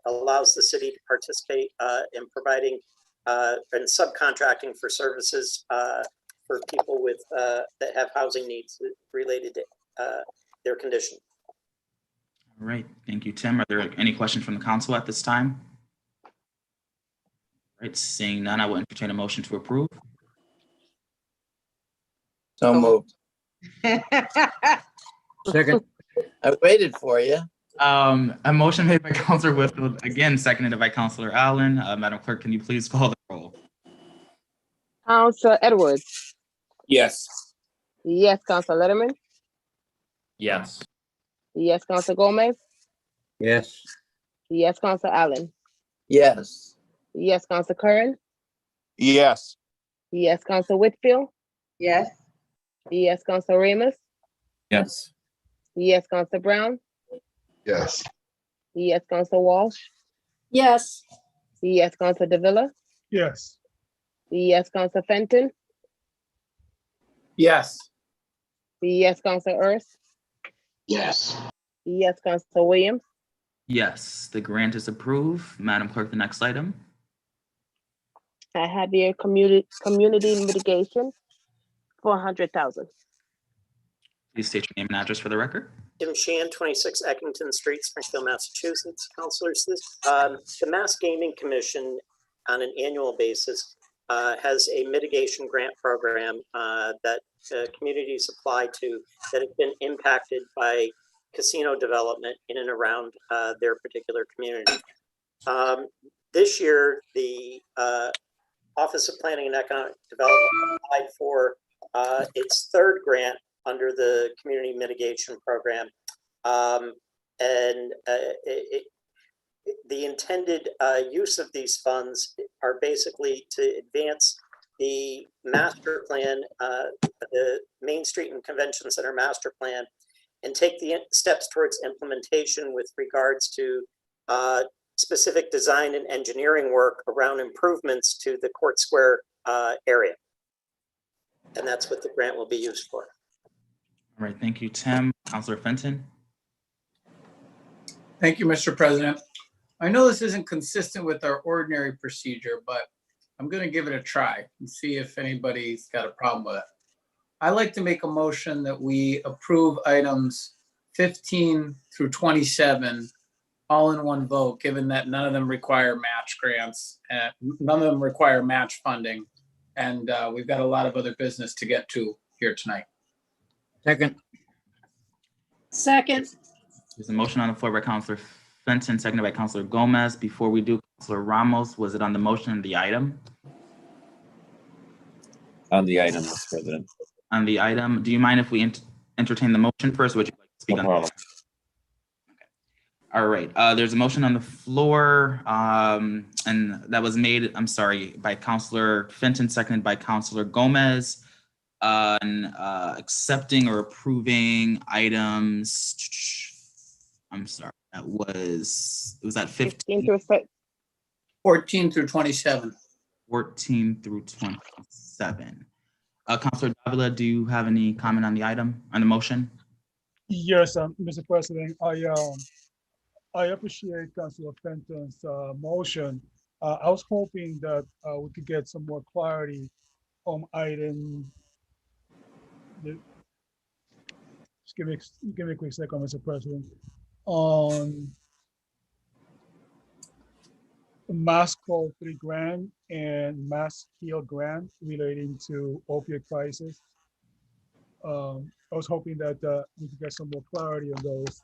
allows the city to participate in providing and subcontracting for services for people with that have housing needs related to their condition. All right, thank you, Tim. Are there any questions from the council at this time? All right, seeing none, I will entertain a motion to approve. So moved. Second. I waited for you. A motion made by Councilor Whitfield, again seconded by Councilor Allen. Madam Clerk, can you please call the roll? Councilor Edwards. Yes. Yes, Councilor Letterman. Yes. Yes, Councilor Gomez. Yes. Yes, Councilor Allen. Yes. Yes, Councilor Curran. Yes. Yes, Councilor Whitfield. Yes. Yes, Councilor Ramos. Yes. Yes, Councilor Brown. Yes. Yes, Councilor Walsh. Yes. Yes, Councilor Davila. Yes. Yes, Councilor Fenton. Yes. Yes, Councilor Earth. Yes. Yes, Councilor Williams. Yes, the grant is approved. Madam Clerk, the next item. I have here community mitigation, 400,000. Please state your name and address for the record. Tim Sheehan, 26 Eckington Street, Springfield, Massachusetts. Councilors, the Mass Gaming Commission on an annual basis has a mitigation grant program that communities apply to that have been impacted by casino development in and around their particular community. This year, the Office of Planning and Economic Development applied for its third grant under the Community Mitigation Program. The intended use of these funds are basically to advance the master plan, the Main Street and Convention Center master plan, and take the steps towards implementation with regards to specific design and engineering work around improvements to the Court Square area. And that's what the grant will be used for. All right, thank you, Tim. Councilor Fenton. Thank you, Mr. President. I know this isn't consistent with our ordinary procedure, but I'm going to give it a try and see if anybody's got a problem with it. I'd like to make a motion that we approve items 15 through 27 all in one vote, given that none of them require match grants and none of them require match funding. And we've got a lot of other business to get to here tonight. Second. Second. There's a motion on the floor by Councilor Fenton, seconded by Councilor Gomez. Before we do, Councilor Ramos, was it on the motion of the item? On the item, Mr. President. On the item, do you mind if we entertain the motion first? Would you like to speak on that? All right, there's a motion on the floor, and that was made, I'm sorry, by Councilor Fenton, seconded by Councilor Gomez, on accepting or approving items. I'm sorry, it was at 15. 14 through 27. 14 through 27. Councilor Davila, do you have any comment on the item, on the motion? Yes, Mr. President, I appreciate Councilor Fenton's motion. I was hoping that we could get some more clarity on item. Just give me a quick second, Mr. President. On Mass Call 3 grant and Mass Heal grant relating to opioid crisis. I was hoping that we could get some more clarity on those.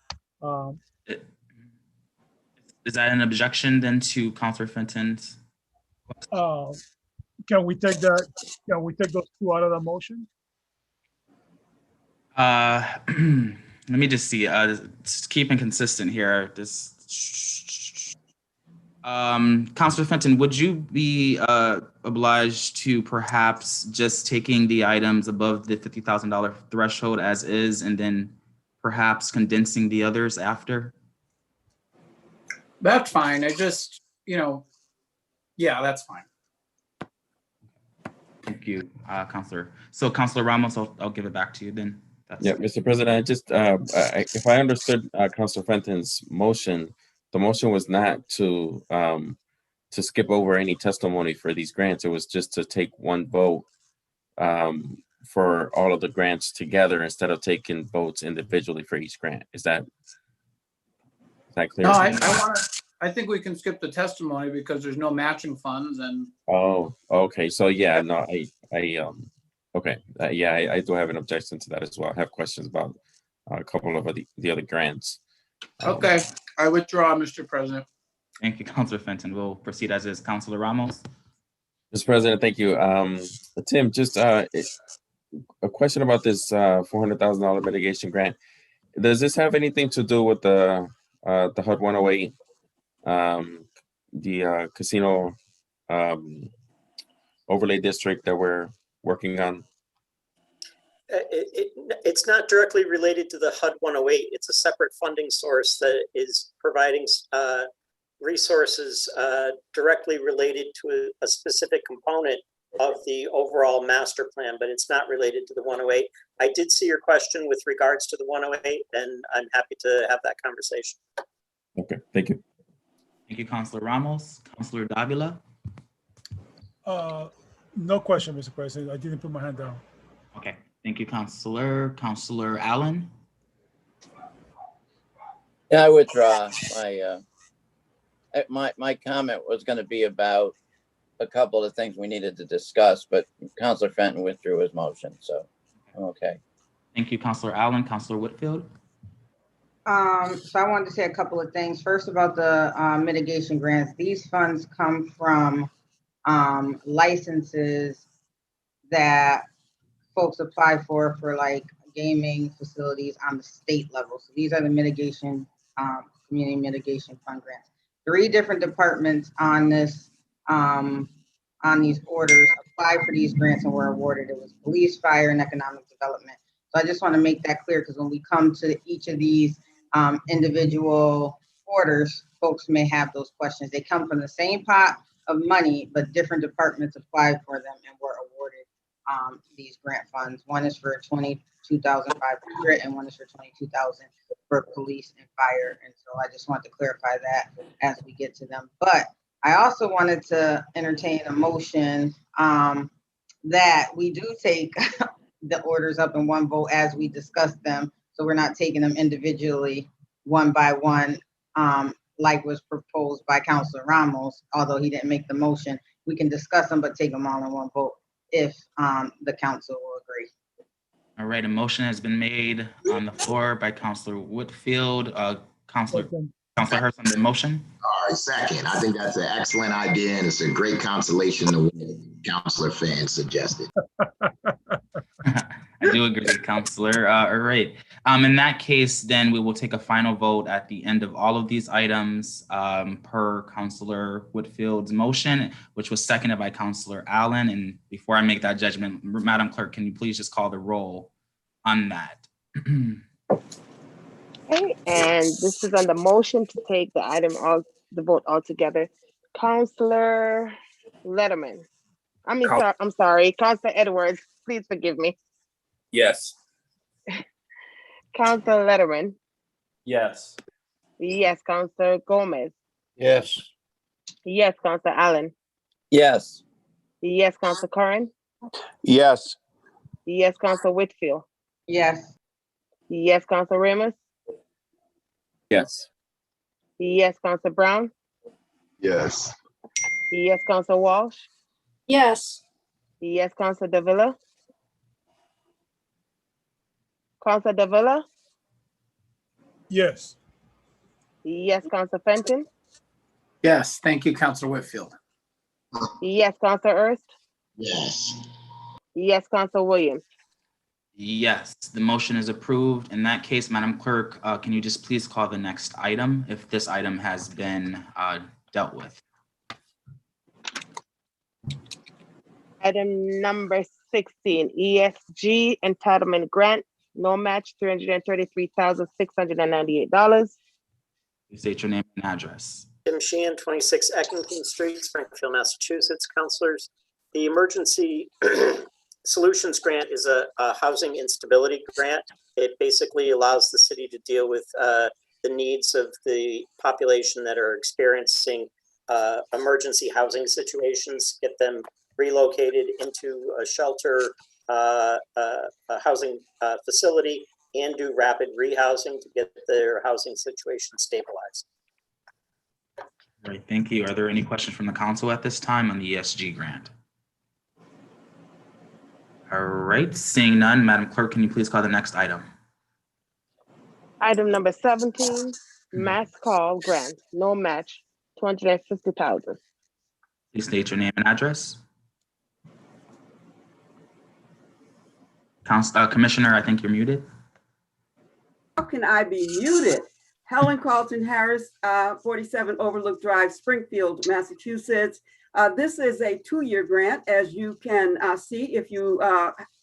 Is that an objection then to Councilor Fenton's? Can we take that? Can we take those two out of the motion? Let me just see. Just keeping consistent here. Councilor Fenton, would you be obliged to perhaps just taking the items above the $50,000 threshold as is, and then perhaps condensing the others after? That's fine. I just, yeah, that's fine. Thank you, Councilor. So Councilor Ramos, I'll give it back to you then. Yeah, Mr. President, I just, if I understood Councilor Fenton's motion, the motion was not to skip over any testimony for these grants. It was just to take one vote for all of the grants together instead of taking votes individually for each grant. Is that clear? No, I think we can skip the testimony because there's no matching funds and. Oh, okay. So yeah, no, okay. Yeah, I do have an objection to that as well. I have questions about a couple of the other grants. Okay, I withdraw, Mr. President. Thank you, Councilor Fenton. We'll proceed as is. Councilor Ramos. Mr. President, thank you. Tim, just a question about this $400,000 mitigation grant. Does this have anything to do with the HUD 108, the casino overlay district that we're working on? It's not directly related to the HUD 108. It's a separate funding source that is providing resources directly related to a specific component of the overall master plan, but it's not related to the 108. I did see your question with regards to the 108, and I'm happy to have that conversation. Okay, thank you. Thank you, Councilor Ramos. Councilor Davila. No question, Mr. President. I didn't put my hand down. Okay, thank you, Councilor. Councilor Allen. Yeah, I withdraw. My comment was going to be about a couple of things we needed to discuss, but Counselor Fenton withdrew his motion, so I'm okay. Thank you, Counselor Allen. Counselor Whitfield? So I wanted to say a couple of things. First, about the mitigation grants. These funds come from licenses that folks apply for like gaming facilities on the state level. So these are the mitigation, community mitigation fund grants. 3 different departments on this, on these orders applied for these grants and were awarded. It was police, fire, and economic development. So I just want to make that clear, because when we come to each of these individual orders, folks may have those questions. They come from the same pot of money, but different departments applied for them and were awarded these grant funds. One is for $22,500 and one is for $22,000 for police and fire. And so I just want to clarify that as we get to them. But I also wanted to entertain a motion that we do take the orders up in one vote as we discuss them. So we're not taking them individually, one by one, like was proposed by Councilor Ramos, although he didn't make the motion. We can discuss them, but take them all in one vote if the council will agree. All right, a motion has been made on the floor by Counselor Whitfield. Counselor Hurst on the motion. All right, second. I think that's an excellent idea, and it's a great consolation to what Counselor Fan suggested. I do agree, Counselor. All right. In that case, then we will take a final vote at the end of all of these items per Counselor Whitfield's motion, which was seconded by Counselor Allen. And before I make that judgment, Madam Clerk, can you please just call the roll on that? Okay, and this is on the motion to take the vote all together. Counselor Letterman. I'm sorry, Counselor Edwards, please forgive me. Yes. Counselor Letterman. Yes. Yes, Counselor Gomez. Yes. Yes, Counselor Allen. Yes. Yes, Counselor Curran. Yes. Yes, Counselor Whitfield. Yes. Yes, Counselor Ramos. Yes. Yes, Counselor Brown. Yes. Yes, Counselor Walsh. Yes. Yes, Counselor Davila. Counselor Davila. Yes. Yes, Counselor Fenton. Yes, thank you, Counselor Whitfield. Yes, Counselor Ernst. Yes. Yes, Counselor Williams. Yes, the motion is approved. In that case, Madam Clerk, can you just please call the next item if this item has been dealt with? Item number 16, ESG entitlement grant, no match, $333,698. Please state your name and address. Tim Sheehan, 26 Eckington Street, Springfield, Massachusetts. Councilors, the Emergency Solutions Grant is a housing instability grant. It basically allows the city to deal with the needs of the population that are experiencing emergency housing situations, get them relocated into a shelter, a housing facility, and do rapid rehousing to get their housing situation stabilized. All right, thank you. Are there any questions from the council at this time on the ESG grant? All right, seeing none, Madam Clerk, can you please call the next item? Item number 17, mass call grant, no match, $250,000. Please state your name and address. Commissioner, I think you're muted. How can I be muted? Helen Carlton Harris, 47 Overlook Drive, Springfield, Massachusetts. This is a 2-year grant, as you can see if you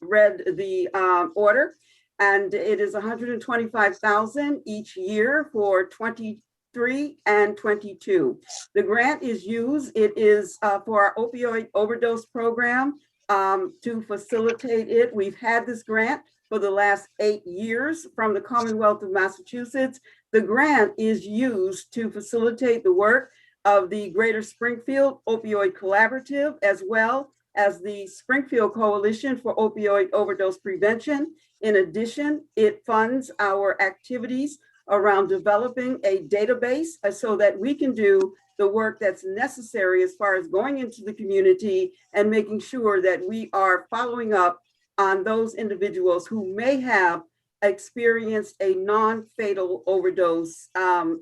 read the order, and it is $125,000 each year for 23 and 22. The grant is used, it is for our opioid overdose program to facilitate it. We've had this grant for the last 8 years from the Commonwealth of Massachusetts. The grant is used to facilitate the work of the Greater Springfield Opioid Collaborative, as well as the Springfield Coalition for Opioid Overdose Prevention. In addition, it funds our activities around developing a database so that we can do the work that's necessary as far as going into the community and making sure that we are following up on those individuals who may have experienced a non-fatal overdose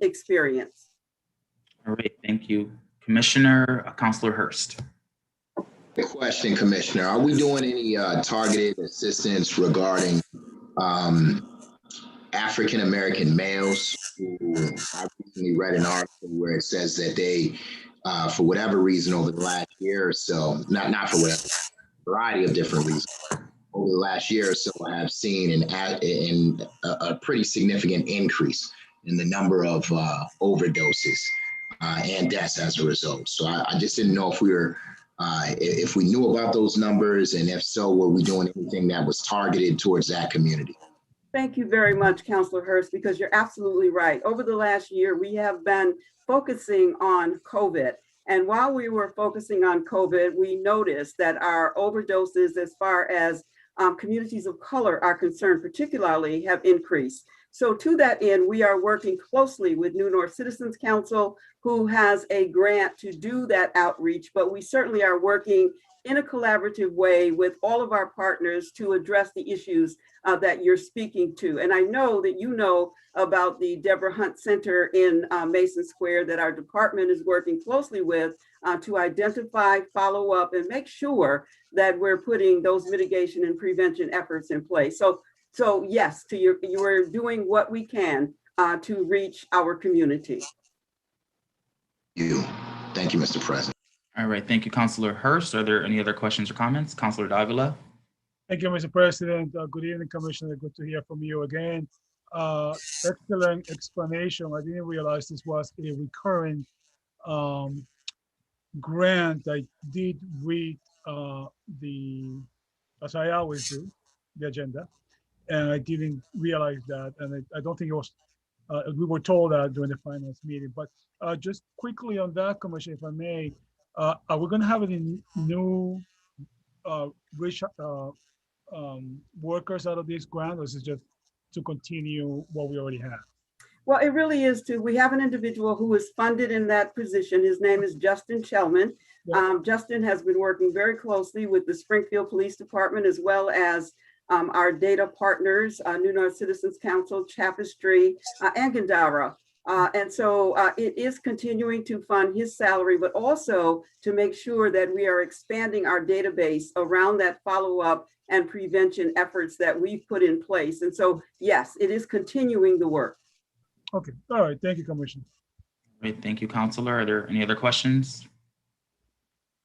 experience. All right, thank you. Commissioner, Counselor Hurst. Good question, Commissioner. Are we doing any targeted assistance regarding African-American males who I recently read an article where it says that they, for whatever reason over the last year or so, not for whatever, variety of different reasons, over the last year or so have seen a pretty significant increase in the number of overdoses and deaths as a result. So I just didn't know if we knew about those numbers, and if so, were we doing anything that was targeted towards that community? Thank you very much, Councilor Hurst, because you're absolutely right. Over the last year, we have been focusing on COVID. And while we were focusing on COVID, we noticed that our overdoses as far as communities of color are concerned, particularly, have increased. So to that end, we are working closely with New North Citizens Council, who has a grant to do that outreach, but we certainly are working in a collaborative way with all of our partners to address the issues that you're speaking to. And I know that you know about the Deborah Hunt Center in Mason Square that our department is working closely with to identify, follow up, and make sure that we're putting those mitigation and prevention efforts in place. So yes, you're doing what we can to reach our community. Thank you, Mr. President. All right, thank you, Councilor Hurst. Are there any other questions or comments? Councilor Davila. Thank you, Mr. President. Good evening, Commissioner. Good to hear from you again. Excellent explanation. I didn't realize this was a recurring grant. I did read as I always do, the agenda, and I didn't realize that. And I don't think it was, we were told that during the finance meeting. But just quickly on that, Commissioner, if I may, are we going to have any new workers out of this grant, or is it just to continue what we already have? Well, it really is we have an individual who is funded in that position. His name is Justin Shellman. Justin has been working very closely with the Springfield Police Department, as well as our data partners, New North Citizens Council, Chapistry, and Gandara. And so it is continuing to fund his salary, but also to make sure that we are expanding our database around that follow-up and prevention efforts that we've put in place. And so, yes, it is continuing the work. Okay, all right, thank you, Commissioner. Great, thank you, Councilor. Are there any other questions?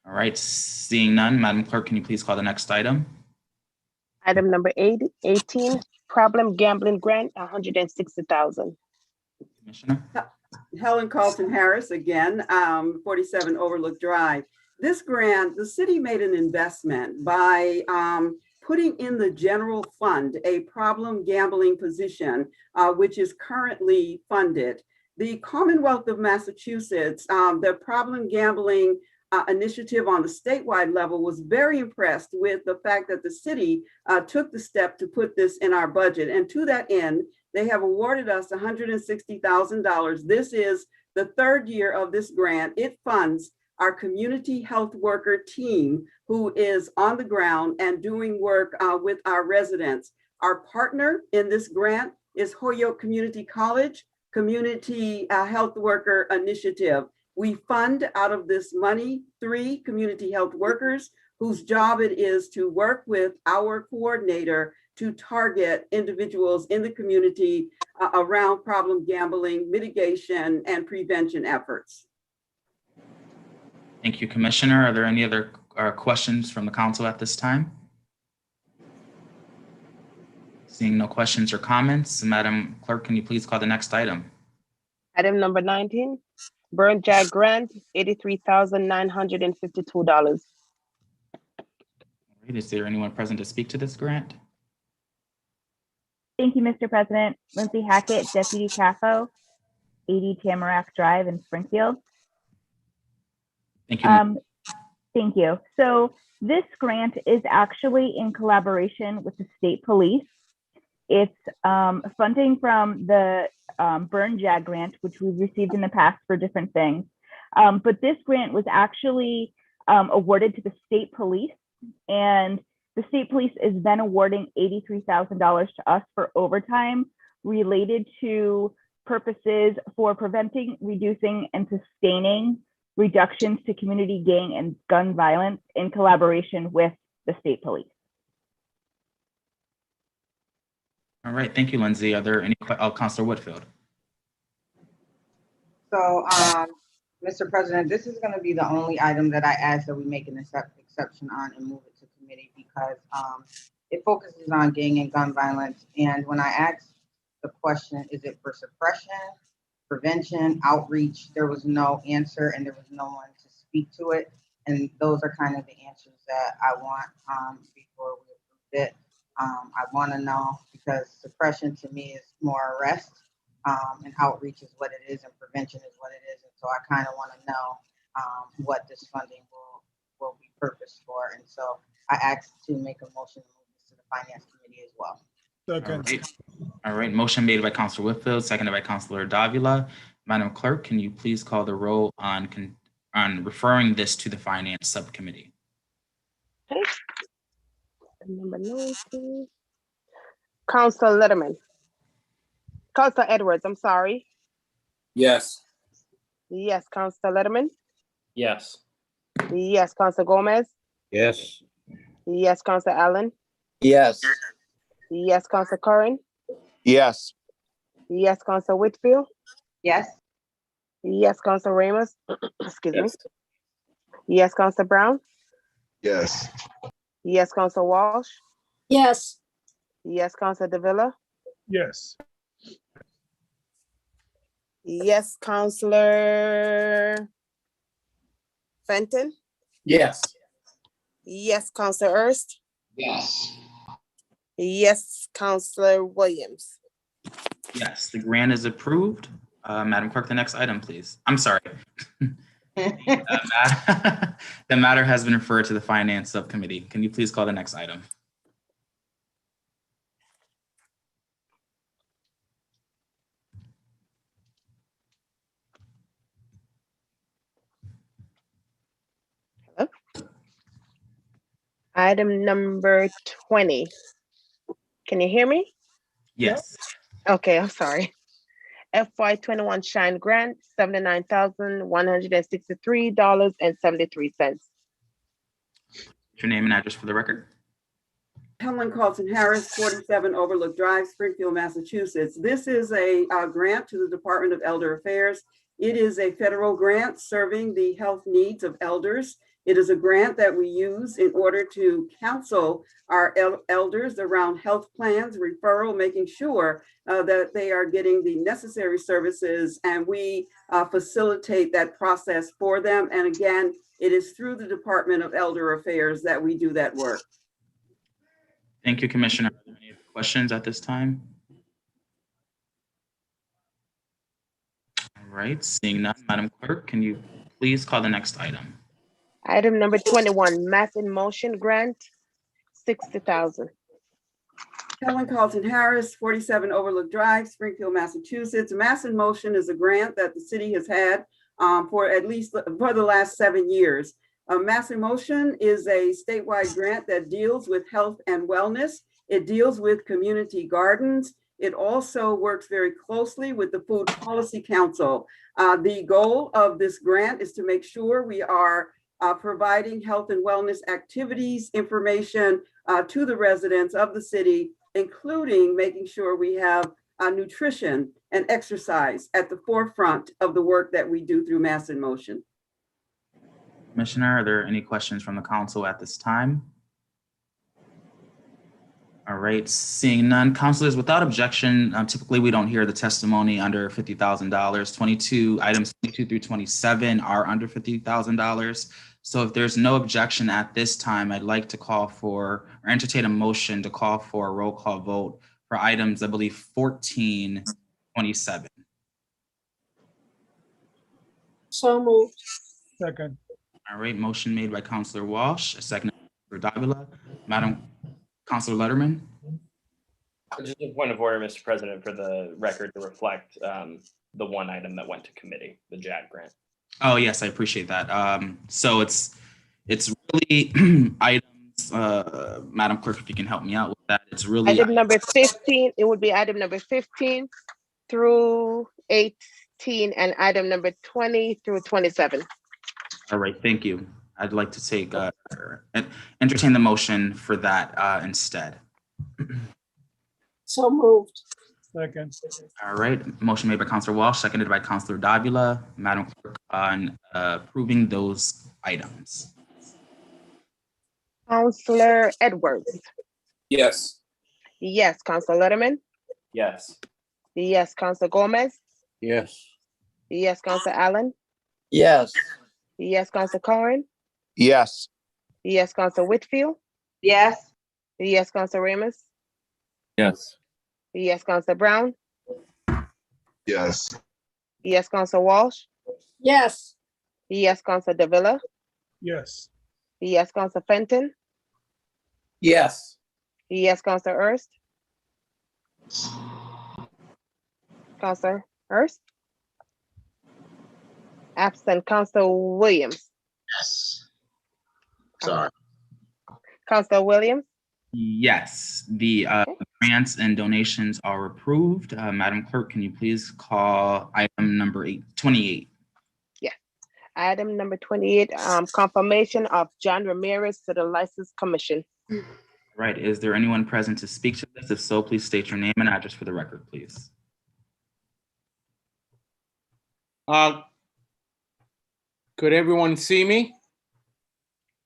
All right, seeing none, Madam Clerk, can you please call the next item? Item number 18, problem gambling grant, $160,000. Commissioner. Helen Carlton Harris again, 47 Overlook Drive. This grant, the city made an investment by putting in the general fund a problem gambling position, which is currently funded. The Commonwealth of Massachusetts, the problem gambling initiative on the statewide level, was very impressed with the fact that the city took the step to put this in our budget. And to that end, they have awarded us $160,000. This is the third year of this grant. It funds our community health worker team who is on the ground and doing work with our residents. Our partner in this grant is Holyoke Community College Community Health Worker Initiative. We fund out of this money 3 community health workers whose job it is to work with our coordinator to target individuals in the community around problem gambling, mitigation, and prevention efforts. Thank you, Commissioner. Are there any other questions from the council at this time? Seeing no questions or comments, Madam Clerk, can you please call the next item? Item number 19, Burn Jag grant, $83,952. Is there anyone present to speak to this grant? Thank you, Mr. President. Lindsay Hackett, Deputy CAFO, 80 Tamarack Drive in Springfield. Thank you. Thank you. So this grant is actually in collaboration with the state police. It's funding from the Burn Jag grant, which we've received in the past for different things. But this grant was actually awarded to the state police, and the state police is then awarding $83,000 to us for overtime related to purposes for preventing, reducing, and sustaining reductions to community gang and gun violence in collaboration with the state police. All right, thank you, Lindsay. Are there any, Councilor Whitfield? So, Mr. President, this is going to be the only item that I ask that we make an exception on and move it to committee because it focuses on gang and gun violence. And when I asked the question, is it for suppression, prevention, outreach, there was no answer and there was no one to speak to it. And those are kind of the answers that I want before we approve it. I want to know because suppression to me is more arrest. And outreach is what it is, and prevention is what it is. And so I kind of want to know what this funding will be purposed for. And so I asked to make a motion to move this to the Finance Committee as well. All right. Motion made by Councilor Whitfield, seconded by Councilor Davila. Madam Clerk, can you please call the roll on referring this to the Finance Subcommittee? Okay. Number 19. Councilor Letterman. Councilor Edwards, I'm sorry. Yes. Yes, Councilor Letterman. Yes. Yes, Councilor Gomez. Yes. Yes, Councilor Allen. Yes. Yes, Councilor Curran. Yes. Yes, Councilor Whitfield. Yes. Yes, Councilor Ramos. Excuse me. Yes, Councilor Brown. Yes. Yes, Councilor Walsh. Yes. Yes, Councilor Davila. Yes. Yes, Councilor Fenton. Yes. Yes, Councilor Ernst. Yes. Yes, Councilor Williams. Yes, the grant is approved. Madam Clerk, the next item, please. I'm sorry. The matter has been referred to the Finance Subcommittee. Can you please call the next item? Hello? Item number 20. Can you hear me? Yes. Okay, I'm sorry. FY21 Shine Grant, $79,163.73. Your name and address for the record. Helen Carlton Harris, 47 Overlook Drive, Springfield, Massachusetts. This is a grant to the Department of Elder Affairs. It is a federal grant serving the health needs of elders. It is a grant that we use in order to counsel our elders around health plans, referral, making sure that they are getting the necessary services, and we facilitate that process for them. And again, it is through the Department of Elder Affairs that we do that work. Thank you, Commissioner. Are there any questions at this time? All right, seeing none, Madam Clerk, can you please call the next item? Item number 21, Mass in Motion Grant, $60,000. Helen Carlton Harris, 47 Overlook Drive, Springfield, Massachusetts. Mass in Motion is a grant that the city has had for the last 7 years. Mass in Motion is a statewide grant that deals with health and wellness. It deals with community gardens. It also works very closely with the Food Policy Council. The goal of this grant is to make sure we are providing health and wellness activities, information to the residents of the city, including making sure we have nutrition and exercise at the forefront of the work that we do through Mass in Motion. Commissioner, are there any questions from the council at this time? All right, seeing none, councilors, without objection, typically we don't hear the testimony under $50,000. Items 22 through 27 are under $50,000. So if there's no objection at this time, I'd like to call for or entertain a motion to call for a roll call vote for items, I believe, 14, 27. So moved. Second. All right, motion made by Councilor Walsh, a second for Davila. Madam Councilor Letterman. Just a point of order, Mr. President, for the record to reflect the one item that went to committee, the JAG grant. Oh, yes, I appreciate that. So it's really items, Madam Clerk, if you can help me out with that. It's really Item number 15, it would be item number 15 through 18 and item number 20 through 27. all right. Thank you. I'd like to take entertain the motion for that instead. So moved. Second. All right. Motion made by Councilor Walsh, seconded by Councilor Davila. Madam Clerk, on approving those items. Counselor Edwards. Yes. Yes. Counselor Letterman. Yes. Yes. Counselor Gomez. Yes. Yes. Counselor Allen. Yes. Yes. Counselor Cohen. Yes. Yes. Counselor Whitfield. Yes. Yes. Counselor Ramos. Yes. Yes. Counselor Brown. Yes. Yes. Counselor Walsh. Yes. Yes. Counselor Davila. Yes. Yes. Counselor Fenton. Yes. Yes. Counselor Hurst. Counselor Hurst. Absent. Counselor Williams. Yes. Sorry. Counselor Williams. Yes, the grants and donations are approved. Madam Clerk, can you please call item number 28? Yes. Item number 28, confirmation of John Ramirez to the License Commission. Right, is there anyone present to speak to this? If so, please state your name and address for the record, please. Could everyone see me?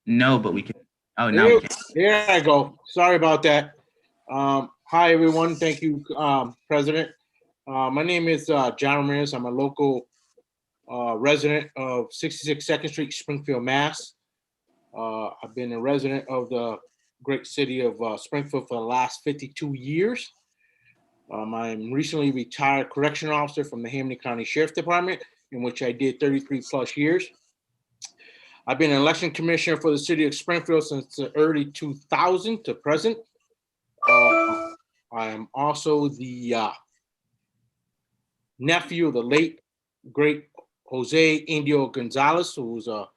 No, but we can. Oh, now we can. There I go. Sorry about that. Hi, everyone. Thank you, President. My name is John Ramirez. I'm a local resident of 66 2nd Street, Springfield, Mass. I've been a resident of the great city of Springfield for the last 52 years. I'm recently retired correctional officer from the Hamilton County Sheriff's Department, in which I did 33 plus years. I've been an election commissioner for the city of Springfield since the early 2000 to present. I am also the nephew of the late, great Jose Indio Gonzalez, who was a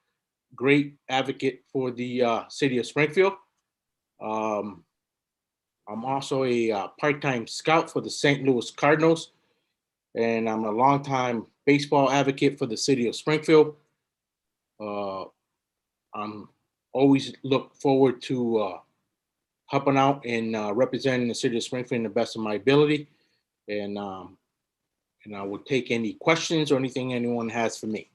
great advocate for the city of Springfield. I'm also a part-time scout for the St. Louis Cardinals, and I'm a longtime baseball advocate for the city of Springfield. I'm always look forward to helping out and representing the city of Springfield in the best of my ability. And I will take any questions or anything anyone has for me.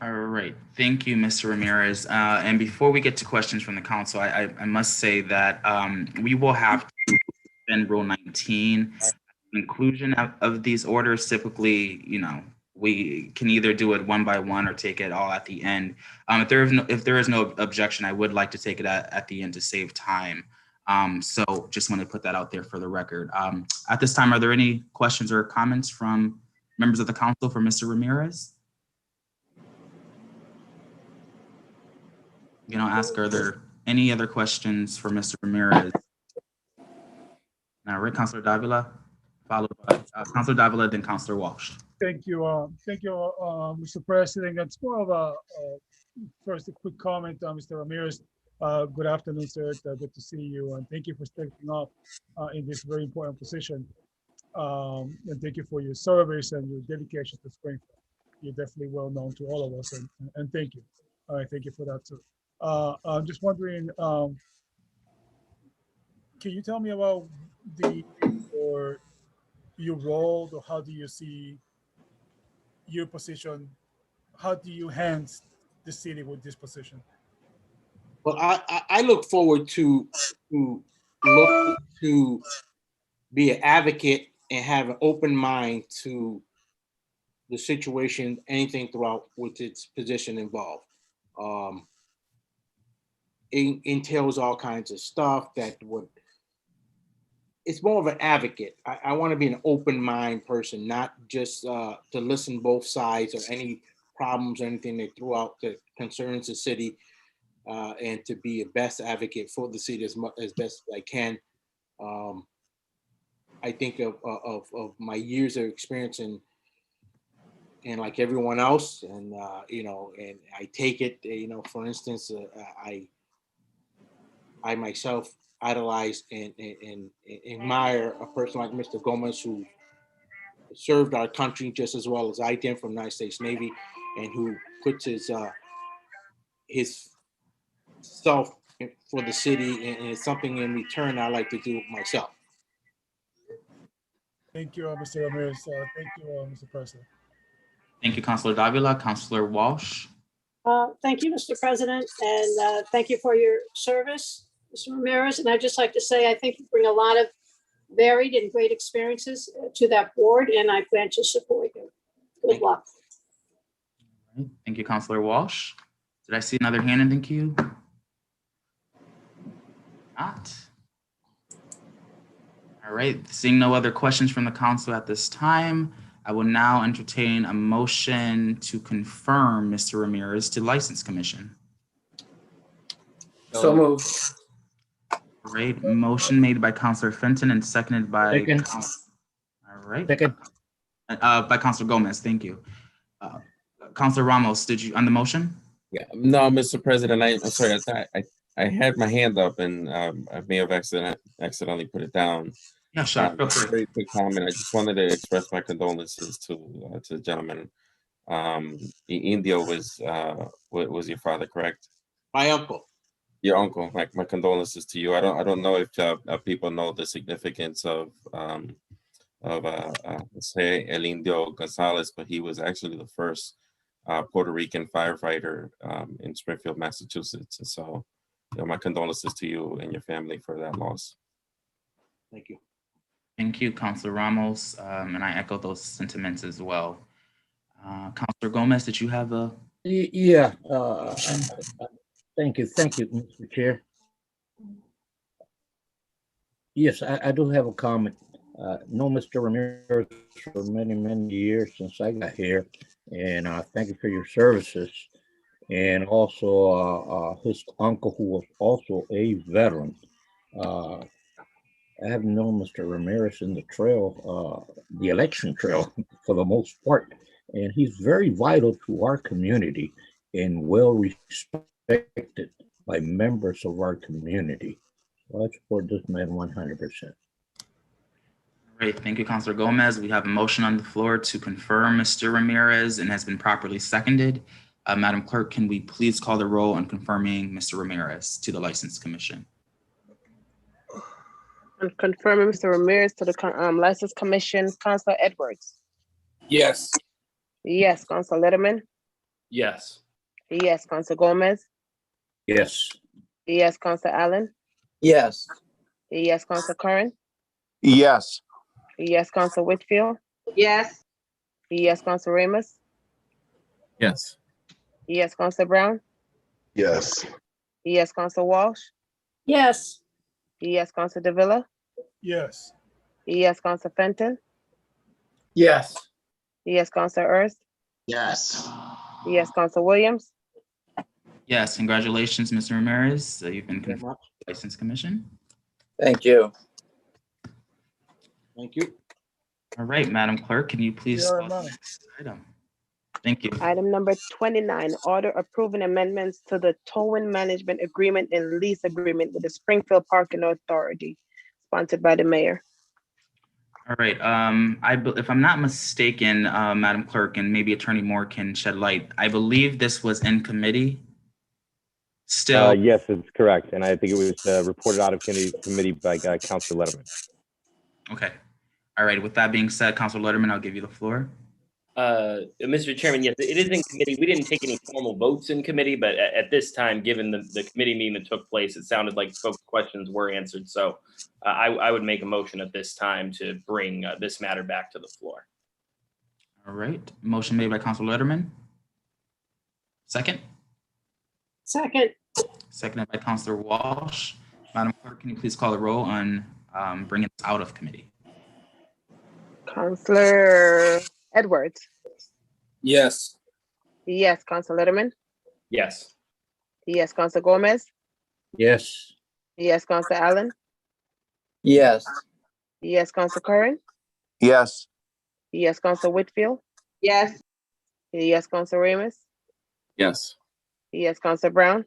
All right, thank you, Mr. Ramirez. And before we get to questions from the council, I must say that we will have to suspend Rule 19. Inclusion of these orders, typically, we can either do it one by one or take it all at the end. If there is no objection, I would like to take it at the end to save time. So just want to put that out there for the record. At this time, are there any questions or comments from members of the council for Mr. Ramirez? Are there any other questions for Mr. Ramirez? All right, Councilor Davila, followed by Councilor Davila, then Councilor Walsh. Thank you, Mr. President. It's more of a first a quick comment, Mr. Ramirez. Good afternoon, sir. Good to see you, and thank you for stepping up in this very important position. And thank you for your service and your dedication to Springfield. You're definitely well known to all of us, and thank you. All right, thank you for that too. I'm just wondering, can you tell me about your role, or how do you see your position? How do you enhance the city with this position? Well, I look forward to be an advocate and have an open mind to the situation, anything throughout with its position involved. It entails all kinds of stuff it's more of an advocate. I want to be an open mind person, not just to listen both sides or any problems or anything they throw out that concerns the city, and to be a best advocate for the city as best as I can. I think of my years of experience and like everyone else, and and I take it, for instance, I myself idolize and admire a person like Mr. Gomez, who served our country just as well as I did from the United States Navy, and who puts his self for the city, and it's something in return I like to do myself. Thank you, Mr. Ramirez. Thank you, Mr. President. Thank you, Councilor Davila. Councilor Walsh. Thank you, Mr. President, and thank you for your service, Mr. Ramirez. And I'd just like to say, I think you bring a lot of varied and great experiences to that board, and I plan to support you. Good luck. Thank you, Councilor Walsh. Did I see another hand in the queue? Not. All right, seeing no other questions from the council at this time, I will now entertain a motion to confirm Mr. Ramirez to License Commission. So moved. All right, motion made by Councilor Fenton and seconded by Second. All right. Second. By Councilor Gomez, thank you. Councilor Ramos, did you on the motion? Yeah, no, Mr. President, I'm sorry. I had my hand up and I may have accidentally put it down. Yeah, sure. Feel free. Very quick comment. I just wanted to express my condolences to the gentleman. Indio was your father, correct? My uncle. Your uncle. My condolences to you. I don't know if people know the significance of say El Indio Gonzalez, but he was actually the first Puerto Rican firefighter in Springfield, Massachusetts. And so, my condolences to you and your family for that loss. Thank you. Thank you, Councilor Ramos, and I echo those sentiments as well. Councilor Gomez, did you have a? Yeah. Thank you, Mr. Chair. Yes, I do have a comment. Know Mr. Ramirez for many years since I got here, and thank you for your services. And also his uncle, who was also a veteran. I have known Mr. Ramirez in the trail, the election trail for the most part, and he's very vital to our community and well respected by members of our community. So I support this man 100%. Great, thank you, Councilor Gomez. We have a motion on the floor to confirm Mr. Ramirez and has been properly seconded. Madam Clerk, can we please call the roll on confirming Mr. Ramirez to the License Commission? And confirming Mr. Ramirez to the License Commission, Councilor Edwards. Yes. Yes, Councilor Letterman. Yes. Yes, Councilor Gomez. Yes. Yes, Councilor Allen. Yes. Yes, Councilor Curran. Yes. Yes, Councilor Whitfield. Yes. Yes, Councilor Ramos. Yes. Yes, Councilor Brown. Yes. Yes, Councilor Walsh. Yes. Yes, Councilor Davila. Yes. Yes, Councilor Fenton. Yes. Yes, Councilor Ernst. Yes. Yes, Councilor Williams. Yes, congratulations, Mr. Ramirez. You've been confirmed to the License Commission. Thank you. Thank you. All right, Madam Clerk, can you please call the next item? Thank you. Item number 29, order approving amendments to the towing management agreement and lease agreement with the Springfield Parking Authority, sponsored by the mayor. All right, if I'm not mistaken, Madam Clerk, and maybe Attorney Moore can shed light, I believe this was in committee. Still. Yes, it's correct. And I think it was reported out of committee by Councilor Letterman. Okay. All right. With that being said, Councilor Letterman, I'll give you the floor. Mr. Chairman, yes, it is in committee. We didn't take any formal votes in committee, but at this time, given the committee meeting that took place, it sounded like folks' questions were answered. So I would make a motion at this time to bring this matter back to the floor. All right. Motion made by Councilor Letterman. Second? Second. Seconded by Councilor Walsh. Madam Clerk, can you please call the roll on bringing this out of committee? Councilor Edwards. Yes. Yes, Councilor Letterman. Yes. Yes, Councilor Gomez. Yes. Yes, Councilor Allen. Yes. Yes, Council Curran. Yes. Yes, Council Whitfield. Yes. Yes, Council Ramos. Yes. Yes, Council Brown.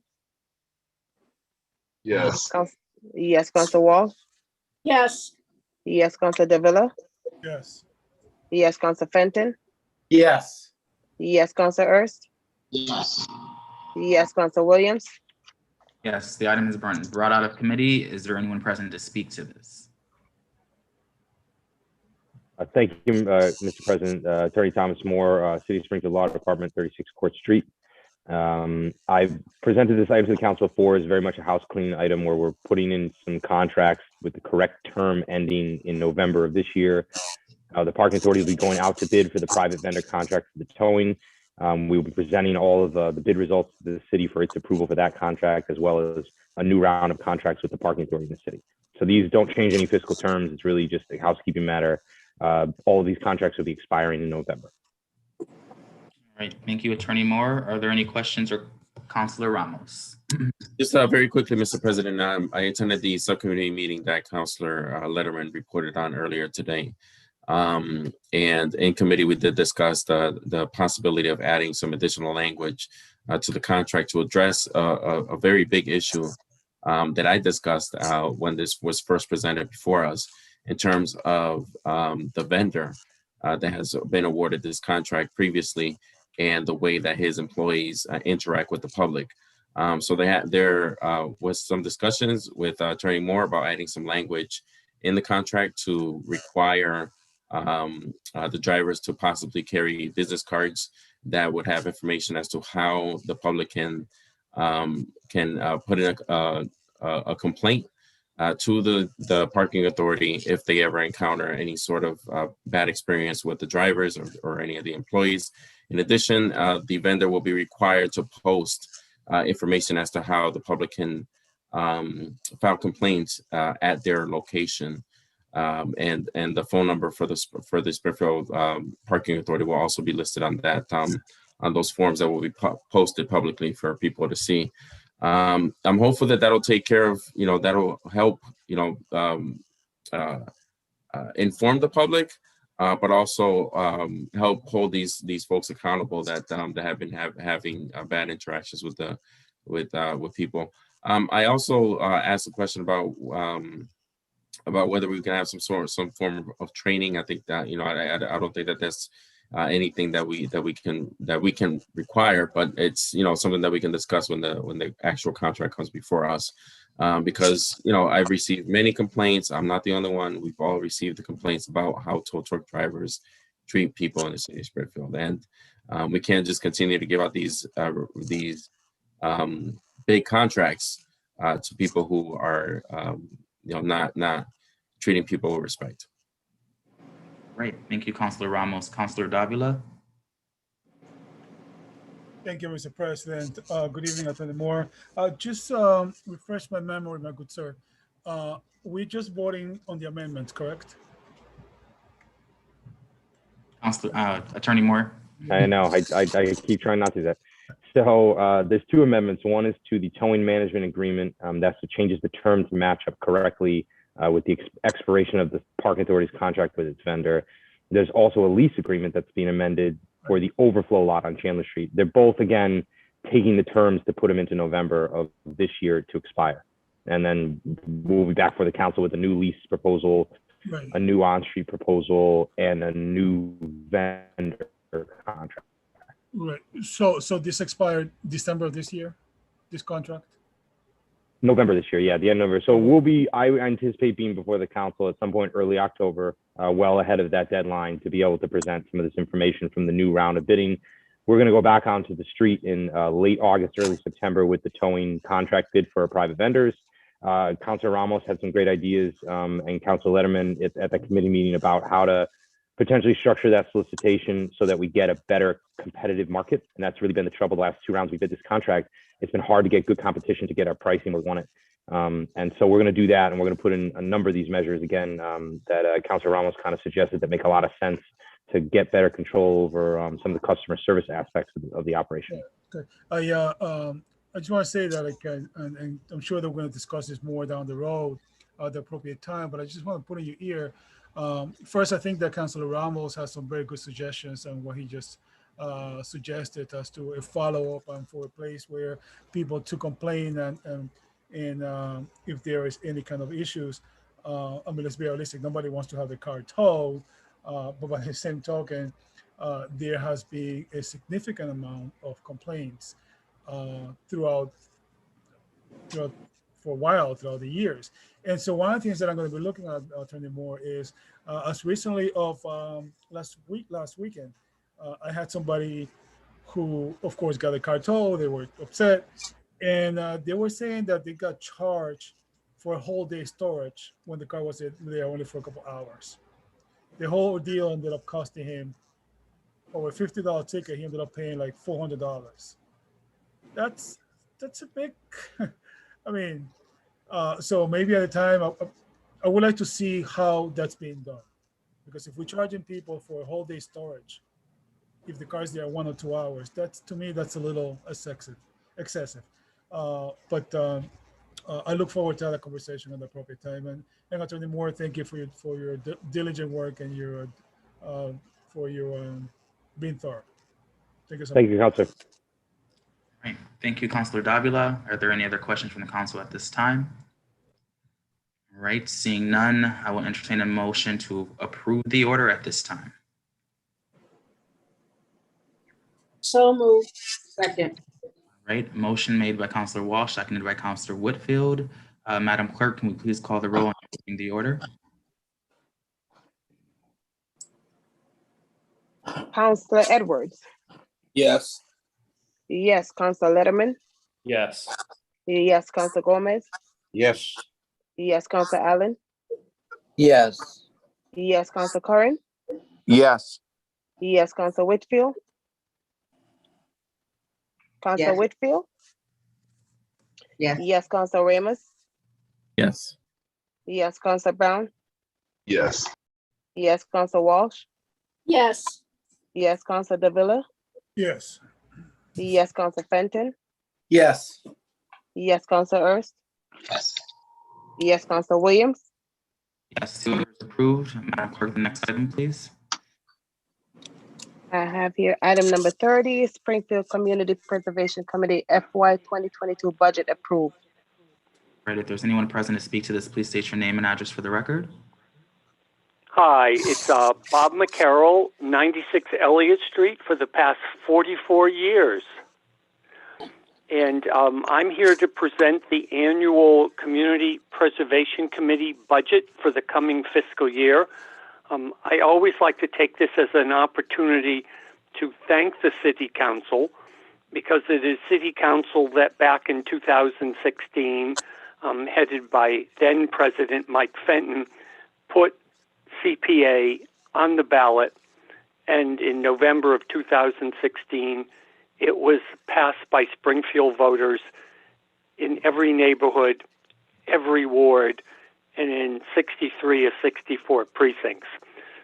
Yes. Yes, Council Wall. Yes. Yes, Council Davila. Yes. Yes, Council Fenton. Yes. Yes, Council Ernst. Yes. Yes, Council Williams. Yes, the item is brought out of committee. Is there anyone present to speak to this? Thank you, Mr. President. Attorney Thomas Moore, City of Springfield Law Department, 36 Court Street. I've presented this item to the council before as very much a house clean item where we're putting in some contracts with the correct term ending in November of this year. The parking authority will be going out to bid for the private vendor contract for the towing. We will be presenting all of the bid results to the city for its approval for that contract, as well as a new round of contracts with the parking authority in the city. So these don't change any fiscal terms. It's really just a housekeeping matter. All of these contracts will be expiring in November. All right, thank you, Attorney Moore. Are there any questions or Councilor Ramos? Just very quickly, Mr. President, I attended the subcommittee meeting that Councilor Letterman reported on earlier today. And in committee, we did discuss the possibility of adding some additional language to the contract to address a very big issue that I discussed when this was first presented before us in terms of the vendor that has been awarded this contract previously and the way that his employees interact with the public. So there was some discussions with Attorney Moore about adding some language in the contract to require the drivers to possibly carry business cards that would have information as to how the public can put in a complaint to the parking authority if they ever encounter any sort of bad experience with the drivers or any of the employees. In addition, the vendor will be required to post information as to how the public can file complaints at their location. And the phone number for the Springfield Parking Authority will also be listed on that on those forms that will be posted publicly for people to see. I'm hopeful that that'll take care of, that'll help, inform the public, but also help hold these folks accountable that have been having bad interactions with people. I also asked a question about whether we can have some form of training. I think that I don't think that that's anything that we can require, but it's something that we can discuss when the actual contract comes before us. Because I've received many complaints. I'm not the only one. We've all received the complaints about how tow truck drivers treat people in the city of Springfield, and we can't just continue to give out these big contracts to people who are not treating people with respect. Right. Thank you, Councilor Ramos. Councilor Davila. Thank you, Mr. President. Good evening, Attorney Moore. Just refresh my memory, my good sir. We're just voting on the amendments, correct? Attorney Moore. I know. I keep trying not to do that. So there's two amendments. One is to the towing management agreement. That's to changes the term to match up correctly with the expiration of the parking authority's contract with its vendor. There's also a lease agreement that's being amended for the overflow lot on Chandler Street. They're both, again, taking the terms to put them into November of this year to expire. And then we'll be back for the council with a new lease proposal, Right. a new on-street proposal, and a new vendor contract. Right. So this expired December of this year, this contract? November this year, yeah, the end of November. So I anticipate being before the council at some point early October, well ahead of that deadline to be able to present some of this information from the new round of bidding. We're going to go back onto the street in late August, early September with the towing contract bid for our private vendors. Councilor Ramos had some great ideas, and Councilor Letterman at the committee meeting about how to potentially structure that solicitation so that we get a better competitive market. And that's really been the trouble the last two rounds we bid this contract. It's been hard to get good competition to get our pricing where we want it. And so we're going to do that, and we're going to put in a number of these measures again that Councilor Ramos kind of suggested that make a lot of sense to get better control over some of the customer service aspects of the operation. Okay. I just want to say that, and I'm sure that we're going to discuss this more down the road. at the appropriate time. But I just want to put in your ear. First, I think that Councilor Ramos has some very good suggestions on what he just suggested as to a follow-up and for a place where people to complain and if there is any kind of issues. I mean, let's be realistic. Nobody wants to have the car towed, but by the same token, there has been a significant amount of complaints throughout for a while throughout the years. And so one of the things that I'm going to be looking at, Attorney Moore, is as recently of last weekend, I had somebody who, of course, got a car towed. They were upset, and they were saying that they got charged for a whole day storage when the car was there only for a couple hours. The whole deal ended up costing him over a $50 ticket. He ended up paying like $400. That's a big. I mean, so maybe at the time, I would like to see how that's being done, because if we're charging people for a whole day storage, if the car's there 1 or 2 hours, that's, to me, that's a little excessive. But I look forward to that conversation at the appropriate time. And Attorney Moore, thank you for your diligent work and your being thorough. Thank you so much. Thank you, Councilor. Right. Thank you, Councilor Davila. Are there any other questions from the council at this time? All right, seeing none, I will entertain a motion to approve the order at this time. So moved. Second. All right, motion made by Councilor Walsh, seconded by Councilor Whitfield. Madam Clerk, can we please call the roll on approving the order? Councilor Edwards. Yes. Yes, Councilor Letterman. Yes. Yes, Councilor Gomez. Yes. Yes, Councilor Allen. Yes. Yes, Councilor Curran. Yes. Yes, Councilor Whitfield. Councilor Yes. Whitfield. Yes. Yes, Councilor Ramos. Yes. Yes, Councilor Brown. Yes. Yes, Councilor Walsh. Yes. Yes, Councilor Davila. Yes. Yes, Councilor Fenton. Yes. Yes, Councilor Ernst. Yes. Yes, Councilor Williams. Yes, the order is approved. Madam Clerk, the next item, please. I have here item number 30, Springfield Community Preservation Committee FY 2022 budget approved. Right, if there's anyone present to speak to this, please state your name and address for the record. Hi, it's Bob McCarroll, 96 Elliott Street for the past 44 years. And I'm here to present the annual Community Preservation Committee budget for the coming fiscal year. I always like to take this as an opportunity to thank the City Council, because it is City Council that back in 2016, headed by then President Mike Fenton, put CPA on the ballot, and in November of 2016, it was passed by Springfield voters in every neighborhood, every ward, and in 63 of 64 precincts.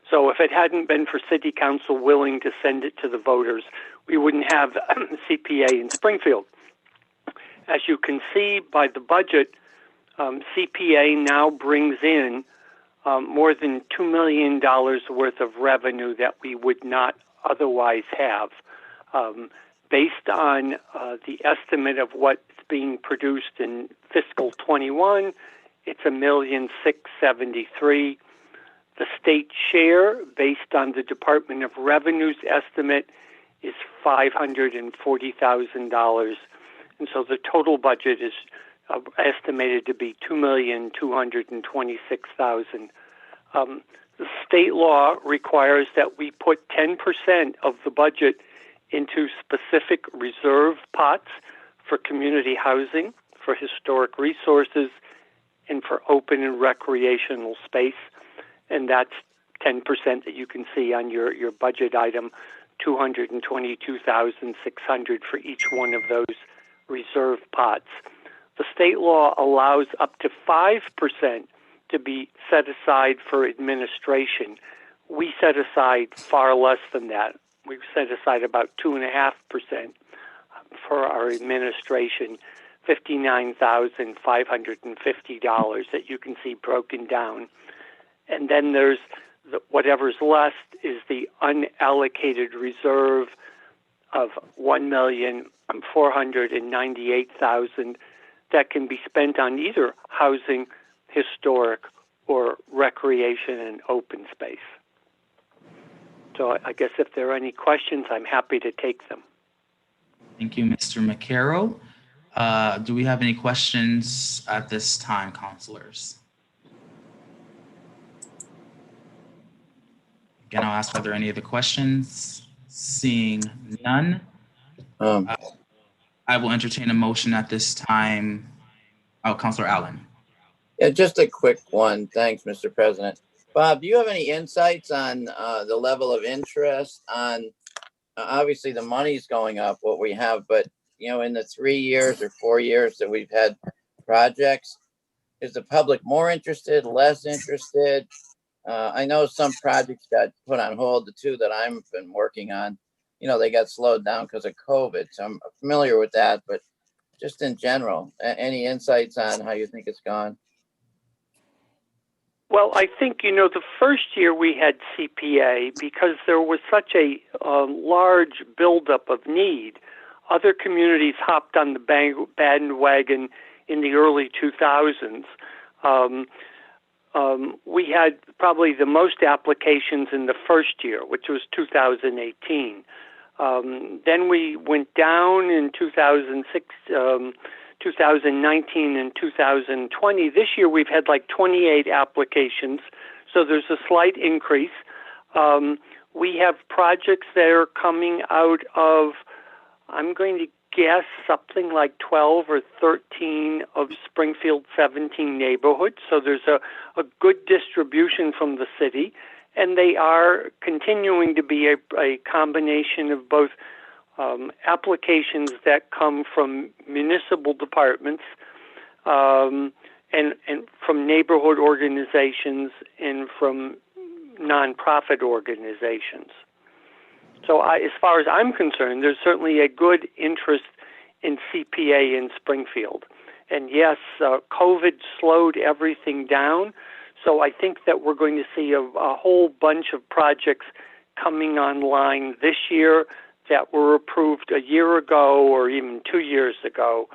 So if it hadn't been for City Council willing to send it to the voters, we wouldn't have CPA in Springfield. As you can see by the budget, CPA now brings in more than $2 million worth of revenue that we would not otherwise have. Based on the estimate of what's being produced in fiscal 21, it's $1,673,000. The state share, based on the Department of Revenue's estimate, is $540,000. And so the total budget is estimated to be $2,226,000. The state law requires that we put 10% of the budget into specific reserve pots for community housing, for historic resources, and for open and recreational space. And that's 10% that you can see on your budget item, $222,600 for each one of those reserve pots. The state law allows up to 5% to be set aside for administration. We set aside far less than that. We set aside about 2.5% for our administration. $59,550 that you can see broken down. And then there's whatever's left is the unallocated reserve of $1,498,000 that can be spent on either housing, historic, or recreation and open space. So I guess if there are any questions, I'm happy to take them. Thank you, Mr. McCarroll. Do we have any questions at this time, councilors? Again, I'll ask, are there any other questions? Seeing none, I will entertain a motion at this time. Oh, Councilor Allen. Yeah, just a quick one. Thanks, Mr. President. Bob, do you have any insights on the level of interest on, obviously the money's going up, what we have, but you know, in the 3 years or 4 years that we've had projects, is the public more interested, less interested? I know some projects got put on hold. The two that I've been working on, you know, they got slowed down because of COVID. So I'm familiar with that, but just in general, any insights on how you think it's gone? Well, I think, you know, the first year we had CPA, because there was such a large buildup of need, other communities hopped on the bandwagon in the early 2000s. We had probably the most applications in the first year, which was 2018. Then we went down in 2006, 2019 and 2020. This year we've had like 28 applications, so there's a slight increase. We have projects that are coming out of, I'm going to guess, something like 12 or 13 of Springfield 17 neighborhoods. So there's a good distribution from the city, and they are continuing to be a combination of both applications that come from municipal departments and from neighborhood organizations and from nonprofit organizations. So as far as I'm concerned, there's certainly a good interest in CPA in Springfield. And yes, COVID slowed everything down. So I think that we're going to see a whole bunch of projects coming online this year that were approved a year ago or even 2 years ago.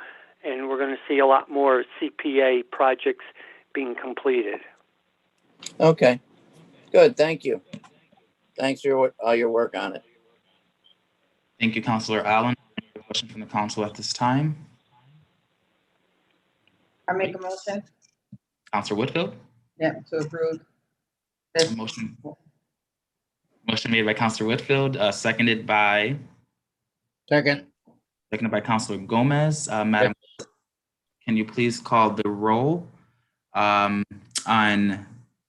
And we're going to see a lot more CPA projects being completed. Okay, good. Thank you. Thanks for all your work on it. Thank you, Councilor Allen. Any question from the council at this time? I make a motion. Councilor Whitfield? Yeah, to approve. Motion made by Councilor Whitfield, seconded by? Seconded by Councilor Gomez. Madam, can you please call the roll on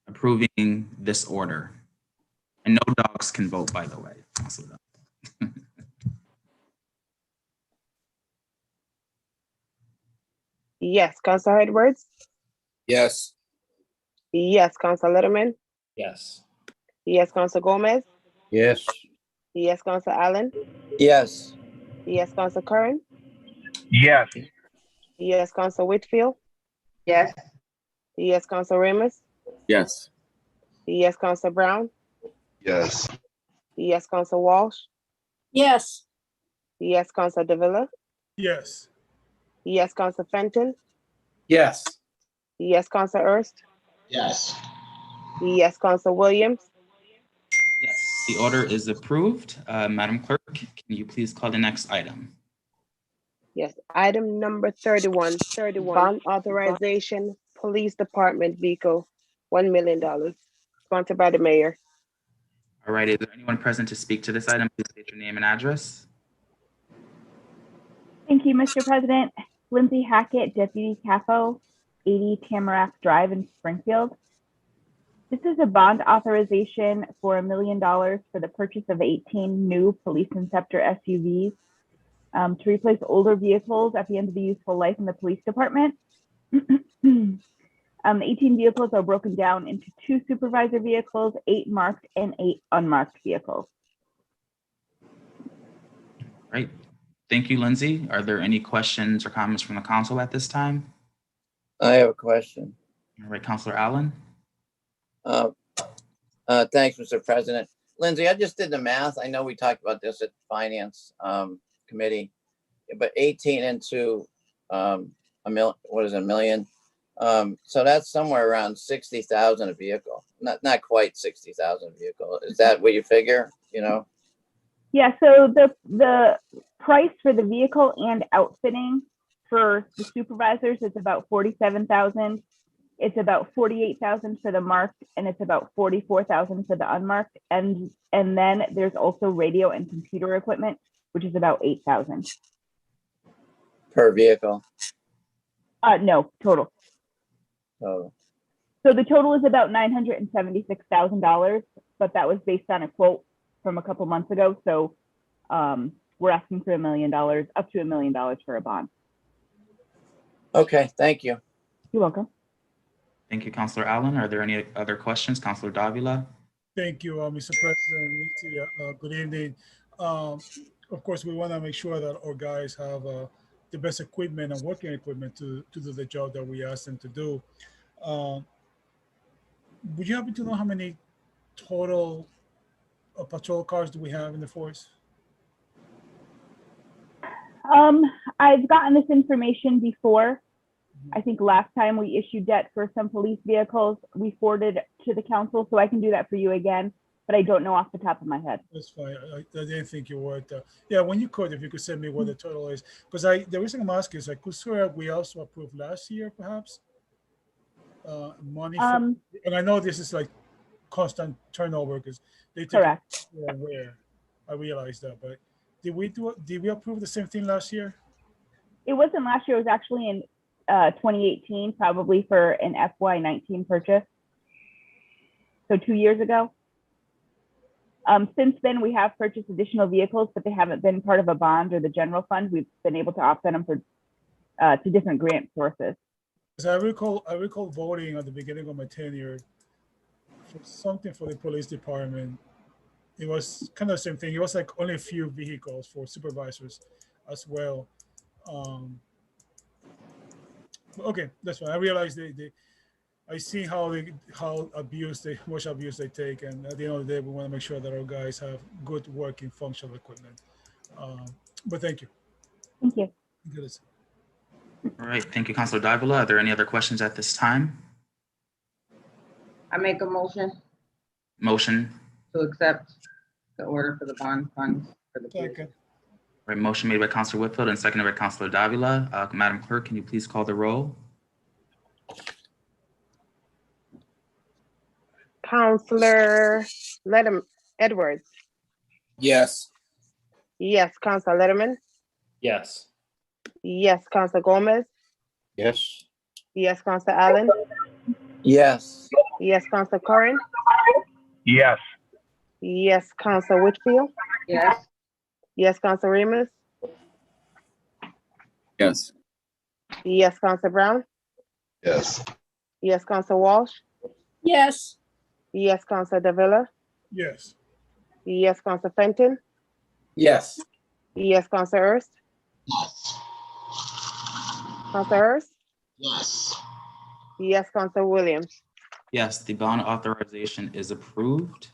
approving this order? And no dogs can vote, by the way. Yes, Councilor Edwards. Yes. Yes, Councilor Letterman. Yes. Yes, Councilor Gomez. Yes. Yes, Councilor Allen. Yes. Yes, Councilor Curran. Yes. Yes, Councilor Whitfield. Yes. Yes, Councilor Ramos. Yes. Yes, Councilor Brown. Yes. Yes, Councilor Walsh. Yes. Yes, Councilor Davila. Yes. Yes, Councilor Fenton. Yes. Yes, Councilor Erst. Yes. Yes, Councilor Williams. Yes, the order is approved. Madam Clerk, can you please call the next item? Yes, item number 31, bond authorization, police department vehicle, $1 million, sponsored by the mayor. All right, is there anyone present to speak to this item? Please state your name and address. Thank you, Mr. President. Lindsay Hackett, Deputy CAFO, 80 Tamarack Drive in Springfield. This is a bond authorization for $1 million for the purchase of 18 new police inceptor SUVs to replace older vehicles at the end of the useful life in the police department. 18 vehicles are broken down into 2 supervisor vehicles, 8 marked and 8 unmarked vehicles. Right. Thank you, Lindsay. Are there any questions or comments from the council at this time? I have a question. All right, Councilor Allen. Thanks, Mr. President. Lindsay, I just did the math. I know we talked about this at Finance Committee, but 18 into a million. So that's somewhere around 60,000 a vehicle. Not quite 60,000 a vehicle. Is that what you figure? You know? Yeah, so the price for the vehicle and outfitting for the supervisors is about 47,000. It's about 48,000 for the marked, and it's about 44,000 for the unmarked. And then there's also radio and computer equipment, which is about 8,000 per vehicle. No, total. Oh. So the total is about $976,000, but that was based on a quote from a couple months ago. So we're asking for $1 million, up to $1 million for a bond. Okay, thank you. You're welcome. Thank you, Councilor Allen. Are there any other questions? Councilor Davila? Thank you, Mr. President. Good evening. Of course, we want to make sure that our guys have the best equipment and working equipment to do the job that we asked them to do. Would you happen to know how many total patrol cars do we have in the force? I've gotten this information before. I think last time we issued debt for some police vehicles, we forwarded to the council, so I can do that for you again, but I don't know off the top of my head. That's fine. I didn't think you would. Yeah, when you could, if you could send me what the total is. Because the reason I'm asking is I could swear we also approved last year, perhaps, money for, and I know this is like constant turnover because they take correct. Where I realize that, but did we approve the same thing last year? It wasn't last year. It was actually in 2018, probably for an FY19 purchase. So 2 years ago. Since then, we have purchased additional vehicles, but they haven't been part of a bond or the general fund. We've been able to offset them for to different grant sources. So I recall voting at the beginning of my tenure for something for the police department. It was kind of the same thing. It was like only a few vehicles for supervisors as well. Okay, that's fine. I realized I see how much abuse they take, and at the end of the day, we want to make sure that our guys have good working functional equipment. But thank you. Thank you. Good. All right, thank you, Councilor Davila. Are there any other questions at this time? I make a motion Motion. to accept the order for the bond funds for the police. All right, motion made by Councilor Whitfield and seconded by Councilor Davila. Madam Clerk, can you please call the roll? Counselor Edwards. Yes. Yes, Counselor Letterman. Yes. Yes, Counselor Gomez. Yes. Yes, Counselor Allen. Yes. Yes, Counselor Curran. Yes. Yes, Counselor Whitfield. Yes. Yes, Counselor Ramos. Yes. Yes, Counselor Brown. Yes. Yes, Counselor Walsh. Yes. Yes, Counselor Davila. Yes. Yes, Counselor Fenton. Yes. Yes, Counselor Hurst. Yes. Counselor Hurst. Yes. Yes, Counselor Williams. Yes, the bond authorization is approved.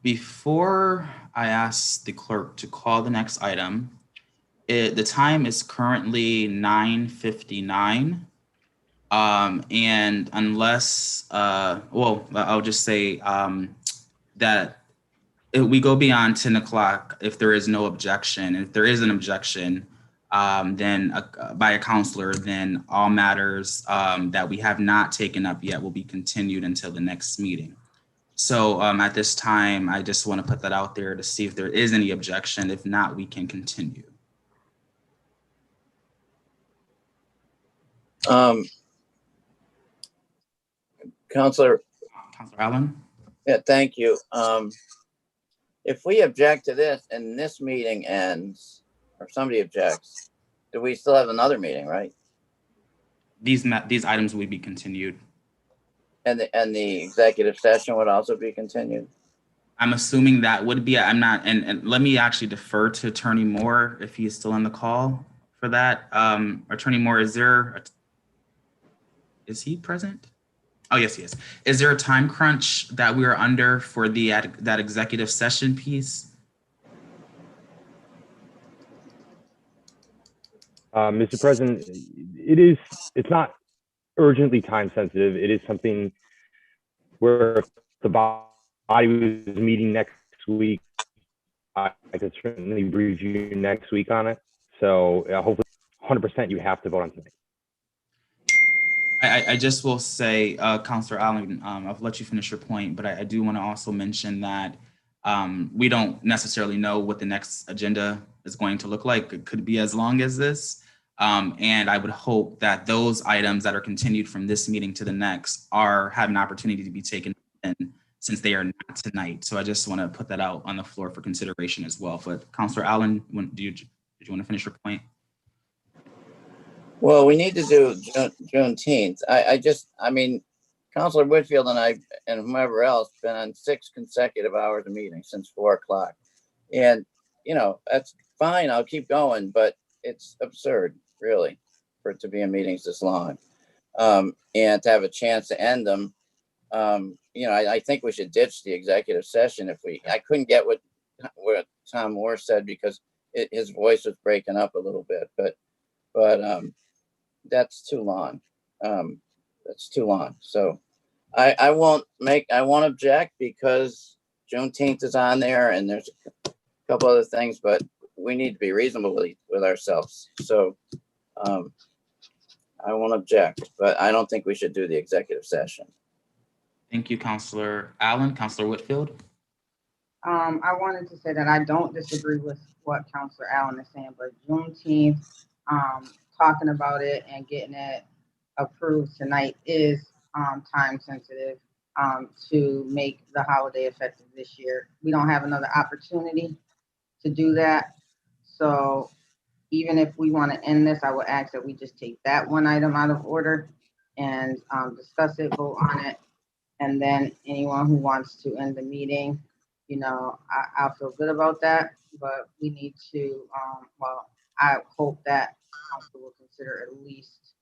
Before I ask the clerk to call the next item, the time is currently 9:59. And unless, well, I'll just say that if we go beyond 10 o'clock, if there is no objection, if there is an objection, then by a counselor, then all matters that we have not taken up yet will be continued until the next meeting. So at this time, I just want to put that out there to see if there is any objection. If not, we can continue. Counselor Allen? Yeah, thank you. If we object to this and this meeting ends, or somebody objects, do we still have another meeting, right? These items will be continued. And the executive session would also be continued? I'm assuming that would be, I'm not, and let me actually defer to Attorney Moore if he's still on the call for that. Attorney Moore, is he present? Oh, yes, he is. Is there a time crunch that we are under for that executive session piece? Mr. President, it's not urgently time sensitive. It is something where if the body was meeting next week, I could certainly brief you next week on it. So hopefully 100% you have to vote on tonight. I just will say, Councilor Allen, I'll let you finish your point, but I do want to also mention that we don't necessarily know what the next agenda is going to look like. It could be as long as this. And I would hope that those items that are continued from this meeting to the next have an opportunity to be taken in since they are not tonight. So I just want to put that out on the floor for consideration as well. But Councilor Allen, did you want to finish your point? Well, we need to do Juneteenth. I mean, Councilor Whitfield and I and whomever else been on 6 consecutive hours of meetings since 4 o'clock. And, you know, that's fine. I'll keep going, but it's absurd, really, for it to be in meetings this long. And to have a chance to end them, you know, I think we should ditch the executive session I couldn't get what Tom Moore said because his voice was breaking up a little bit, but that's too long. That's too long. So I won't object because Juneteenth is on there and there's a couple other things, but we need to be reasonable with ourselves. So I won't object, but I don't think we should do the executive session. Thank you, Councilor Allen. Councilor Whitfield. I wanted to say that I don't disagree with what Councilor Allen is saying, but Juneteenth, talking about it and getting it approved tonight is time sensitive to make the holiday effective this year. We don't have another opportunity to do that. So even if we want to end this, I would ask that we just take that one item out of order and discuss it, vote on it. And then anyone who wants to end the meeting, you know, I'll feel good about that, but we need to, I hope that council will consider at least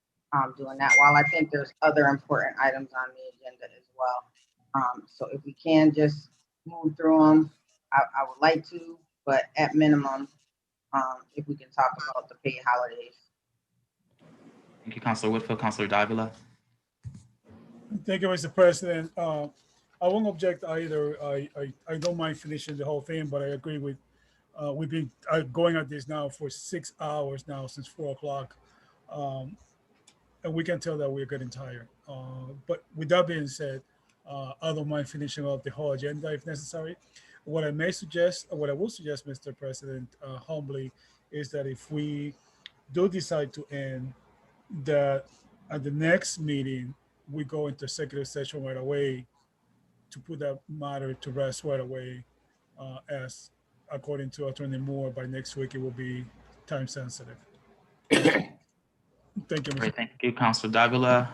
doing that, while I think there's other important items on the agenda as well. So if we can just move through them, I would like to, but at minimum, if we can talk about the paid holidays. Thank you, Councilor Whitfield. Councilor Davila. Thank you, Mr. President. I won't object either. I don't mind finishing the whole thing, but I agree with, we've been going at this now for 6 hours now since 4 o'clock. And we can tell that we're getting tired. But with that being said, I don't mind finishing up the whole agenda if necessary. What I will suggest, Mr. President, humbly, is that if we do decide to end, that at the next meeting, we go into executive session right away to put that matter to rest right away, as according to Attorney Moore, by next week, it will be time sensitive. Thank you, Mr. Great, thank you, Councilor Davila.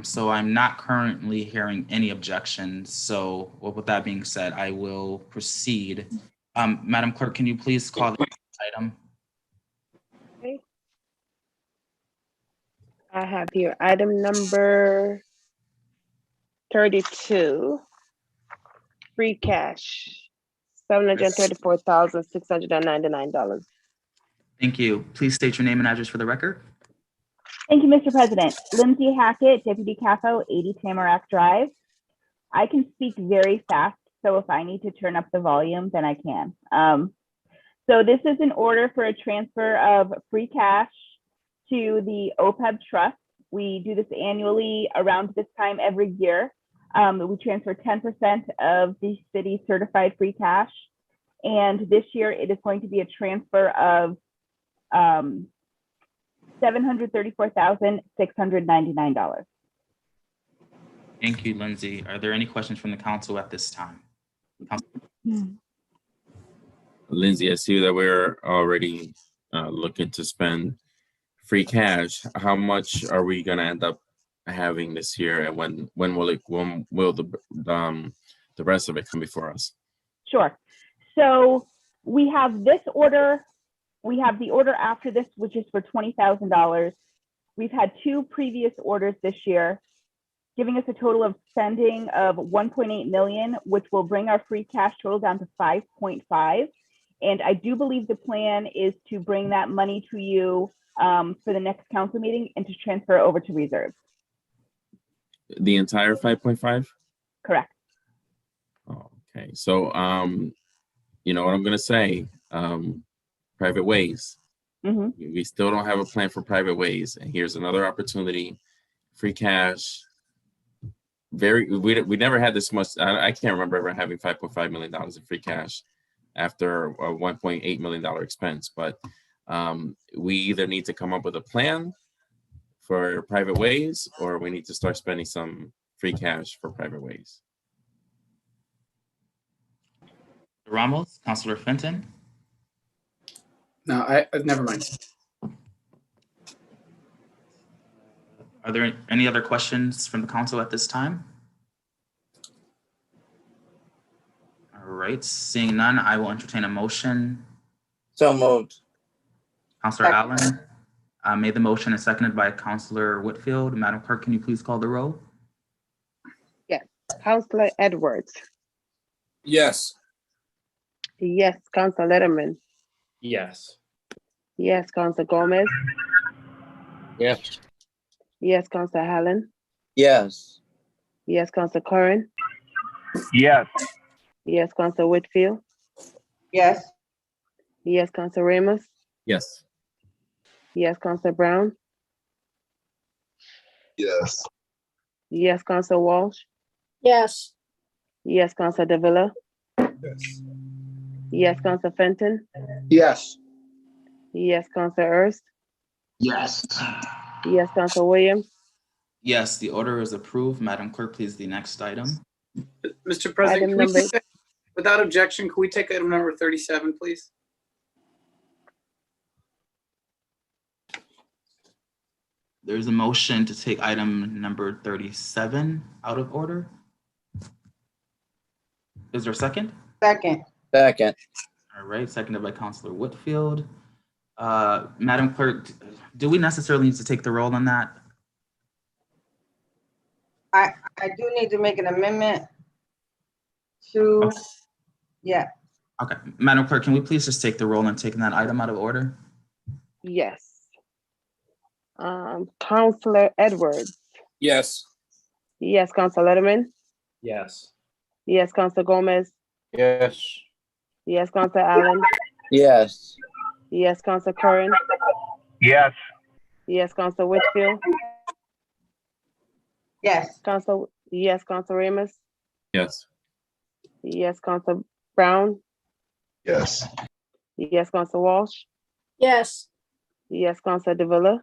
So I'm not currently hearing any objections. So with that being said, I will proceed. Madam Clerk, can you please call the item? Okay. I have here item number 32, free cash, $734,699. Thank you. Please state your name and address for the record. Thank you, Mr. President. Lindsay Hackett, Deputy CAFO, 80 Tamarack Drive. I can speak very fast, so if I need to turn up the volume, then I can. So this is an order for a transfer of free cash to the OPEB trust. We do this annually around this time every year. We transfer 10% of the city's certified free cash. And this year it is going to be a transfer of $734,699. Thank you, Lindsay. Are there any questions from the council at this time? Lindsay, I see that we're already looking to spend free cash. How much are we going to end up having this year, and when will the rest of it come before us? Sure. So we have this order. We have the order after this, which is for $20,000. We've had 2 previous orders this year, giving us a total of spending of 1.8 million, which will bring our free cash total down to 5.5. And I do believe the plan is to bring that money to you for the next council meeting and to transfer it over to reserve. The entire 5.5? Correct. Okay, so you know what I'm gonna say. Private ways. We still don't have a plan for private ways, and here's another opportunity. Free cash. We never had this much. I can't remember ever having $5.5 million in free cash after a $1.8 million expense. But we either need to come up with a plan for private ways, or we need to start spending some free cash for private ways. Ramos, Councilor Fenton. No, I never mind. Are there any other questions from the council at this time? All right, seeing none, I will entertain a motion. So moved. Councilor Allen made the motion and seconded by Councilor Whitfield. Madam Clerk, can you please call the roll? Yes. Councilor Edwards. Yes. Yes. Councilor Letterman. Yes. Yes. Councilor Gomez. Yes. Yes. Councilor Allen. Yes. Yes. Councilor Curran. Yes. Yes. Councilor Whitfield. Yes. Yes. Councilor Ramos. Yes. Yes. Councilor Brown. Yes. Yes. Councilor Walsh. Yes. Yes. Councilor Davila. Yes. Yes. Councilor Fenton. Yes. Yes. Councilor Ernst. Yes. Yes. Councilor Williams. Yes, the order is approved. Madam Clerk, please, the next item. Mr. President, Item can we number- take that, without objection, can we take item number 37, please? There's a motion to take item number 37 out of order. Is there a second? Second. Second. All right, seconded by Councilor Whitfield. Madam Clerk, do we necessarily need to take the roll on that? I do need to make an amendment to, yeah. Okay, Madam Clerk, can we please just take the roll on taking that item out of order? Yes. Councilor Edwards. Yes. Yes. Councilor Letterman. Yes. Yes. Councilor Gomez. Yes. Yes. Councilor Allen. Yes. Yes. Councilor Curran. Yes. Yes. Councilor Whitfield. Yes. Yes. Councilor Ramos. Yes. Yes. Councilor Brown. Yes. Yes. Councilor Walsh. Yes. Yes. Councilor Davila.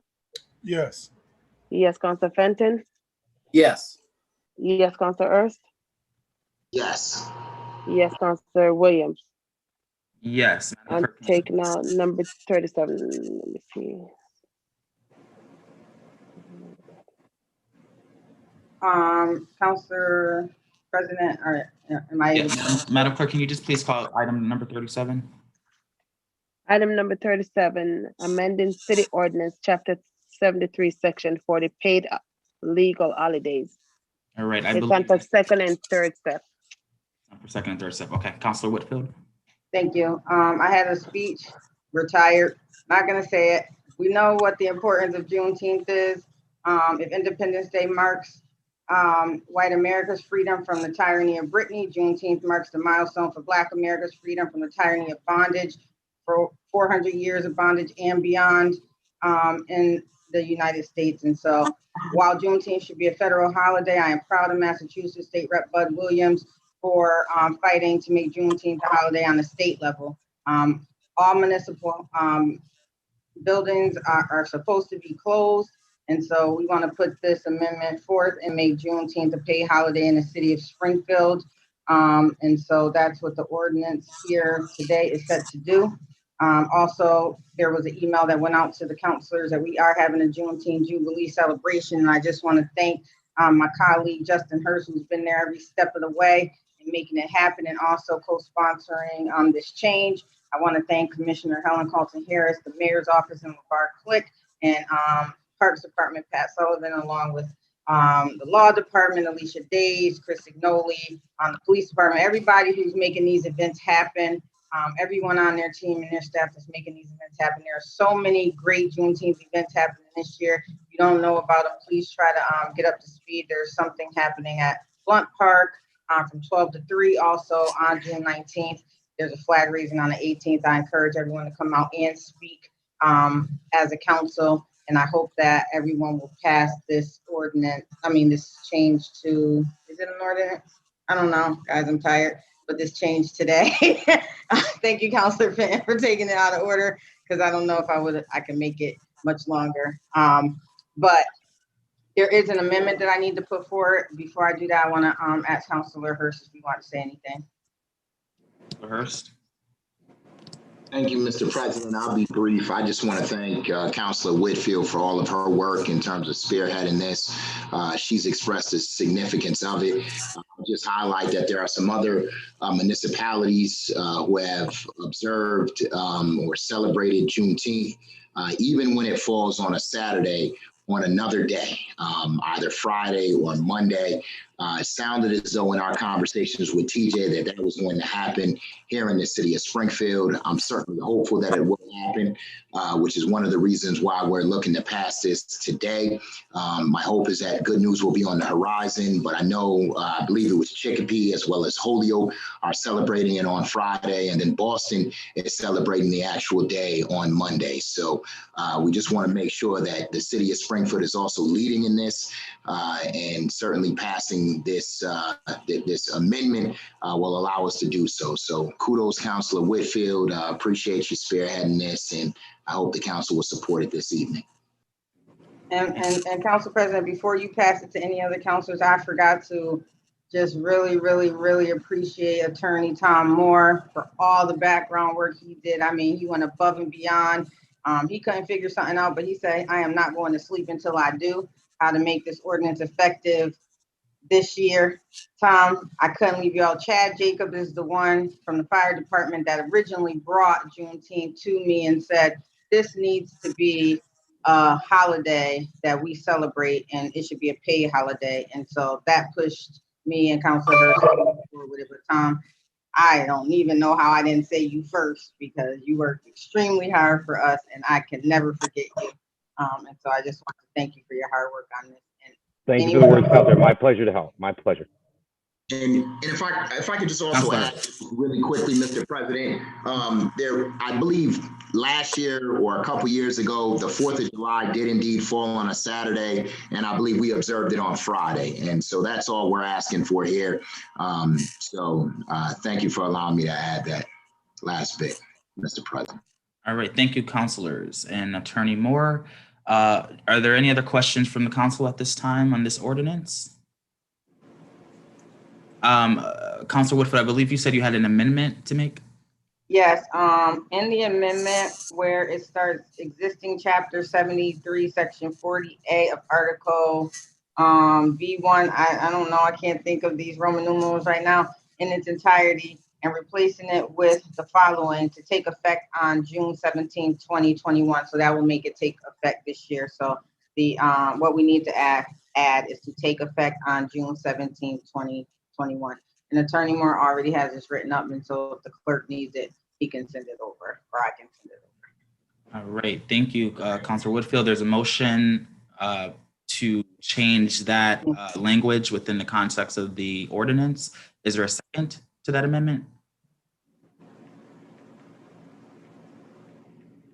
Yes. Yes. Councilor Fenton. Yes. Yes. Councilor Ernst. Yes. Yes. Councilor Williams. Yes. I'm taking out number 37. Let me see. Councilor President, or am I? Yes. Madam Clerk, can you just please call item number 37? Item number 37, amending city ordinance, chapter 73, section 40, paid legal holidays. All right, I It's believe on for second and third step. for second and third step. Okay, Councilor Whitfield. Thank you. I had a speech, retired, not gonna say it. We know what the importance of Juneteenth is. If Independence Day marks white America's freedom from the tyranny of Brittany, Juneteenth marks the milestone for Black America's freedom from the tyranny of bondage, for 400 years of bondage and beyond in the United States. And so while Juneteenth should be a federal holiday, I am proud of Massachusetts State Rep Bud Williams for fighting to make Juneteenth a holiday on the state level. All municipal buildings are supposed to be closed. And so we want to put this amendment forth and make Juneteenth a paid holiday in the city of Springfield. And so that's what the ordinance here today is set to do. Also, there was an email that went out to the councilors that we are having a Juneteenth Jubilee celebration. And I just want to thank my colleague, Justin Hurst, who's been there every step of the way and making it happen and also co-sponsoring this change. I want to thank Commissioner Helen Carlton Harris, the Mayor's Office, and LeVar Click, and Parks Department Pat Sullivan, along with the Law Department, Alicia Days, Chris Ignoli, the Police Department, everybody who's making these events happen. Everyone on their team and their staff is making these events happen. There are so many great Juneteenth events happening this year. If you don't know about them, please try to get up to speed. There's something happening at Blunt Park from 12 to 3. Also on June 19th, there's a flag raising on the 18th. I encourage everyone to come out and speak as a council. And I hope that everyone will pass this ordinance. This change to, is it an ordinance? I don't know, guys, I'm tired. But this change today. Thank you, Councilor Fenton, for taking it out of order, because I don't know if I can make it much longer. But there is an amendment that I need to put forward. Before I do that, I want to ask Councilor Hurst if you want to say anything. Hurst. Thank you, Mr. President. I'll be brief. I just want to thank Councilor Whitfield for all of her work in terms of spearheading this. She's expressed the significance of it. I'll just highlight that there are some other municipalities who have observed or celebrated Juneteenth, even when it falls on a Saturday, on another day, either Friday or Monday. It sounded as though in our conversations with TJ that was going to happen here in the city of Springfield. I'm certainly hopeful that it will happen, which is one of the reasons why we're looking to pass this today. My hope is that good news will be on the horizon, but I know, I believe it was Chicopee as well as Holyoke are celebrating it on Friday, and then Boston is celebrating the actual day on Monday. So we just want to make sure that the city of Springfield is also leading in this, and certainly passing this this amendment will allow us to do so. So kudos, Councilor Whitfield. Appreciate you spearheading this, and I hope the council will support it this evening. And Council President, before you pass it to any other councilors, I forgot to just really appreciate Attorney Tom Moore for all the background work he did. He went above and beyond. He couldn't figure something out, but he said, I am not going to sleep until I do, how to make this ordinance effective this year. Tom, I couldn't leave you out. Chad Jacob is the one from the fire department that originally brought Juneteenth to me and said, this needs to be a holiday that we celebrate, and it should be a paid holiday. And so that pushed me and Councilor Hurst forward with it. But Tom, I don't even know how I didn't say you first, because you worked extremely hard for us, and I can never forget you. And so I just want to thank you for your hard work on this. Thank you for the words, Councilor. My pleasure to help. My pleasure. And if I could just also add really quickly, Mr. President, I believe last year or a couple years ago, the 4th of July did indeed fall on a Saturday, and I believe we observed it on Friday. And so that's all we're asking for here. Thank you for allowing me to add that last bit, Mr. President. All right, thank you, councilors. And Attorney Moore, are there any other questions from the council at this time on this ordinance? Councilor Woodford, I believe you said you had an amendment to make? Yes, in the amendment where it starts existing chapter 73, section 40A of article B1, I don't know, I can't think of these Roman numerals right now, in its entirety, and replacing it with the following: to take effect on June 17, 2021. So that will make it take effect this year. So the what we need to add is to take effect on June 17, 2021. And Attorney Moore already has this written up, and so if the clerk needs it, he can send it over, or I can send it over. All right, thank you, Councilor Woodfield. There's a motion to change that language within the context of the ordinance. Is there a second to that amendment?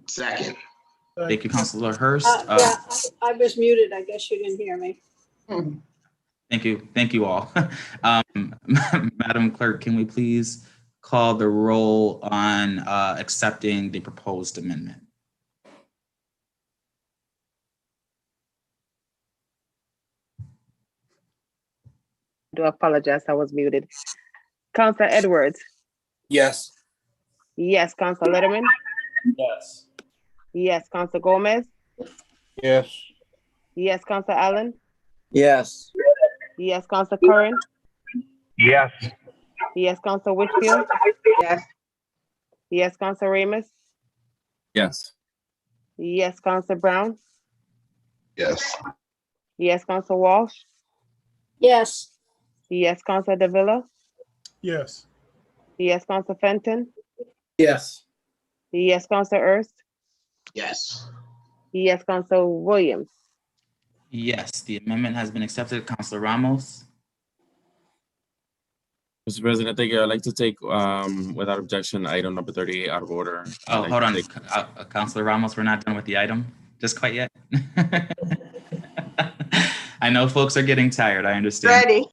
Second. Thank you, Councilor Hurst. Yeah, I was muted. I guess you didn't hear me. Thank you all. Madam Clerk, can we please call the roll on accepting the proposed amendment? I do apologize, I was muted. Councilor Edwards. Yes. Yes, Councilor Letterman. Yes. Yes, Councilor Gomez. Yes. Yes, Councilor Allen. Yes. Yes, Councilor Curran. Yes. Yes, Counselor Whitfield. Yes. Yes, Counselor Ramus. Yes. Yes, Counselor Brown. Yes. Yes, Counselor Walsh. Yes. Yes, Counselor Davila. Yes. Yes, Counselor Fenton. Yes. Yes, Counselor Ernst. Yes. Yes, Counselor Williams. Yes, the amendment has been accepted. Counselor Ramos. Mr. President, I think I'd like to take, without objection, item number 38 out of order. I'd Oh, like hold to on. take- Counselor Ramos, we're not done with the item just quite yet. I know folks are getting tired. I understand. Ready.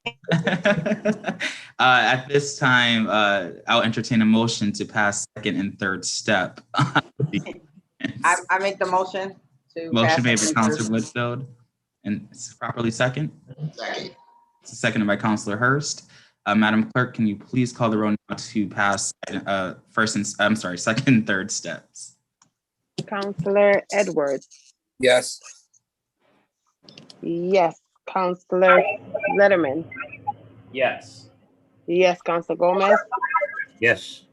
At this time, I'll entertain a motion to pass second and third step. I make the motion to. Motion pass made by second, Counselor third. Whitfield and it's properly second. Second. It's seconded by Counselor Hurst. Madam Clerk, can you please call the roll now to pass second and third steps? Counselor Edwards. Yes. Yes, Counselor Letterman. Yes. Yes, Counselor Gomez. Yes.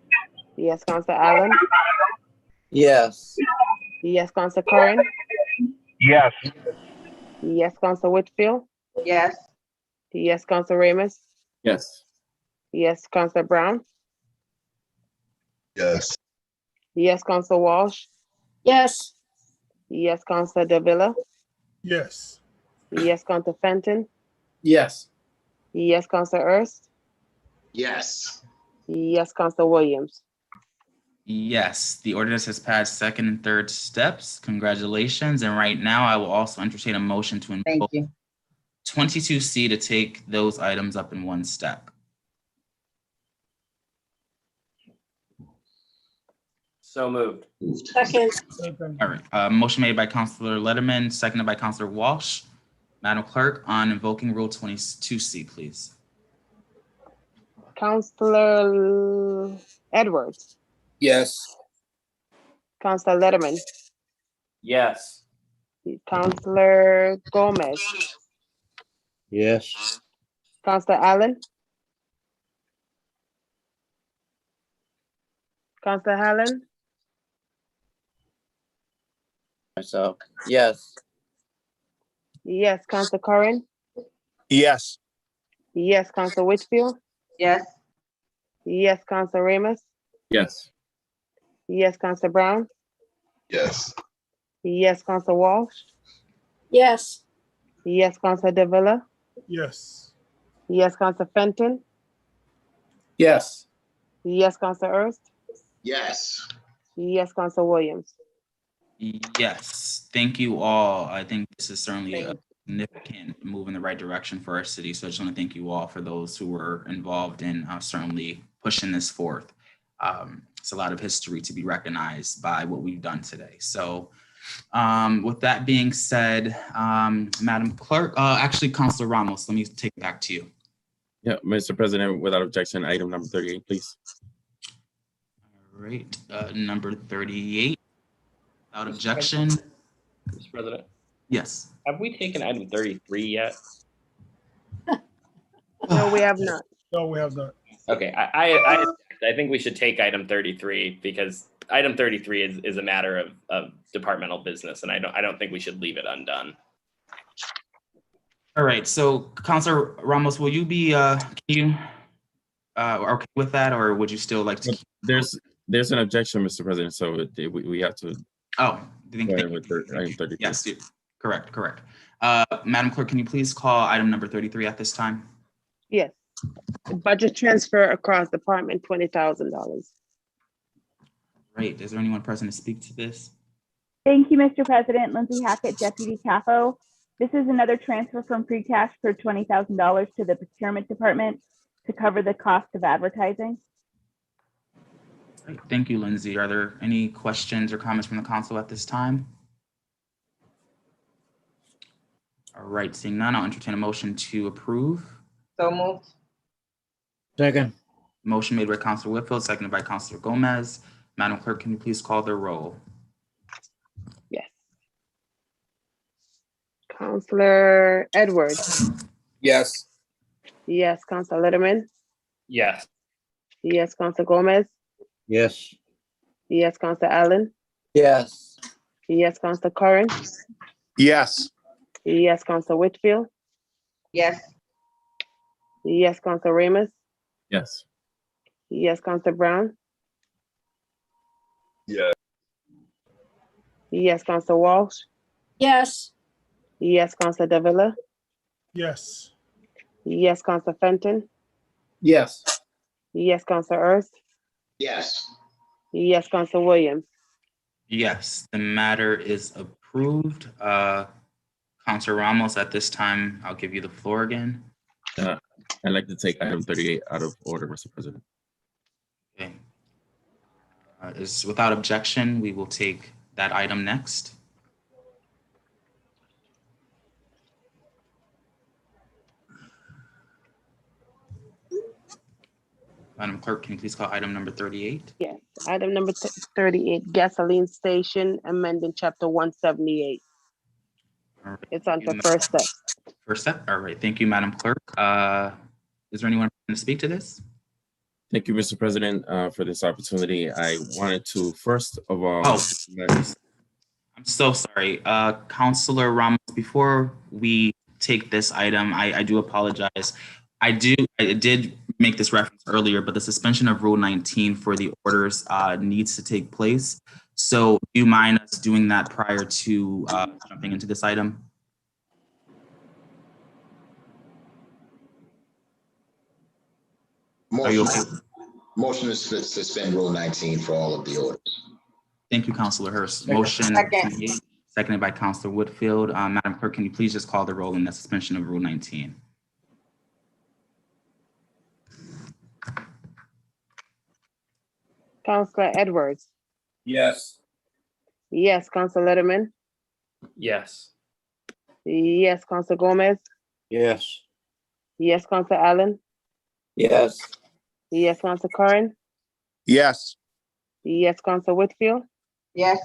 Yes, Counselor Allen. Yes. Yes, Counselor Curran. Yes. Yes, Counselor Whitfield. Yes. Yes, Counselor Ramus. Yes. Yes, Counselor Brown. Yes. Yes, Counselor Walsh. Yes. Yes, Counselor Davila. Yes. Yes, Counselor Fenton. Yes. Yes, Counselor Ernst. Yes. Yes, Counselor Williams. Yes, the ordinance has passed second and third steps. Congratulations. And right now, I will also entertain a motion to Thank invoke you. 22C to take those items up in one step. So moved. Second. All right, motion made by Counselor Letterman, seconded by Counselor Walsh. Madam Clerk, on invoking Rule 22C, please. Counselor Edwards. Yes. Counselor Letterman. Yes. Counselor Gomez. Yes. Counselor Allen. Counselor Allen. Myself. Yes. Yes, Counselor Curran. Yes. Yes, Counselor Whitfield. Yes. Yes, Counselor Ramus. Yes. Yes, Counselor Brown. Yes. Yes, Counselor Walsh. Yes. Yes, Counselor Davila. Yes. Yes, Counselor Fenton. Yes. Yes, Counselor Ernst. Yes. Yes, Counselor Williams. Yes, thank you all. I think this is certainly a significant move in the right direction for our city. So I just want to thank you all for those who were involved in certainly pushing this forth. It's a lot of history to be recognized by what we've done today. So with that being said, Madam Clerk, actually, Counselor Ramos, let me take it back to you. Yeah, Mr. President, without objection, item number 38, please. All right, number 38, without objection. Mr. President, Yes. have we taken item 33 yet? No, we have not. No, we have not. Okay, I think we should take item 33 because item 33 is a matter of departmental business, and I don't think we should leave it undone. All right, so Counselor Ramos, will you be okay with that, or would you still like to keep? There's an objection, Mr. President, so we have to. Oh, go ahead with item 33. Yes, correct. Madam Clerk, can you please call item number 33 at this time? Yes. Budget transfer across department, $20,000. Great. Is there anyone present to speak to this? Thank you, Mr. President. Lindsay Hackett, Deputy CAFO. This is another transfer from free cash for $20,000 to the procurement department to cover the cost of advertising. Great. Thank you, Lindsay. Are there any questions or comments from the council at this time? All right, seeing none, I'll entertain a motion to approve. So moved. Second. Motion made by Councilor Whitfield, seconded by Councilor Gomez. Madam Clerk, can you please call the roll? Yes. Counselor Edwards. Yes. Yes, Counselor Letterman. Yes. Yes, Council Gomez. Yes. Yes, Council Allen. Yes. Yes, Council Curran. Yes. Yes, Council Whitfield. Yes. Yes, Council Ramos. Yes. Yes, Council Brown. Yeah. Yes, Council Walsh. Yes. Yes, Council Davila. Yes. Yes, Council Fenton. Yes. Yes, Council Ernst. Yes. Yes, Council Williams. Yes, the matter is approved. Councilor Ramos, at this time, I'll give you the floor again. I'd like to take item 38 out of order, Mr. President. Okay. Is without objection, we will take that item next. Madam Clerk, can you please call item number 38? Yes, item number 38, gasoline station, amending chapter 178. All right. It's on the first step. First step. All right. Thank you, Madam Clerk. Is there anyone to speak to this? Thank you, Mr. President, for this opportunity. I wanted to, first of all, I'm so sorry. Councilor Ramos, before we take this item, I do apologize. I did make this reference earlier, but the suspension of Rule 19 for the orders needs to take place. So do you mind us doing that prior to jumping into this item? Are you okay? Motion to suspend Rule 19 for all of the orders. Thank you, Councilor Hurst. Motion seconded by Councilor Whitfield. Madam Clerk, can you please just call the roll in the suspension of Rule 19? Councilor Edwards. Yes. Yes, Council Letterman. Yes. Yes, Council Gomez. Yes. Yes, Council Allen. Yes. Yes, Council Curran. Yes. Yes, Council Whitfield. Yes.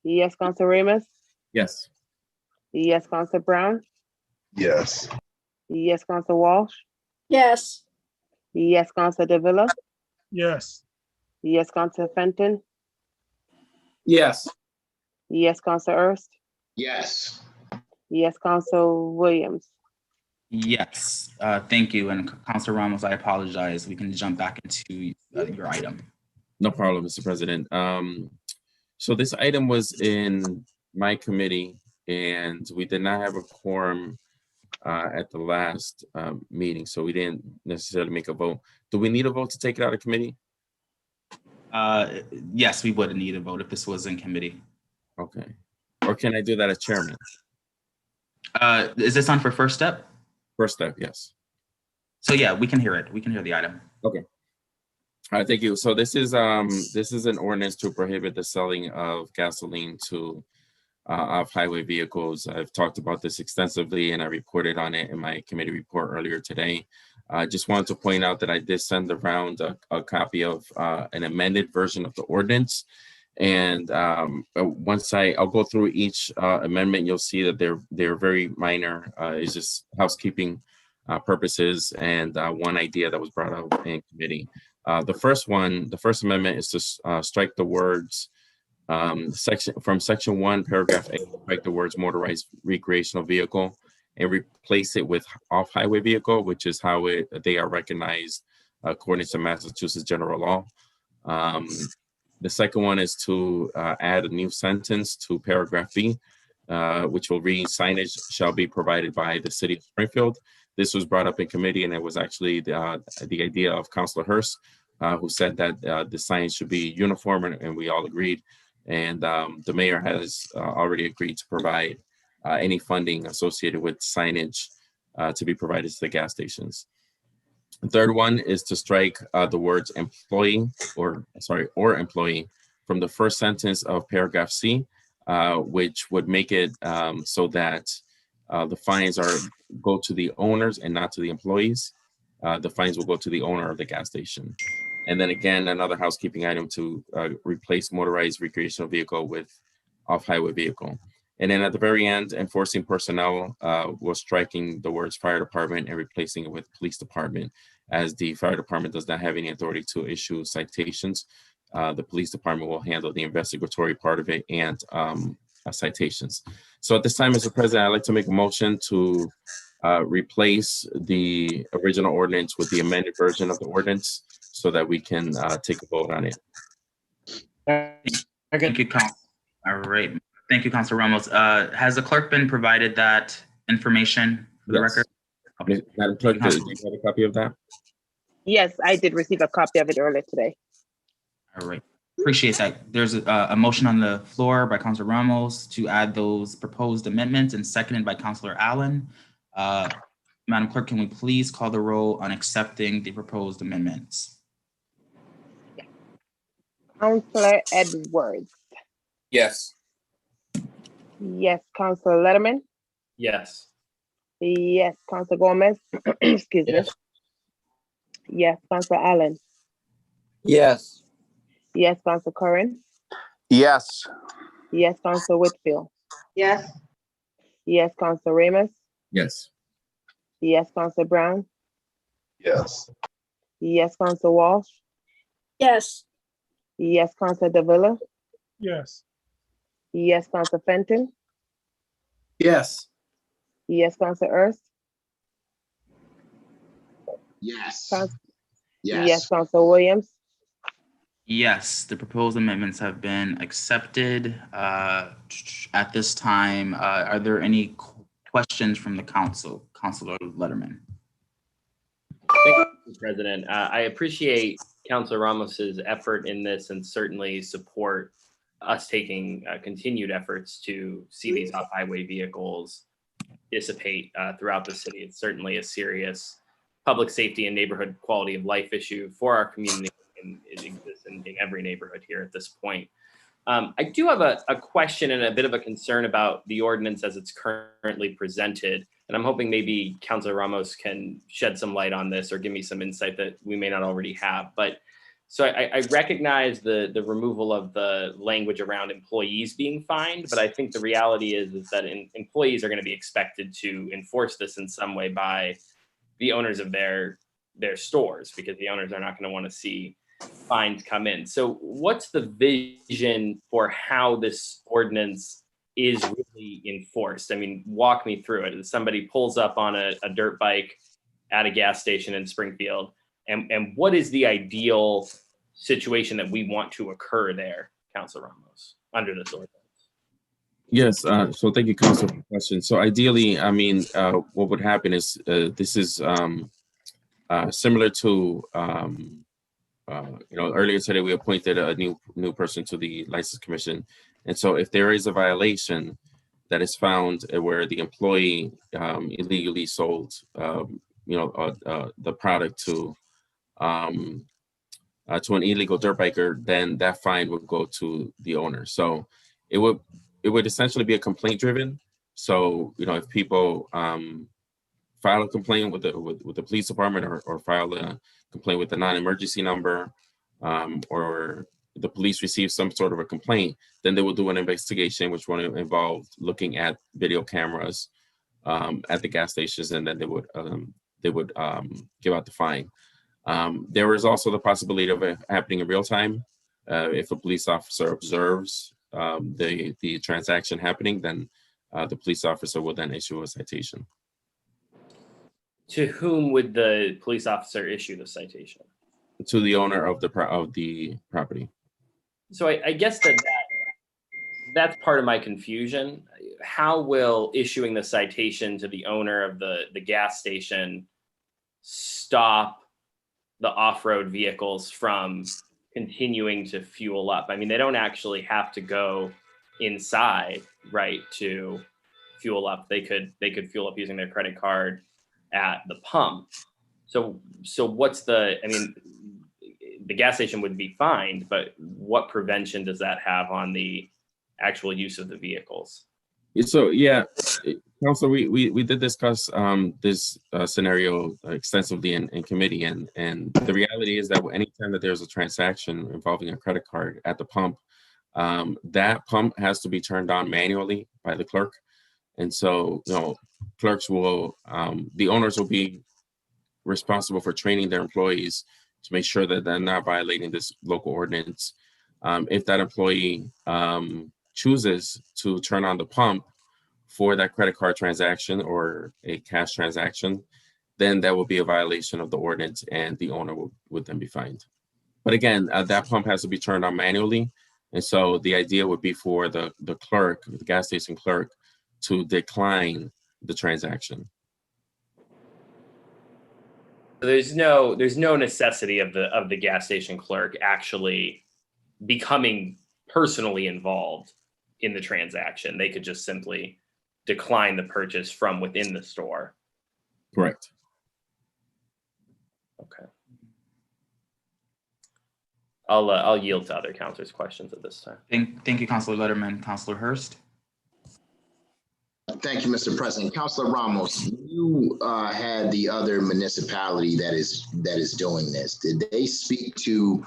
Yes, Council Ramos. Yes. Yes, Council Brown. Yes. Yes, Council Walsh. Yes. Yes, Council Davila. Yes. Yes, Council Fenton. Yes. Yes, Council Ernst. Yes. Yes, Council Williams. Yes, thank you. And Councilor Ramos, I apologize. We can jump back into your item. No problem, Mr. President. So this item was in my committee, and we did not have a quorum at the last meeting, so we didn't necessarily make a vote. Do we need a vote to take it out of committee? Yes, we would need a vote if this was in committee. Okay. Or can I do that as chairman? Is this on for first step? First step, yes. So yeah, we can hear it. We can hear the item. Okay. All right, thank you. So this is an ordinance to prohibit the selling of gasoline to off-highway vehicles. I've talked about this extensively, and I reported on it in my committee report earlier today. I just wanted to point out that I did send around a copy of an amended version of the ordinance. And once I'll go through each amendment, you'll see that they're very minor. It's just housekeeping purposes and one idea that was brought up in committee. The first amendment is to strike the words section 1, paragraph 8, strike the words motorized recreational vehicle and replace it with off-highway vehicle, which is how they are recognized according to Massachusetts general law. The second one is to add a new sentence to paragraph B, which will read signage shall be provided by the city of Springfield. This was brought up in committee, and it was actually the idea of Councilor Hurst, who said that the signs should be uniform, and we all agreed. And the mayor has already agreed to provide any funding associated with signage to be provided to the gas stations. The third one is to strike the words employee or employee from the first sentence of paragraph C, which would make it so that the fines go to the owners and not to the employees. The fines will go to the owner of the gas station. And then again, another housekeeping item to replace motorized recreational vehicle with off-highway vehicle. And then at the very end, enforcing personnel was striking the words fire department and replacing it with police department. as the fire department does not have any authority to issue citations. The police department will handle the investigatory part of it and citations. So at this time, Mr. President, I'd like to make a motion to replace the original ordinance with the amended version of the ordinance so that we can take a vote on it. Thank you, Council. All right. Thank you, Councilor Ramos. Has the clerk been provided that information for the record? Okay. Madam Clerk, do you have a copy of that? Yes, I did receive a copy of it earlier today. All right. Appreciate that. There's a motion on the floor by Councilor Ramos to add those proposed amendments and seconded by Councilor Allen. Madam Clerk, can we please call the roll on accepting the proposed amendments? Councilor Edwards. Yes. Yes, Councilor Letterman. Yes. Yes, Councilor Gomez. Excuse me. Yes, Councilor Allen. Yes. Yes, Councilor Curran. Yes. Yes, Councilor Whitfield. Yes. Yes, Councilor Ramos. Yes. Yes, Councilor Brown. Yes. Yes, Councilor Walsh. Yes. Yes, Councilor Davila. Yes. Yes, Councilor Fenton. Yes. Yes, Councilor Ernst. Yes. Yes, Councilor Williams. Yes, the proposed amendments have been accepted. At this time, are there any questions from the council? Councilor Letterman. Thank you, Mr. President. I appreciate Councilor Ramos's effort in this and certainly support us taking continued efforts to see these off-highway vehicles dissipate throughout the city. It's certainly a serious public safety and neighborhood quality of life issue for our community, and it exists in every neighborhood here at this point. I do have a question and a bit of a concern about the ordinance as it's currently presented, and I'm hoping maybe Councilor Ramos can shed some light on this or give me some insight that we may not already have. But so I recognize the removal of the language around employees being fined, but I think the reality is that employees are going to be expected to enforce this in some way by the owners of their stores, because the owners are not going to want to see fines come in. So what's the vision for how this ordinance is really enforced? I mean, walk me through it. As somebody pulls up on a dirt bike at a gas station in Springfield, and what is the ideal situation that we want to occur there, Councilor Ramos, under this ordinance? Yes, so thank you, Council, for the question. So ideally, I mean, what would happen is this is similar to, earlier today we appointed a new person to the License Commission. And so if there is a violation that is found where the employee illegally sold, the product to an illegal dirt biker, then that fine would go to the owner. So it would essentially be a complaint driven. So, if people file a complaint with the police department or file a complaint with the non-emergency number, or the police receive some sort of a complaint, then they will do an investigation, which will involve looking at video cameras at the gas stations, and then they would give out the fine. There is also the possibility of it happening in real time. If a police officer observes the transaction happening, then the police officer will then issue a citation. To whom would the police officer issue the citation? To the owner of the property. So I guess that's part of my confusion. How will issuing the citation to the owner of the gas station stop the off-road vehicles from continuing to fuel up? I mean, they don't actually have to go inside, right, to fuel up. They could fuel up using their credit card at the pump. So what's the gas station would be fined, but what prevention does that have on the actual use of the vehicles? So yeah, Council, we did discuss this scenario extensively in committee, and the reality is that anytime that there's a transaction involving a credit card at the pump, that pump has to be turned on manually by the clerk. And so, clerks will, the owners will be responsible for training their employees to make sure that they're not violating this local ordinance. If that employee chooses to turn on the pump for that credit card transaction or a cash transaction, then that will be a violation of the ordinance and the owner would then be fined. But again, that pump has to be turned on manually. And so the idea would be for the clerk, the gas station clerk, to decline the transaction. There's no necessity of the gas station clerk actually becoming personally involved in the transaction. They could just simply decline the purchase from within the store. Correct. Okay. I'll yield to other councilors' questions at this time. Thank you, Councilor Letterman. Councilor Hurst. Thank you, Mr. President. Councilor Ramos, you had the other municipality that is doing this. Did they speak to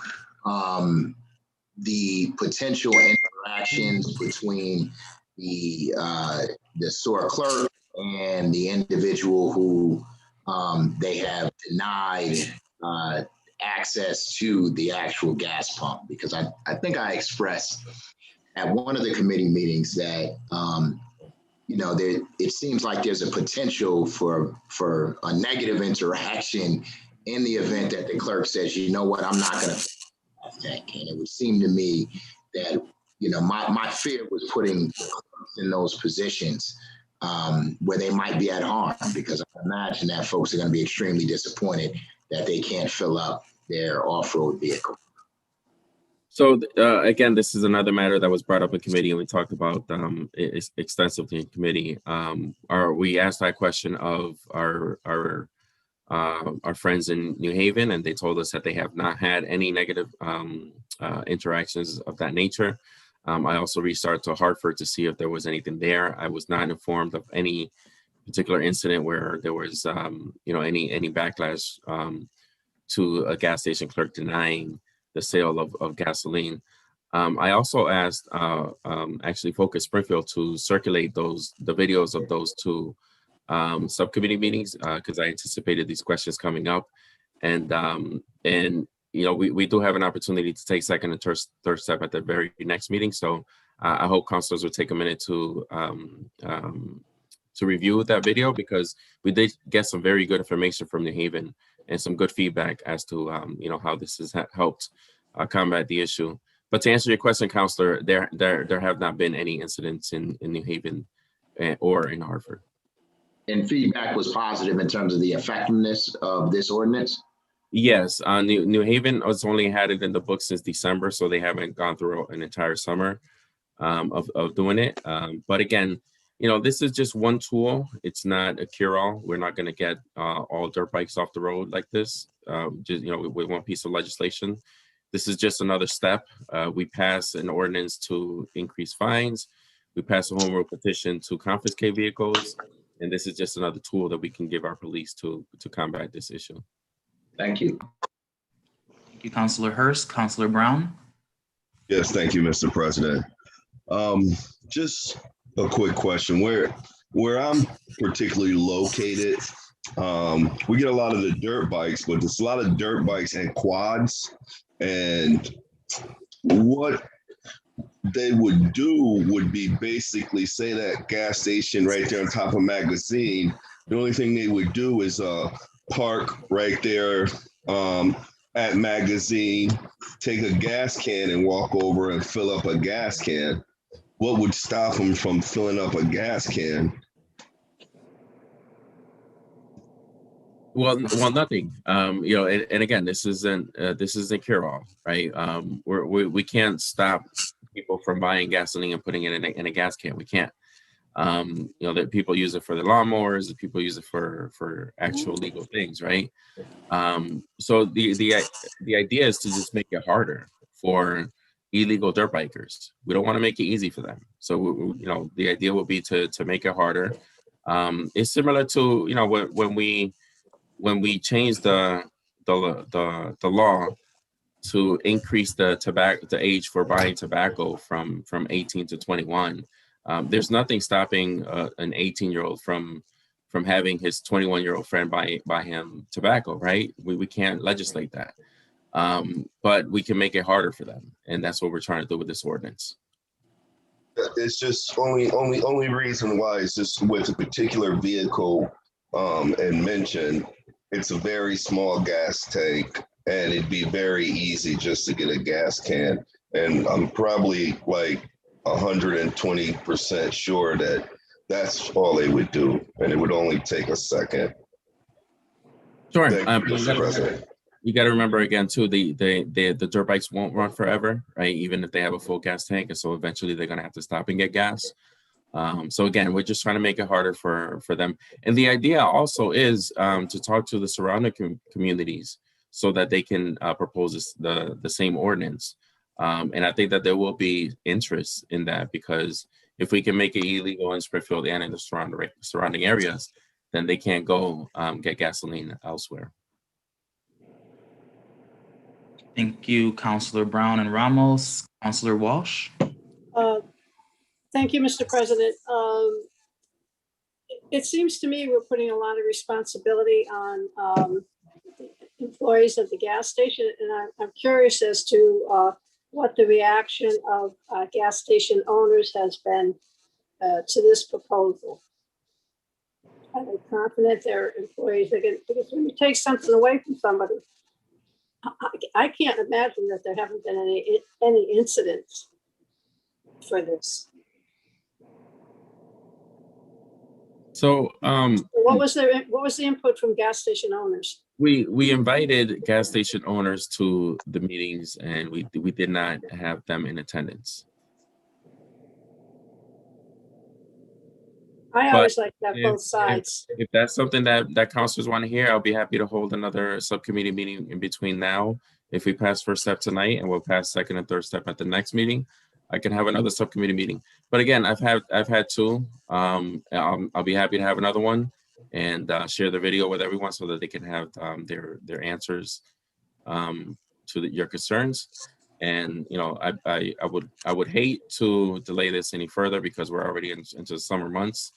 the potential interactions between the store clerk and the individual who they have denied access to the actual gas pump? Because I think I expressed at one of the committee meetings that it seems like there's a potential for a negative interaction in the event that the clerk says, you know what, I'm not going to that. And it would seem to me that my fear was putting clerks in those positions where they might be at harm, because I imagine that folks are going to be extremely disappointed that they can't fill up their off-road vehicle. So again, this is another matter that was brought up in committee, and we talked about extensively in committee. We asked that question of our friends in New Haven, and they told us that they have not had any negative interactions of that nature. I also reached out to Hartford to see if there was anything there. I was not informed of any particular incident where there was any backlash to a gas station clerk denying the sale of gasoline. I also asked actually Focus Springfield to circulate the videos of those two subcommittee meetings because I anticipated these questions coming up, and we do have an opportunity to take second and third step at the very next meeting. So I hope councilors will take a minute to review that video, because we did get some very good information from New Haven and some good feedback as to how this has helped combat the issue. But to answer your question, Councilor, there have not been any incidents in New Haven or in Hartford. And feedback was positive in terms of the effectiveness of this ordinance? Yes, New Haven has only had it in the book since December, so they haven't gone through an entire summer of doing it. But again, this is just one tool. It's not a cure-all. We're not going to get all dirt bikes off the road like this. With one piece of legislation. This is just another step. We passed an ordinance to increase fines. We passed a home rule petition to confiscate vehicles. And this is just another tool that we can give our police to combat this issue. Thank you. Thank you, Councilor Hurst. Councilor Brown. Yes, thank you, Mr. President. Just a quick question. Where I'm particularly located, we get a lot of the dirt bikes, but there's a lot of dirt bikes and quads. And what they would do would be basically say that gas station right there on top of Magazine. The only thing they would do is park right there at Magazine, take a gas can and walk over and fill up a gas can. What would stop them from filling up a gas can? Well, nothing. And again, this isn't cure-all, right? We can't stop people from buying gasoline and putting it in a gas can. We can't. That people use it for the lawnmowers, that people use it for actual legal things, right? So the idea is to just make it harder for illegal dirt bikers. We don't want to make it easy for them. So the idea will be to make it harder. It's similar to when we changed the law to increase the age for buying tobacco from 18 to 21. There's nothing stopping an 18-year-old from from having his 21-year-old friend buy him tobacco, right? We can't legislate that. But we can make it harder for them. And that's what we're trying to do with this ordinance. It's just only reason why is just with a particular vehicle and mentioned, it's a very small gas tank and it'd be very easy just to get a gas can. And I'm probably like 120% sure that that's all they would do. And it would only take a second. Sure. Thank you, Mr. President. You got to remember again too, the dirt bikes won't run forever, right? Even if they have a full gas tank, and so eventually they're gonna have to stop and get gas. So again, we're just trying to make it harder for them. And the idea also is to talk to the surrounding communities so that they can propose the same ordinance. And I think that there will be interest in that, because if we can make it illegal in Springfield and in the surrounding areas, then they can't go get gasoline elsewhere. Thank you, Councilor Brown and Ramos. Councilor Walsh. Thank you, Mr. President. It seems to me we're putting a lot of responsibility on employees at the gas station, and I'm curious as to what the reaction of gas station owners has been to this proposal. Are they confident their employees are going to, because when you take something away from somebody, I can't imagine that there haven't been any incidents for this. So what was the input from gas station owners? we invited gas station owners to the meetings, and we did not have them in attendance. I always like to have both sides. If that's something that councilors want to hear, I'll be happy to hold another subcommittee meeting in between now. If we pass first step tonight and we'll pass second and third step at the next meeting, I can have another subcommittee meeting. But again, I've had two. I'll be happy to have another one and share the video with everyone so that they can have their answers to your concerns. And you know, I would hate to delay this any further, because we're already into the summer months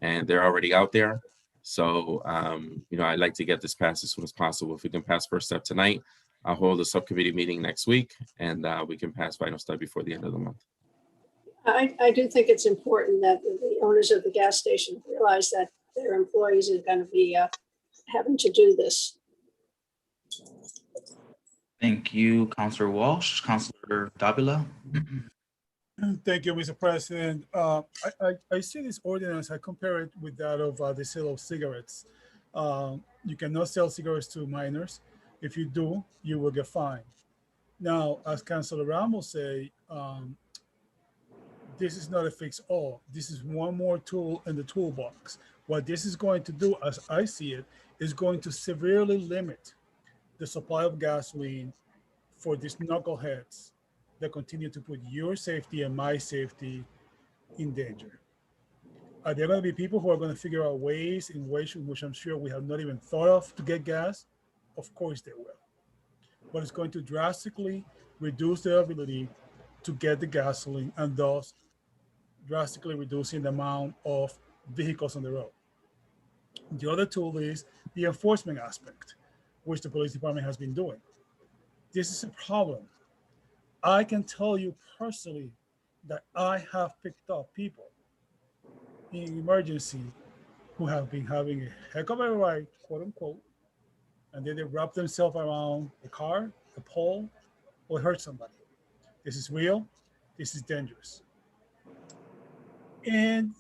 and they're already out there. So you know, I'd like to get this passed as soon as possible. If we can pass first step tonight, I'll hold a subcommittee meeting next week, and we can pass final step before the end of the month. I do think it's important that the owners of the gas station realize that their employees are going to be having to do this. Thank you, Councilor Walsh. Councilor Davila. Thank you, Mr. President. I see this ordinance, I compare it with that of the sale of cigarettes. You cannot sell cigarettes to minors. If you do, you will get fined. Now, as Councilor Ramos say, this is not a fix all. This is one more tool in the toolbox. What this is going to do, as I see it, is going to severely limit the supply of gasoline for these knuckleheads that continue to put your safety and my safety in danger. Are there going to be people who are going to figure out ways in which I'm sure we have not even thought of to get gas? Of course they will. But it's going to drastically reduce their ability to get the gasoline, and thus drastically reducing the amount of vehicles on the road. The other tool is the enforcement aspect, which the police department has been doing. This is a problem. I can tell you personally that I have picked up people in emergency who have been having a heck of a ride, quote unquote, and then they wrap themselves around a car, a pole, or hurt somebody. This is real. This is dangerous. And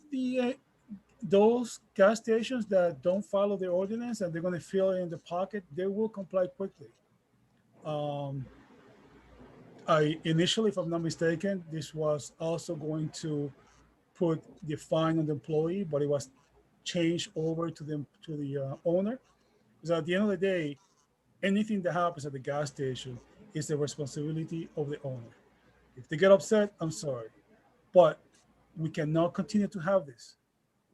those gas stations that don't follow the ordinance and they're going to fill it in the pocket, they will comply quickly. I initially, if I'm not mistaken, this was also going to put the fine on the employee, but it was changed over to the owner. Because at the end of the day, anything that happens at the gas station is the responsibility of the owner. If they get upset, I'm sorry, but we cannot continue to have this.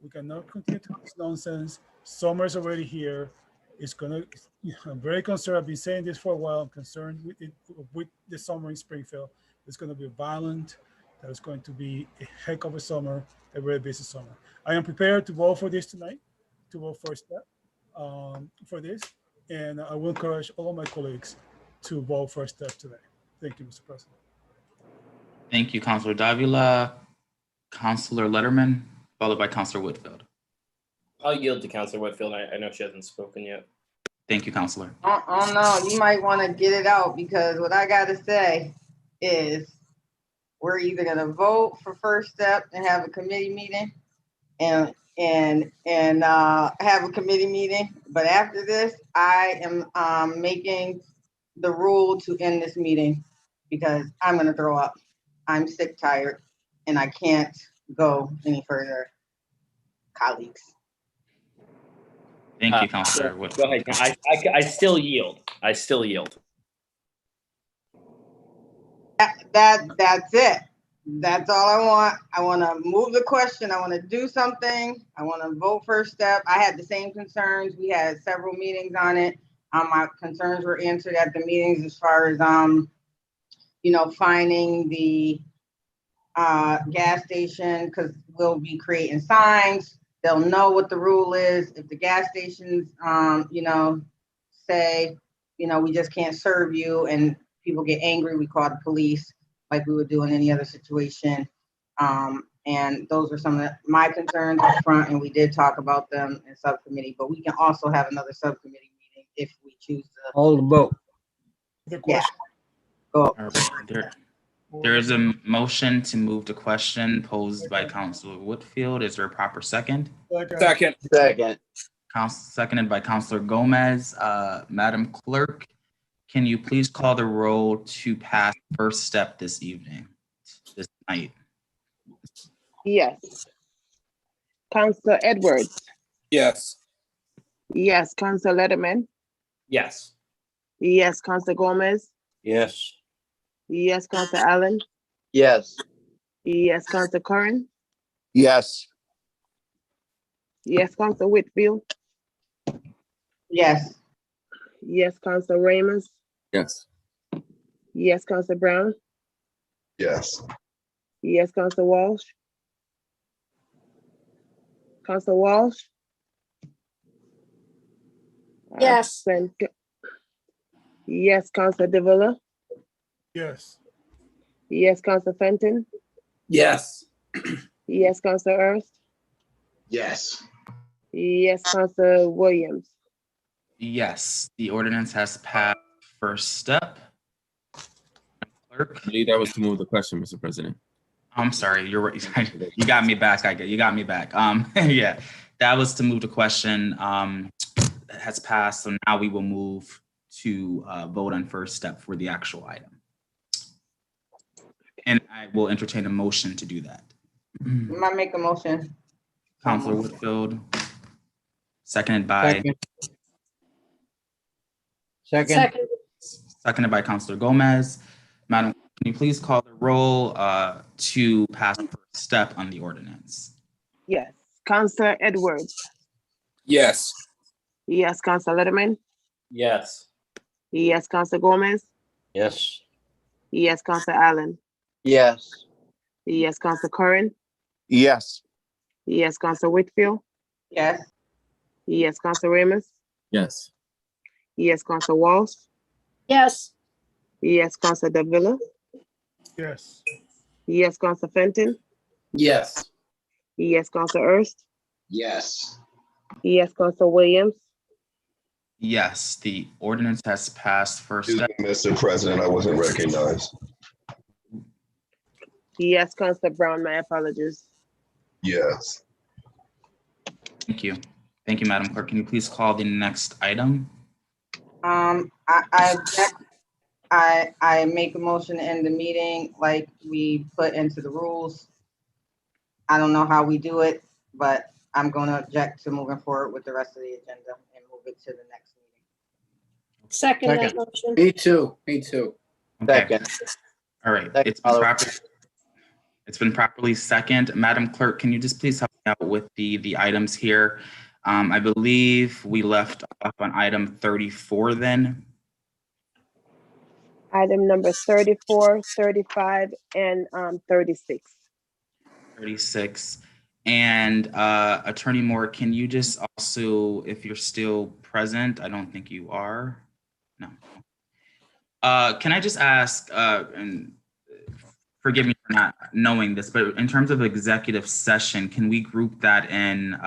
We cannot continue to have this nonsense. Summer is already here. It's gonna. I'm very concerned. I've been saying this for a while. I'm concerned with the summer in Springfield. It's going to be violent. That is going to be a heck of a summer, a very busy summer. I am prepared to vote for this tonight, to vote first step for this. And I will encourage all my colleagues to vote first step today. Thank you, Mr. President. Thank you, Councilor Davila. Councilor Letterman, followed by Councilor Whitfield. I'll yield to Councilor Whitfield. I know she hasn't spoken yet. Thank you, Councilor. Oh no, you might want to get it out because what I got to say is we're either going to vote for first step and have a committee meeting and have a committee meeting. But after this, I am making the rule to end this meeting because I'm going to throw up. I'm sick, tired, and I can't go any further, colleagues. Thank you, Councilor Whitfield. Go ahead. I still yield. I still yield. That's it. That's all I want. I want to move the question. I want to do something. I want to vote first step. I had the same concerns. We had several meetings on it. My concerns were answered at the meetings as far as finding the gas station, because we'll be creating signs. They'll know what the rule is. If the gas stations, say, we just can't serve you and people get angry, we call the police like we would do in any other situation. And those are some of my concerns up front, and we did talk about them in subcommittee, but we can also have another subcommittee meeting if we choose to. Hold the vote. Yeah. Go. There is a motion to move the question posed by Councilor Whitfield. Is there a proper second? Second. Seconded by Councilor Gomez. Madam Clerk, can you please call the roll to pass first step this night? Yes. Councilor Edwards. Yes. Yes. Councilor Letterman. Yes. Yes. Councilor Gomez. Yes. Yes. Councilor Allen. Yes. Yes. Councilor Curran. Yes. Yes. Councilor Whitfield. Yes. Yes. Councilor Ramos. Yes. Yes. Councilor Brown. Yes. Yes. Councilor Walsh. Councilor Walsh. Yes. Yes. Councilor Davila. Yes. Yes. Councilor Fenton. Yes. Yes. Councilor Ernst. Yes. Yes. Councilor Williams. Yes, the ordinance has passed first step. Clerk. I believe that was to move the question, Mr. President. I'm sorry, you're right. You got me back. You got me back. Yeah, that was to move the question. That has passed. So now we will move to vote on first step for the actual item. And I will entertain a motion to do that. I make a motion. Councilor Whitfield, seconded by. Seconded by Councilor Gomez. Madam, can you please call the roll to pass the first step on the ordinance? Yes. Councilor Edwards. Yes. Yes. Councilor Letterman. Yes. Yes. Councilor Gomez. Yes. Yes. Councilor Allen. Yes. Yes. Councilor Curran. Yes. Yes. Councilor Whitfield. Yes. Yes. Councilor Ramos. Yes. Yes. Councilor Walsh. Yes. Yes. Councilor Davila. Yes. Yes. Councilor Fenton. Yes. Yes. Councilor Ernst. Yes. Yes. Councilor Williams. Yes, the ordinance has passed first step. Mr. President, I wasn't recognized. Yes. Councilor Brown, my apologies. Yes. Thank you. Thank you, Madam Clerk. Can you please call the next item? I object. I make a motion to end the meeting like we put into the rules. I don't know how we do it, but I'm going to object to moving forward with the rest of the agenda and move it to the next meeting. Second that motion. Me too. Me too. Okay. All right. It's been properly second. Madam Clerk, can you just please help me out with the items here? I believe we left off on item 34 then. Item number 34, 35, and 36. 36. And Attorney Moore, can you just also, if you're still present, I don't think you are. No. Can I just ask, and forgive me for not knowing this, but in terms of executive session, can we group that in?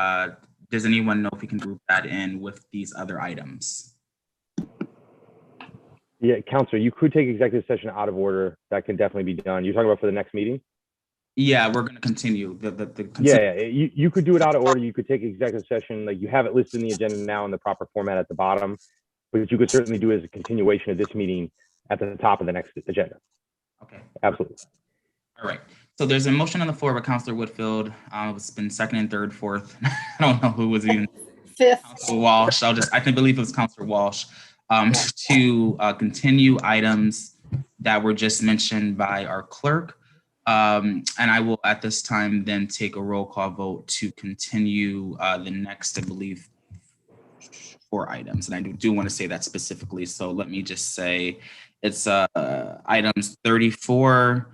Does anyone know if we can group that in with these other items? Yeah, Counselor, you could take executive session out of order. That can definitely be done. You're talking about for the next meeting? Yeah, we're going to continue. Yeah, you could do it out of order. You could take executive session, like you have it listed in the agenda now in the proper format at the bottom, but you could certainly do it as a continuation of this meeting at the top of the next agenda. Okay. Absolutely. All right. So there's a motion on the floor by Councilor Whitfield. It's been second and third, fourth. I don't know who was even fifth. Councilor Walsh. I can believe it was Councilor Walsh to continue items that were just mentioned by our clerk. And I will at this time then take a roll call vote to continue the next, I believe, 4 items. And I do want to say that specifically. So let me just say it's items 34,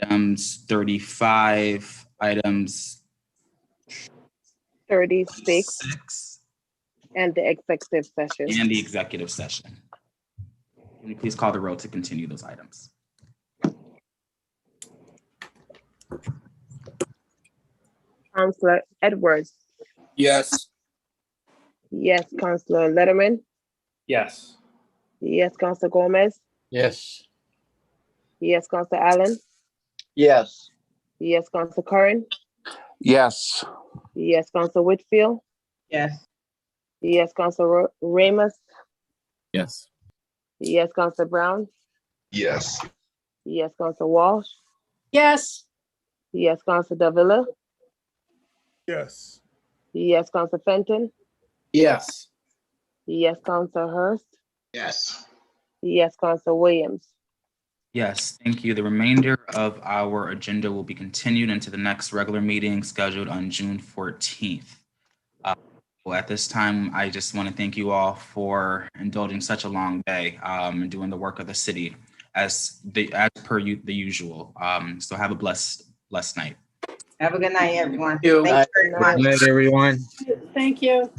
items 35, items 36, and the executive session. And the executive session. Can you please call the roll to continue those items? Councillor Edwards. Yes. Yes, Councillor Letterman. Yes. Yes, Councillor Gomez. Yes. Yes, Councillor Allen. Yes. Yes, Councillor Curran. Yes. Yes, Councillor Whitfield. Yes. Yes, Councillor Ramos. Yes. Yes, Councillor Brown. Yes. Yes, Councillor Walsh. Yes. Yes, Councillor Davila. Yes. Yes, Councillor Fenton. Yes. Yes, Councillor Hurst. Yes. Yes, Councillor Williams. Yes, thank you. The remainder of our agenda will be continued into the next regular meeting scheduled on June 14th. Well, at this time, I just want to thank you all for indulging such a long day and doing the work of the city as per the usual. So have a blessed night. Have a good night, everyone. You. Thank you very much. Good night, everyone. Thank you.